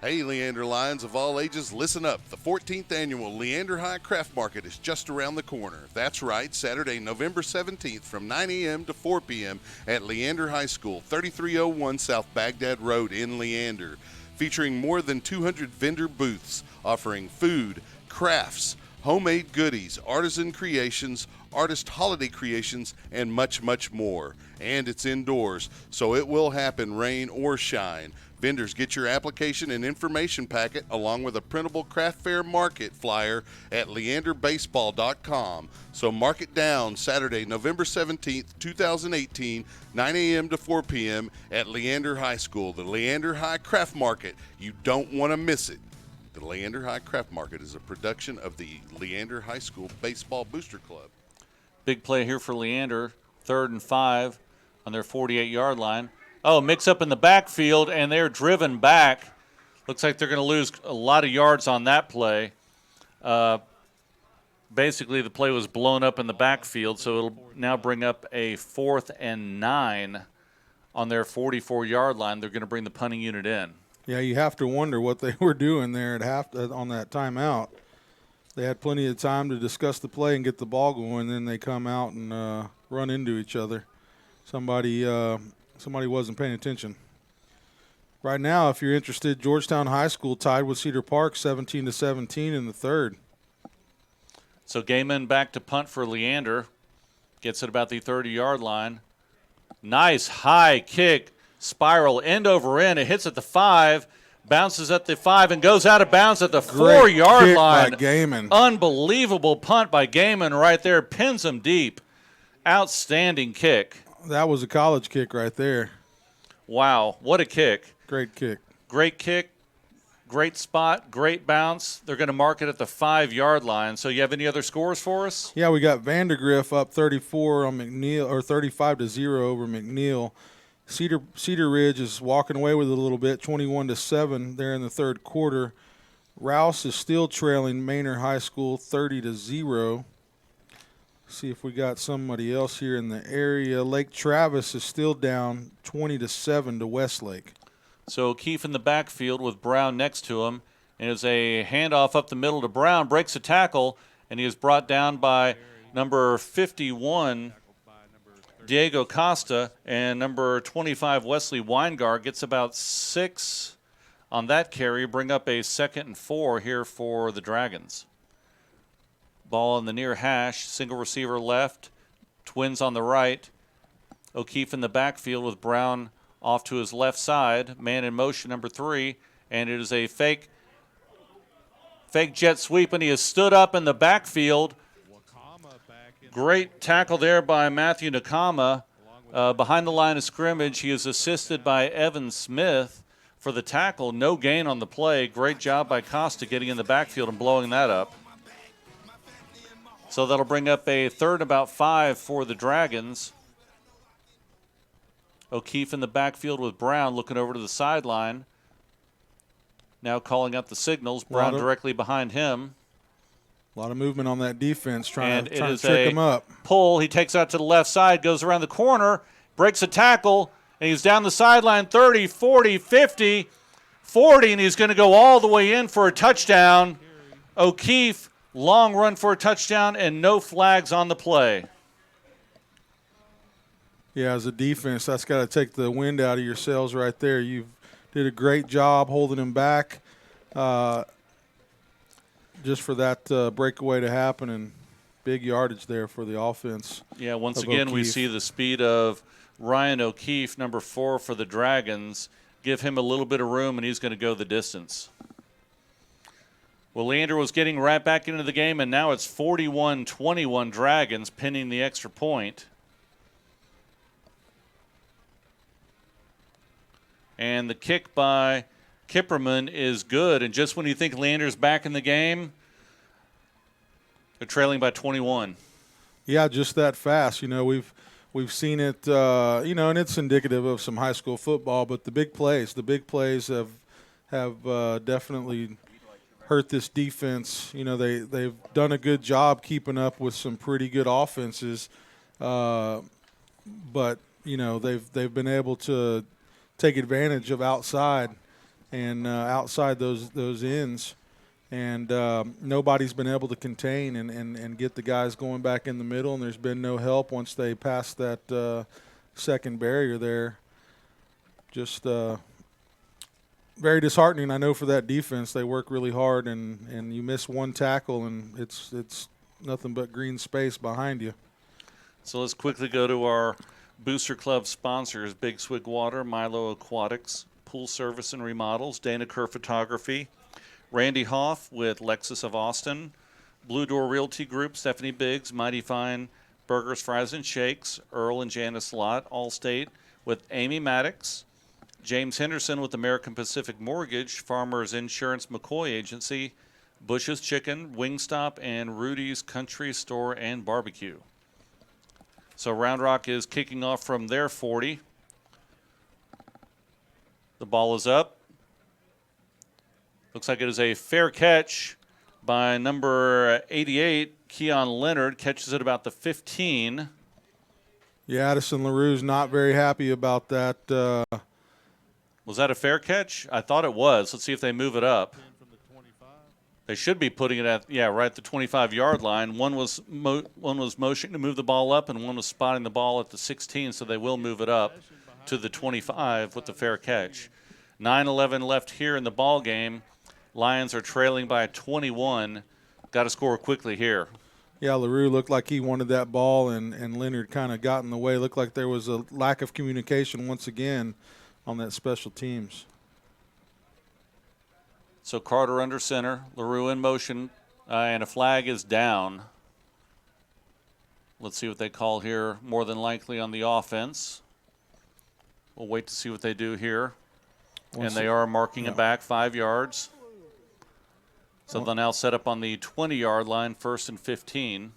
Hey, Leander Lions of all ages, listen up. The 14th annual Leander High Craft Market is just around the corner. That's right, Saturday, November 17th from 9 a.m. to 4 p.m. at Leander High School, 3301 South Baghdad Road in Leander. Featuring more than 200 vendor booths offering food, crafts, homemade goodies, artisan creations, artist holiday creations, and much, much more. And it's indoors, so it will happen rain or shine. Vendors, get your application and information packet along with a printable craft fair market flyer at leanderbaseball.com. So mark it down, Saturday, November 17th, 2018, 9 a.m. to 4 p.m. at Leander High School, the Leander High Craft Market. You don't want to miss it. The Leander High Craft Market is a production of the Leander High School Baseball Booster Club. Big play here for Leander, 3rd and 5 on their 48-yard line. Oh, mix up in the backfield, and they're driven back. Looks like they're going to lose a lot of yards on that play. Basically, the play was blown up in the backfield, so it'll now bring up a 4th and 9 on their 44-yard line. They're going to bring the punting unit in. Yeah, you have to wonder what they were doing there on that timeout. They had plenty of time to discuss the play and get the ball going, then they come out and run into each other. Somebody wasn't paying attention. Right now, if you're interested, Georgetown High School tied with Cedar Park 17-17 in the 3rd. So Gaiman back to punt for Leander. Gets it about the 30-yard line. Nice high kick, spiral end over end. It hits at the 5, bounces at the 5, and goes out of bounds at the 4-yard line. By Gaiman. Unbelievable punt by Gaiman right there. Pins him deep. Outstanding kick. That was a college kick right there. Wow, what a kick. Great kick. Great kick, great spot, great bounce. They're going to mark it at the 5-yard line. So you have any other scores for us? Yeah, we got Vandergriff up 34 on McNeil, or 35-0 over McNeil. Cedar Ridge is walking away with it a little bit, 21-7 there in the 3rd quarter. Rouse is still trailing Manor High School 30-0. See if we got somebody else here in the area. Lake Travis is still down 20-7 to Westlake. So O'Keefe in the backfield with Brown next to him. And it's a handoff up the middle to Brown. Breaks a tackle, and he is brought down by number 51, Diego Costa, and number 25, Wesley Weingart. Gets about 6 on that carry. Bring up a 2nd and 4 here for the Dragons. Ball in the near hash, single receiver left, twins on the right. O'Keefe in the backfield with Brown off to his left side. Man in motion, number 3, and it is a fake jet sweep, and he has stood up in the backfield. Great tackle there by Matthew Nakama. Behind the line of scrimmage, he is assisted by Evan Smith for the tackle. No gain on the play. Great job by Costa getting in the backfield and blowing that up. So that'll bring up a 3rd and about 5 for the Dragons. O'Keefe in the backfield with Brown looking over to the sideline. Now calling out the signals. Brown directly behind him. A lot of movement on that defense trying to trick him up. Pull. He takes out to the left side, goes around the corner, breaks a tackle, and he's down the sideline 30, 40, 50, 40, and he's going to go all the way in for a touchdown. O'Keefe, long run for a touchdown, and no flags on the play. Yeah, as a defense, that's got to take the wind out of your sails right there. You did a great job holding him back just for that breakaway to happen, and big yardage there for the offense. Yeah, once again, we see the speed of Ryan O'Keefe, number 4 for the Dragons. Give him a little bit of room, and he's going to go the distance. Well, Leander was getting right back into the game, and now it's 41-21 Dragons pinning the extra point. And the kick by Kipperman is good. And just when you think Leander's back in the game, they're trailing by 21. Yeah, just that fast. You know, we've seen it, and it's indicative of some high school football, but the big plays have definitely hurt this defense. You know, they've done a good job keeping up with some pretty good offenses, but you know they've been able to take advantage of outside and outside those ends. And nobody's been able to contain and get the guys going back in the middle, and there's been no help once they pass that second barrier there. Just very disheartening, I know, for that defense. They work really hard, and you miss one tackle, and it's nothing but green space behind you. So let's quickly go to our Booster Club sponsors: Big Swig Water, Milo Aquatics, Pool Service and Remodels, Dana Kerr Photography, Randy Hoff with Lexus of Austin, Blue Door Realty Group, Stephanie Biggs, Mighty Fine Burgers, Fries, and Shakes, Earl and Janice Lott, Allstate with Amy Maddox, James Henderson with American Pacific Mortgage, Farmers Insurance McCoy Agency, Bush's Chicken, Wingstop, and Rudy's Country Store and Barbecue. So Round Rock is kicking off from their 40. The ball is up. Looks like it is a fair catch by number 88, Keon Leonard. Catches it about the 15. Yeah, Addison LaRue's not very happy about that. Was that a fair catch? I thought it was. Let's see if they move it up. They should be putting it at, right at the 25-yard line. One was motioning to move the ball up, and one was spotting the ball at the 16, so they will move it up to the 25 with the fair catch. 9:11 left here in the ball game. Lions are trailing by 21. Got to score quickly here. Yeah, LaRue looked like he wanted that ball, and Leonard kind of got in the way. Looked like there was a lack of communication once again on that special teams. So Carter under center, LaRue in motion, and a flag is down. Let's see what they call here, more than likely on the offense. We'll wait to see what they do here. And they are marking it back 5 yards. So they'll now set up on the 20-yard line, 1st and 15.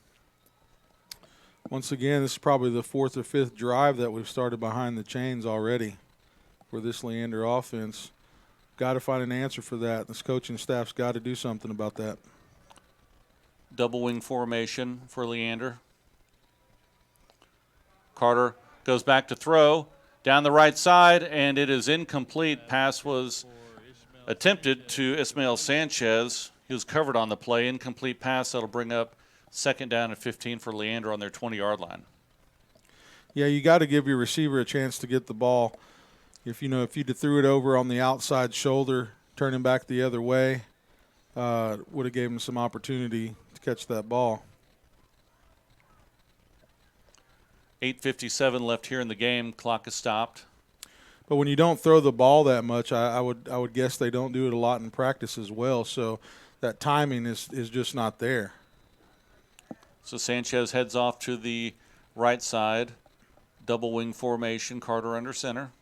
Once again, this is probably the 4th or 5th drive that we've started behind the chains already for this Leander offense. Got to find an answer for that. This coaching staff's got to do something about that. Double wing formation for Leander. Carter goes back to throw down the right side, and it is incomplete. Pass was attempted to Ismael Sanchez. He was covered on the play. Incomplete pass. That'll bring up 2nd down and 15 for Leander on their 20-yard line. Yeah, you got to give your receiver a chance to get the ball. If you'd have threw it over on the outside shoulder, turning back the other way, would have gave him some opportunity to catch that ball. 8:57 left here in the game. Clock is stopped. But when you don't throw the ball that much, I would guess they don't do it a lot in practice as well. So that timing is just not there. So Sanchez heads off to the right side. Double wing formation. Carter under center.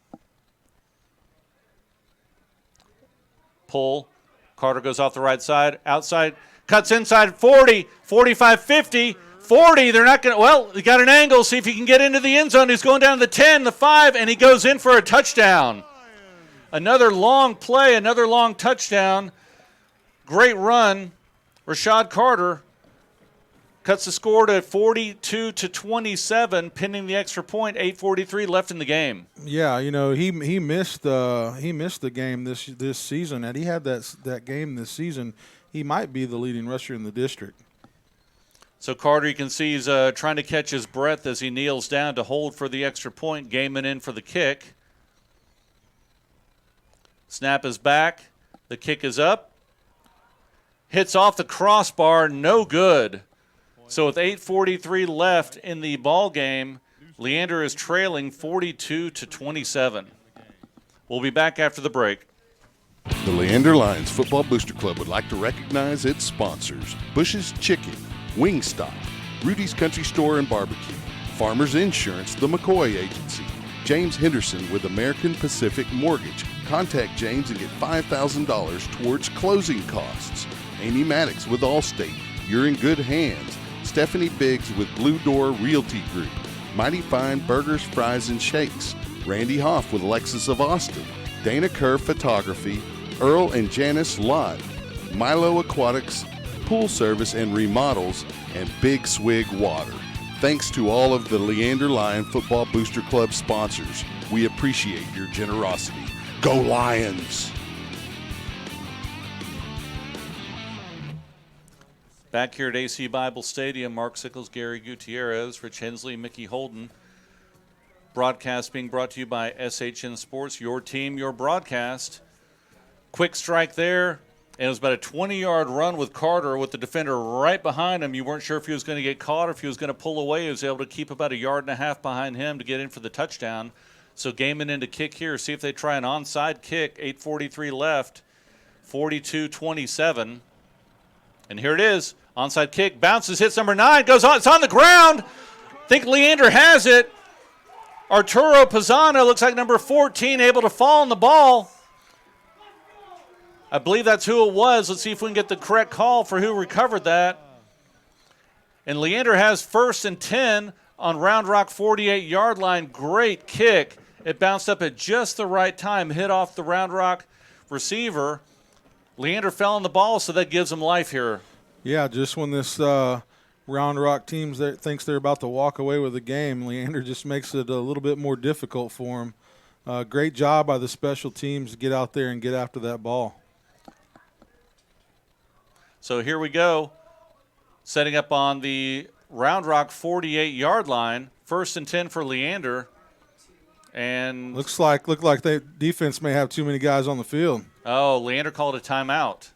Pull. Carter goes off the right side. Outside. Cuts inside 40, 45, 50. 40, they're not going to, well, he got an angle, see if he can get into the end zone. He's going down to the 10, the 5, and he goes in for a touchdown. Another long play, another long touchdown. Great run. Rashad Carter cuts the score to 42-27, pinning the extra point, 8:43 left in the game. Yeah, he missed the game this season. Had he had that game this season, he might be the leading rusher in the district. So Carter, you can see he's trying to catch his breath as he kneels down to hold for the extra point. Gaiman in for the kick. Snap is back. The kick is up. Hits off the crossbar. No good. So with 8:43 left in the ball game, Leander is trailing 42-27. We'll be back after the break. The Leander Lions Football Booster Club would like to recognize its sponsors: Bush's Chicken, Wingstop, Rudy's Country Store and Barbecue, Farmers Insurance, the McCoy Agency, James Henderson with American Pacific Mortgage. Contact James and get $5,000 towards closing costs. Amy Maddox with Allstate, you're in good hands. Stephanie Biggs with Blue Door Realty Group, Mighty Fine Burgers, Fries, and Shakes. Randy Hoff with Lexus of Austin, Dana Kerr Photography, Earl and Janice Lott, Milo Aquatics, Pool Service and Remodels, and Big Swig Water. Thanks to all of the Leander Lion Football Booster Club sponsors. We appreciate your generosity. Go Lions! Back here at AC Bible Stadium, Mark Sickles, Gary Gutierrez, Rich Hensley, Mickey Holden. Broadcast being brought to you by SHN Sports, your team, your broadcast. Quick strike there, and it was about a 20-yard run with Carter with the defender right behind him. You weren't sure if he was going to get caught or if he was going to pull away. He was able to keep about 1.5 yards behind him to get in for the touchdown. So Gaiman in to kick here, see if they try an onside kick. 8:43 left, 42-27. And here it is, onside kick, bounces, hits number 9, goes on, it's on the ground. I think Leander has it. Arturo Pizzano, looks like number 14, able to fall on the ball. I believe that's who it was. Let's see if we can get the correct call for who recovered that. And Leander has 1st and 10 on Round Rock 48-yard line. Great kick. It bounced up at just the right time, hit off the Round Rock receiver. Leander fell on the ball, so that gives him life here. Yeah, just when this Round Rock team thinks they're about to walk away with the game, Leander just makes it a little bit more difficult for him. Great job by the special teams to get out there and get after that ball. So here we go, setting up on the Round Rock 48-yard line. 1st and 10 for Leander. And look like the defense may have too many guys on the field. Oh, Leander called a timeout.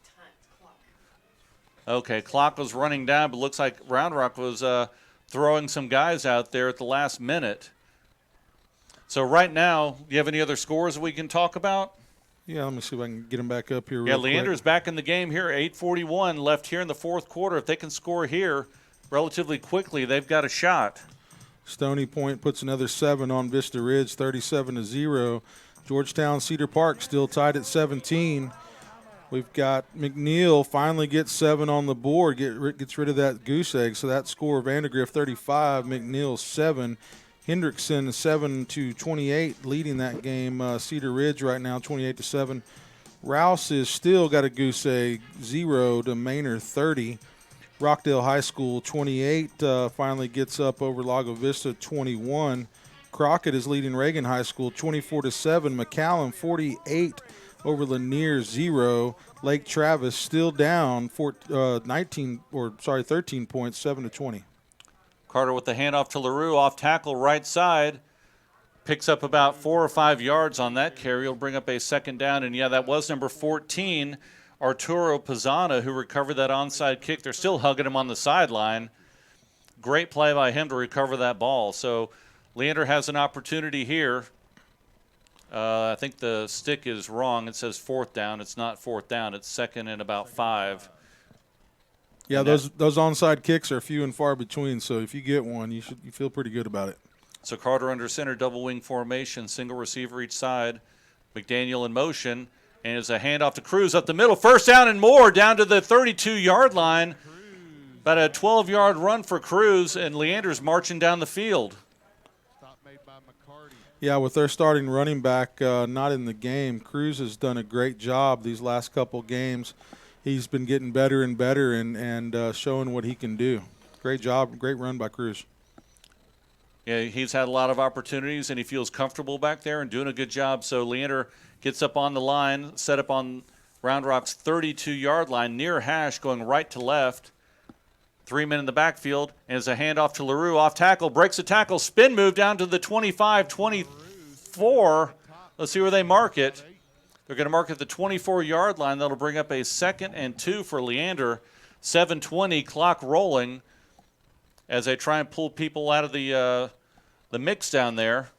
Okay, clock was running down, but looks like Round Rock was throwing some guys out there at the last minute. So right now, do you have any other scores that we can talk about? Yeah, let me see if I can get them back up here real Yeah, quick. Leander's back in the game here. 8:41 left here in the fourth quarter. If they can score here relatively quickly, they've got a shot. Stony Point puts another 7 on Vista Ridge, 37-0. Georgetown Cedar Park still tied at 17. We've got McNeil finally gets 7 on the board, gets rid of that goose egg. So that score, Vandergrift 35, McNeil 7. Hendrickson 7-28, leading that game. Cedar Ridge right now 28-7. Rouse is still got a goose egg, 0 to Manor 30. Rockdale High School 28 finally gets up over Lago Vista 21. Crockett is leading Reagan High School 24-7. McAllen 48 over Lanier 0. Lake Travis still down 13 points, 7-20. Carter with the handoff to LaRue, off tackle right side. Picks up about 4 or 5 yards on that carry. He'll bring up a 2nd down, and yeah, that was number 14, Arturo Pizzana, who recovered that onside kick. They're still hugging him on the sideline. Great play by him to recover that ball. So Leander has an opportunity here. I think the stick is wrong. It says 4th down. It's not 4th down. It's 2nd and about 5. Yeah, those onside kicks are few and far between. So if you get one, you feel pretty good about it. So Carter under center, double wing formation, single receiver each side. McDaniel in motion. And it's a handoff to Cruz up the middle. 1st down and more, down to the 32-yard line. About a 12-yard run for Cruz, and Leander's marching down the field. Yeah, with their starting running back not in the game, Cruz has done a great job these last couple games. He's been getting better and better and showing what he can do. Great job, great run by Cruz. Yeah, he's had a lot of opportunities, and he feels comfortable back there and doing a good job. So Leander gets up on the line, set up on Round Rock's 32-yard line, near hash, going right to left. 3 men in the backfield, and it's a handoff to LaRue, off tackle, breaks the tackle, spin move down to the 25-24. Let's see where they mark it. They're going to mark it the 24-yard line. That'll bring up a 2nd and 2 for Leander. 7:20, clock rolling as they try and pull people out of the mix down there.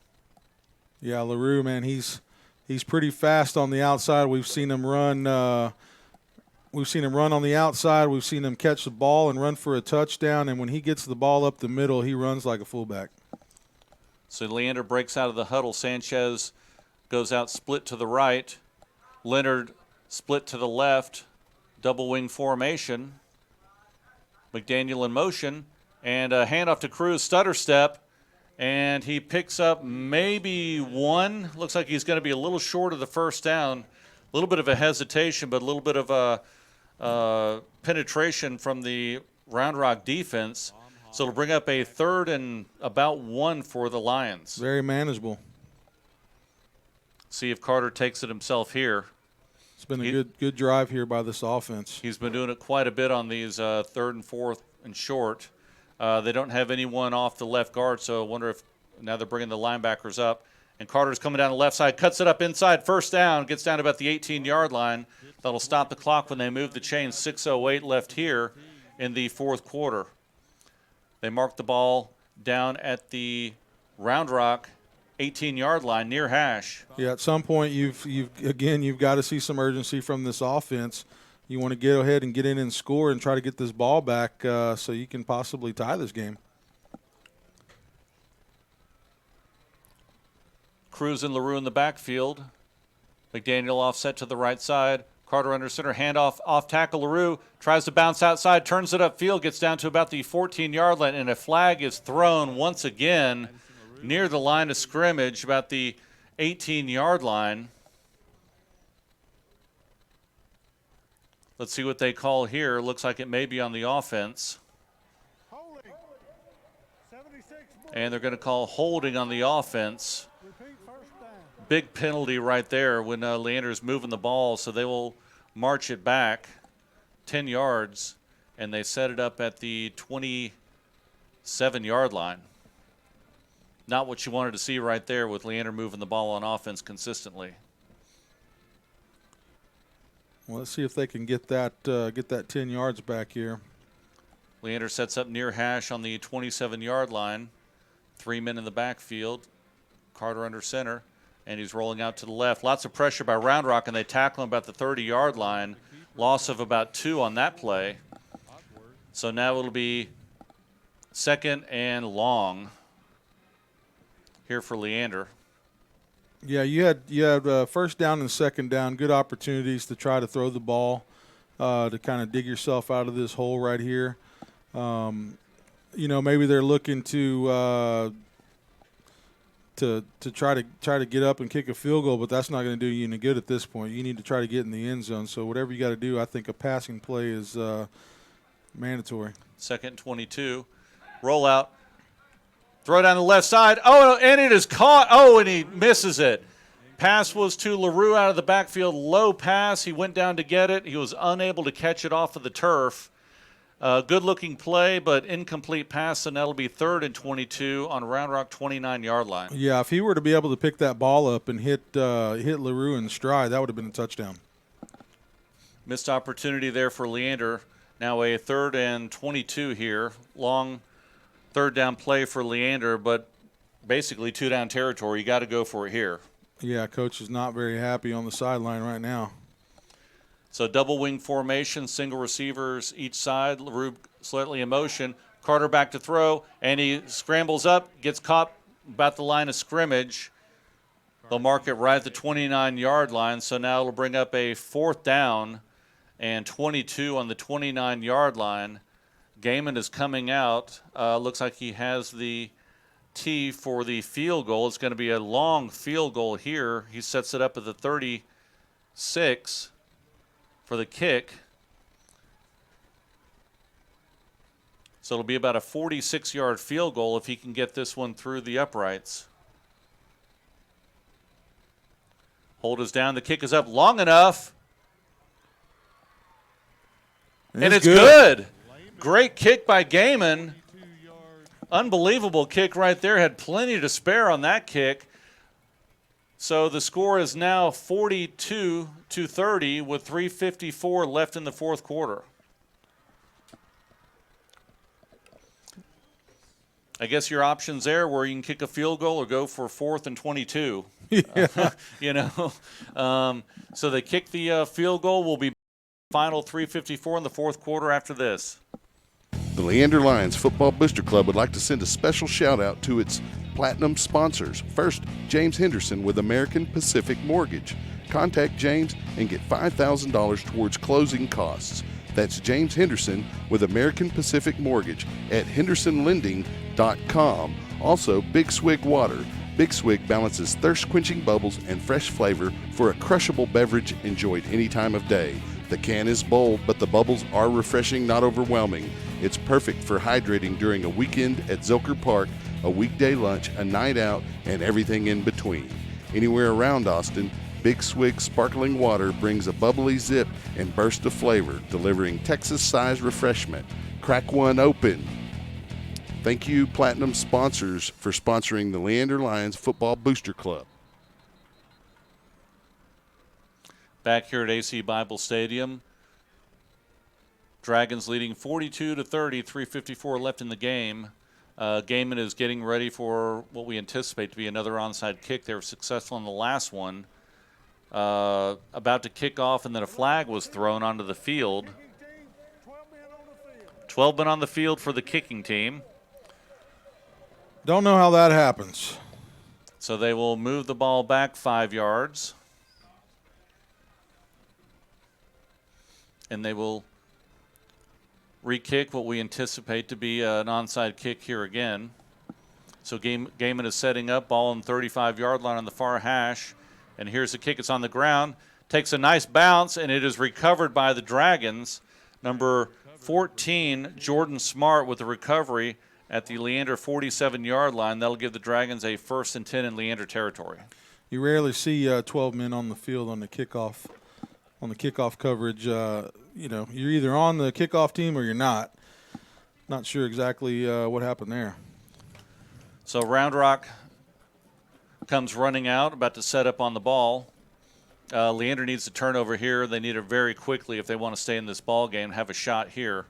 Yeah, LaRue, man, he's pretty fast on the outside. We've seen him run. We've seen him run on the outside. We've seen him catch the ball and run for a touchdown. And when he gets the ball up the middle, he runs like a fullback. So Leander breaks out of the huddle. Sanchez goes out split to the right. Leonard split to the left. Double wing formation. McDaniel in motion. And a handoff to Cruz, stutter step. And he picks up maybe 1. Looks like he's going to be a little short of the 1st down. A little bit of a hesitation, but a little bit of a penetration from the Round Rock defense. So it'll bring up a 3rd and about 1 for the Lions. Very manageable. See if Carter takes it himself here. It's been a good drive here by this offense. He's been doing it quite a bit on these 3rd and 4th and short. They don't have anyone off the left guard, so I wonder if now they're bringing the linebackers up. And Carter's coming down the left side, cuts it up inside, first down, gets down to about the 18-yard line. That'll stop the clock when they move the chain. 6:08 left here in the 4th quarter. They mark the ball down at the Round Rock 18-yard line near hash. Yeah, at some point you've got to see some urgency from this offense. You want to get ahead and get in and score and try to get this ball back so you can possibly tie this game. Cruz and LaRue in the backfield. McDaniel offset to the right side. Carter under center, handoff off tackle. LaRue tries to bounce outside, turns it upfield, gets down to about the 14-yard line, and a flag is thrown once again near the line of scrimmage, about the 18-yard line. Let's see what they call here. Looks like it may be on the offense. And they're going to call holding on the offense. Big penalty right there when Leander's moving the ball, so they will march it back 10 yards, and they set it up at the 27-yard line. Not what you wanted to see right there with Leander moving the ball on offense consistently. Well, let's see if they can get that 10 yards back here. Leander sets up near hash on the 27-yard line. 3 men in the backfield. Carter under center. And he's rolling out to the left. Lots of pressure by Round Rock, and they tackle him about the 30-yard line. Loss of about 2 on that play. So now it'll be 2nd and long here for Leander. Yeah, you had 1st down and 2nd down, good opportunities to try to throw the ball, to kind of dig yourself out of this hole right here. Maybe they're looking to try to get up and kick a field goal, but that's not going to do you any good at this point. You need to try to get in the end zone. So whatever you got to do, I think a passing play is mandatory. 2nd and 22. Roll out. Throw down the left side. Oh, and it is caught. Oh, and he misses it. Pass was to LaRue out of the backfield. Low pass. He went down to get it. He was unable to catch it off of the turf. Good-looking play, but incomplete pass, and that'll be 3rd and 22 on Round Rock 29-yard line. Yeah, if he were to be able to pick that ball up and hit LaRue in stride, that would have been a touchdown. Missed opportunity there for Leander. Now a 3rd and 22 here. Long 3rd down play for Leander, but basically 2-down territory. You got to go for it here. Yeah, coach is not very happy on the sideline right now. So double wing formation, single receivers each side. LaRue slightly in motion. Carter back to throw, and he scrambles up, gets caught about the line of scrimmage. They'll mark it right at the 29-yard line, so now it'll bring up a 4th down and 22 on the 29-yard line. Gaiman is coming out. Looks like he has the tee for the field goal. It's going to be a long field goal here. He sets it up at the 36 for the kick. So it'll be about a 46-yard field goal if he can get this one through the uprights. Hold is down. The kick is up long enough. And it's good. Great kick by Gaiman. Unbelievable kick right there. Had plenty to spare on that kick. So the score is now 42-30 with 3:54 left in the 4th quarter. I guess your options there where you can kick a field goal or go for 4th and 22. Yeah. So they kick the field goal. Will be final 3:54 in the 4th quarter after this. The Leander Lions Football Booster Club would like to send a special shout out to its platinum sponsors. First, James Henderson with American Pacific Mortgage. Contact James and get $5,000 towards closing costs. That's James Henderson with American Pacific Mortgage at hendersonlending.com. Also, Big Swig Water. Big Swig balances thirst-quenching bubbles and fresh flavor for a crushable beverage enjoyed any time of day. The can is bold, but the bubbles are refreshing, not overwhelming. It's perfect for hydrating during a weekend at Zilker Park, a weekday lunch, a night out, and everything in between. Anywhere around Austin, Big Swig sparkling water brings a bubbly zip and burst of flavor, delivering Texas-sized refreshment. Crack one open. Thank you, Platinum sponsors, for sponsoring the Leander Lions Football Booster Club. Back here at AC Bible Stadium, Dragons leading 42-30, 3:54 left in the game. Gaiman is getting ready for what we anticipate to be another onside kick. They were successful in the last one. About to kick off, and then a flag was thrown onto the field. 12 men on the field for the kicking team. Don't know how that happens. So they will move the ball back 5 yards. And they will re-kick what we anticipate to be an onside kick here again. So Gaiman is setting up, ball on the 35-yard line on the far hash. And here's the kick. It's on the ground. Takes a nice bounce, and it is recovered by the Dragons. Number 14, Jordan Smart, with the recovery at the Leander 47-yard line. That'll give the Dragons a 1st and 10 in Leander territory. You rarely see 12 men on the field on the kickoff. On the kickoff coverage, you're either on the kickoff team or you're not. Not sure exactly what happened there. So Round Rock comes running out, about to set up on the ball. Leander needs a turnover here. They need it very quickly if they want to stay in this ball game, have a shot here.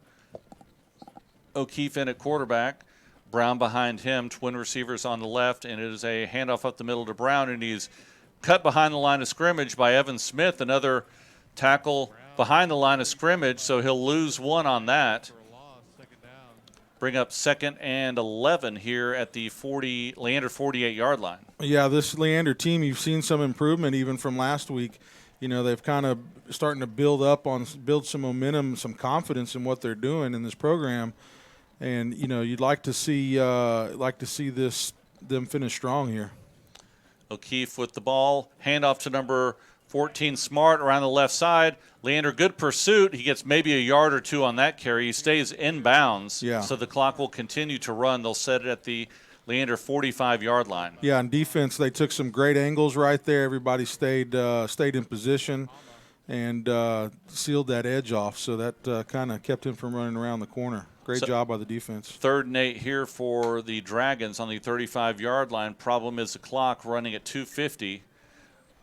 O'Keefe in at quarterback. Brown behind him, twin receivers on the left, and it is a handoff up the middle to Brown, and he's cut behind the line of scrimmage by Evan Smith, another tackle behind the line of scrimmage, so he'll lose one on that. Bring up 2nd and 11 here at the Leander 48-yard line. Yeah, this Leander team, you've seen some improvement even from last week. They've kind of starting to build some momentum, some confidence in what they're doing in this program. And, you'd like to see them finish strong here. O'Keefe with the ball, handoff to number 14 Smart around the left side. Leander, good pursuit. He gets maybe a yard or two on that carry. He stays inbounds, so the clock will continue to run. They'll set it at the Leander 45-yard line. Yeah, on defense, they took some great angles right there. Everybody stayed in position and sealed that edge off, so that kind of kept him from running around the corner. Great job by the defense. 3rd and 8 here for the Dragons on the 35-yard line. Problem is the clock running at 2:50.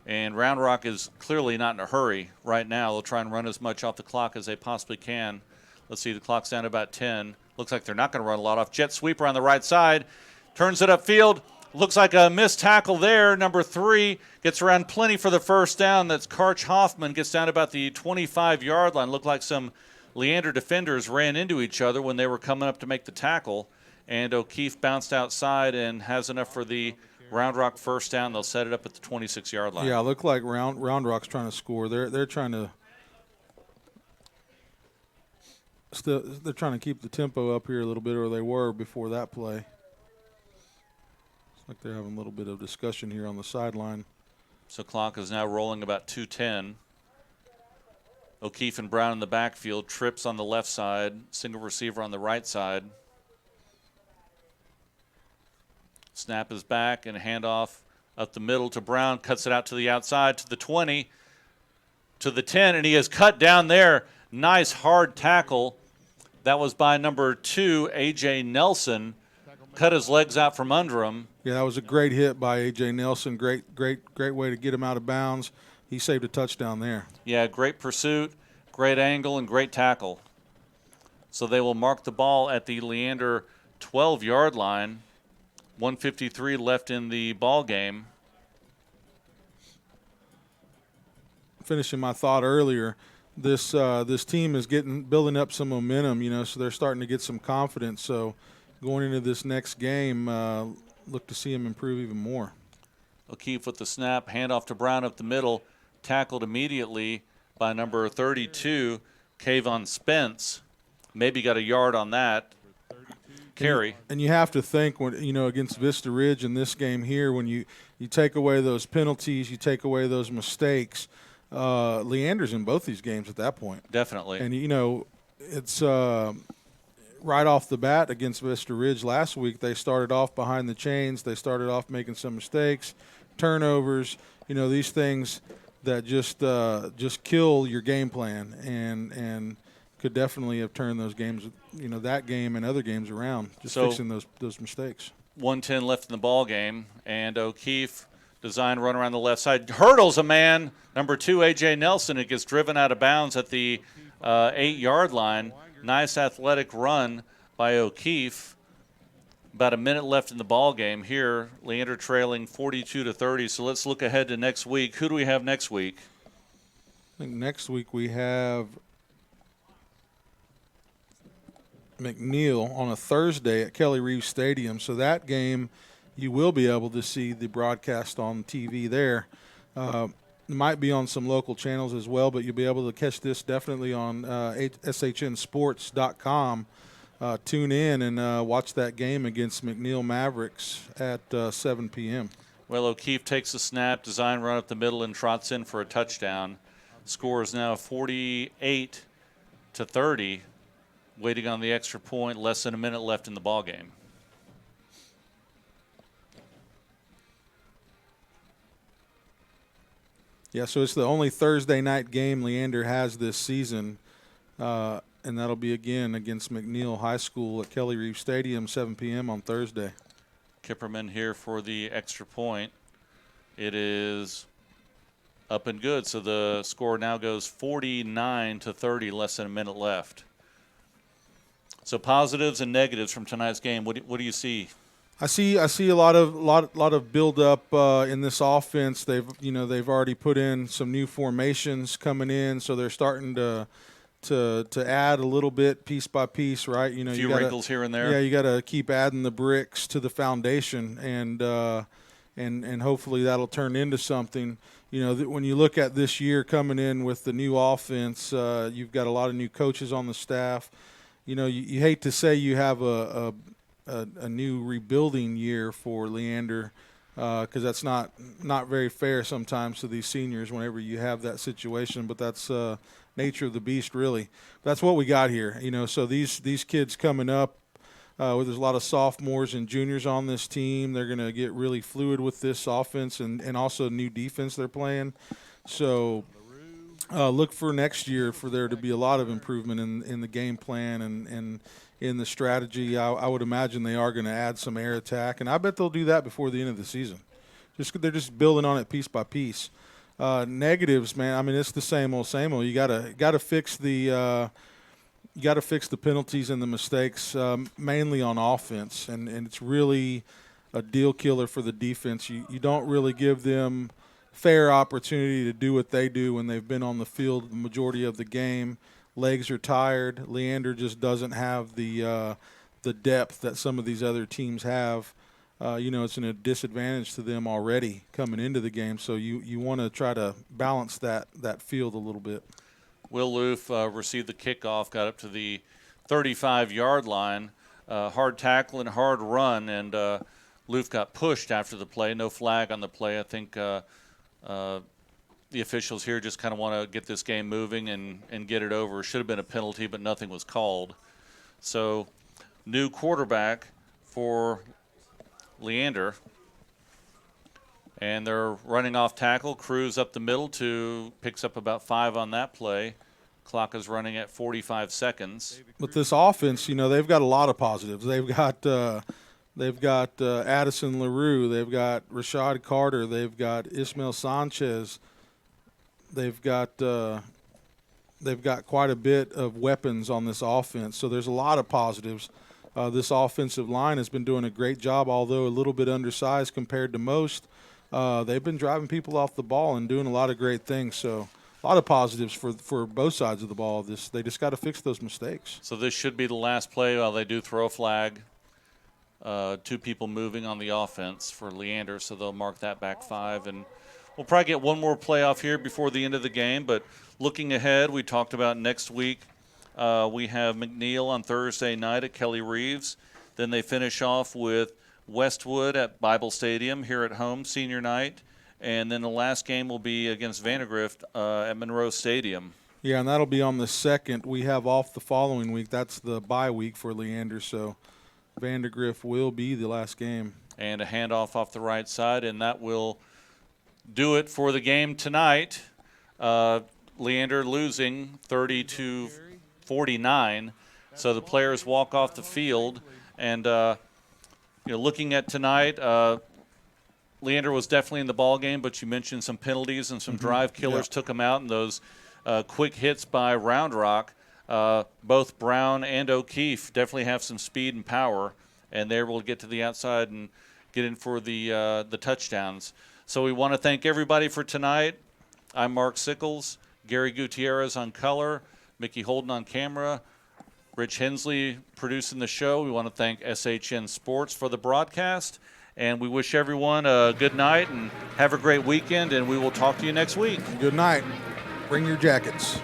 And Round Rock is clearly not in a hurry right now. They'll try and run as much off the clock as they possibly can. Let's see, the clock's down to about 10. Looks like they're not going to run a lot off. Jet sweeper on the right side. Turns it upfield. Looks like a missed tackle there. Number 3 gets around plenty for the 1st down. That's Karch Hoffman. Gets down to about the 25-yard line. Looked like some Leander defenders ran into each other when they were coming up to make the tackle. And O'Keefe bounced outside and has enough for the Round Rock 1st down. They'll set it up at the 26-yard line. Yeah, look like Round Rock's trying to score. They're trying to they're trying to keep the tempo up here a little bit, or they were before that play. It's like they're having a little bit of discussion here on the sideline. So clock is now rolling about 2:10. O'Keefe and Brown in the backfield. Trips on the left side. Single receiver on the right side. Snap is back and handoff up the middle to Brown. Cuts it out to the outside to the 20, to the 10, and he is cut down there. Nice hard tackle. That was by number 2, A.J. Nelson. Cut his legs out from under him. Yeah, that was a great hit by A.J. Nelson. Great way to get him out of bounds. He saved a touchdown there. Yeah, great pursuit, great angle, and great tackle. So they will mark the ball at the Leander 12-yard line. 1:53 left in the ball game. Finishing my thought earlier, this team is building up some momentum, so they're starting to get some confidence. So going into this next game, look to see him improve even more. O'Keefe with the snap, handoff to Brown up the middle, tackled immediately by number 32, Kayvon Spence. Maybe got a yard on that carry. And you have to think, when against Vista Ridge in this game here, when you take away those penalties, you take away those mistakes, Leander's in both these games at that point. Definitely. And, it's right off the bat against Vista Ridge last week, they started off behind the chains. They started off making some mistakes. turnovers, these things that just kill your game plan and could definitely have turned those games, that game and other games around, just fixing those mistakes. 1:10 left in the ball game, and O'Keefe design run around the left side. Hurdles a man, number 2, A.J. Nelson. It gets driven out of bounds at the 8-yard line. Nice athletic run by O'Keefe. About a minute left in the ball game here. Leander trailing 42-30. So let's look ahead to next week. Who do we have next week? I think next week we have McNeil on a Thursday at Kelly Reeves Stadium. So that game, you will be able to see the broadcast on TV there. It might be on some local channels as well, but you'll be able to catch this definitely on SHNsports.com. Tune in and watch that game against McNeil Mavericks at 7 p.m. Well, O'Keefe takes the snap, design run up the middle, and trots in for a touchdown. Score is now 48-30. Waiting on the extra point, less than a minute left in the ball game. Yeah, so it's the only Thursday night game Leander has this season, and that'll be again against McNeil High School at Kelly Reeves Stadium, 7 p.m. on Thursday. Kipperman here for the extra point. It is up and good, so the score now goes 49-30, less than a minute left. So positives and negatives from tonight's game. What do you see? I see a lot of build up in this offense. They've already put in some new formations coming in, so they're starting to add a little bit piece by piece, right? A few wrinkles here and there. Yeah, you got to keep adding the bricks to the foundation, and hopefully that'll turn into something. When you look at this year coming in with the new offense, you've got a lot of new coaches on the staff. You hate to say you have a new rebuilding year for Leander, because that's not very fair sometimes to these seniors whenever you have that situation. But that's nature of the beast, really. That's what we got here. So these kids coming up, there's a lot of sophomores and juniors on this team. They're going to get really fluid with this offense and also new defense they're playing. So look for next year for there to be a lot of improvement in the game plan and in the strategy. I would imagine they are going to add some air attack, and I bet they'll do that before the end of the season. They're just building on it piece by piece. Negatives, man. I mean, it's the same old. You gotta fix the penalties and the mistakes, mainly on offense, and it's really a deal killer for the defense. You don't really give them fair opportunity to do what they do when they've been on the field the majority of the game. Legs are tired. Leander just doesn't have the depth that some of these other teams have. It's a disadvantage to them already coming into the game. So you want to try to balance that field a little bit. Will Loof received the kickoff, got up to the 35-yard line. Hard tackle and hard run, and Loof got pushed after the play. No flag on the play. I think the officials here just kind of want to get this game moving and get it over. Should have been a penalty, but nothing was called. So new quarterback for Leander. And they're running off tackle. Cruz up the middle picks up about 5 on that play. Clock is running at 45 seconds. With this offense, they've got a lot of positives. They've got Addison LaRue. They've got Rashad Carter. They've got Ismail Sanchez. They've got quite a bit of weapons on this offense. So there's a lot of positives. This offensive line has been doing a great job, although a little bit undersized compared to most. They've been driving people off the ball and doing a lot of great things. So a lot of positives for both sides of the ball. They just got to fix those mistakes. So this should be the last play while they do throw a flag. 2 people moving on the offense for Leander, so they'll mark that back 5. And we'll probably get one more playoff here before the end of the game. But looking ahead, we talked about next week. We have McNeil on Thursday night at Kelly Reeves. Then they finish off with Westwood at Bible Stadium here at home, senior night. And then the last game will be against Vandergrift at Monroe Stadium. Yeah, and that'll be on the 2nd. We have off the following week. That's the bye week for Leander, so Vandergrift will be the last game. And a handoff off the right side, and that will do it for the game tonight. Leander losing 30-49. So the players walk off the field. And, looking at tonight, Leander was definitely in the ball game, but you mentioned some penalties and some drive killers took him out, and those quick hits by Round Rock. Both Brown and O'Keefe definitely have some speed and power, and they're able to get to the outside and get in for the touchdowns. So we want to thank everybody for tonight. I'm Mark Sickles, Gary Gutierrez on color, Mickey Holden on camera, Rich Hensley producing the show. We want to thank SHN Sports for the broadcast, and we wish everyone a good night and have a great weekend, and we will talk to you next week. Good night. Bring your jackets.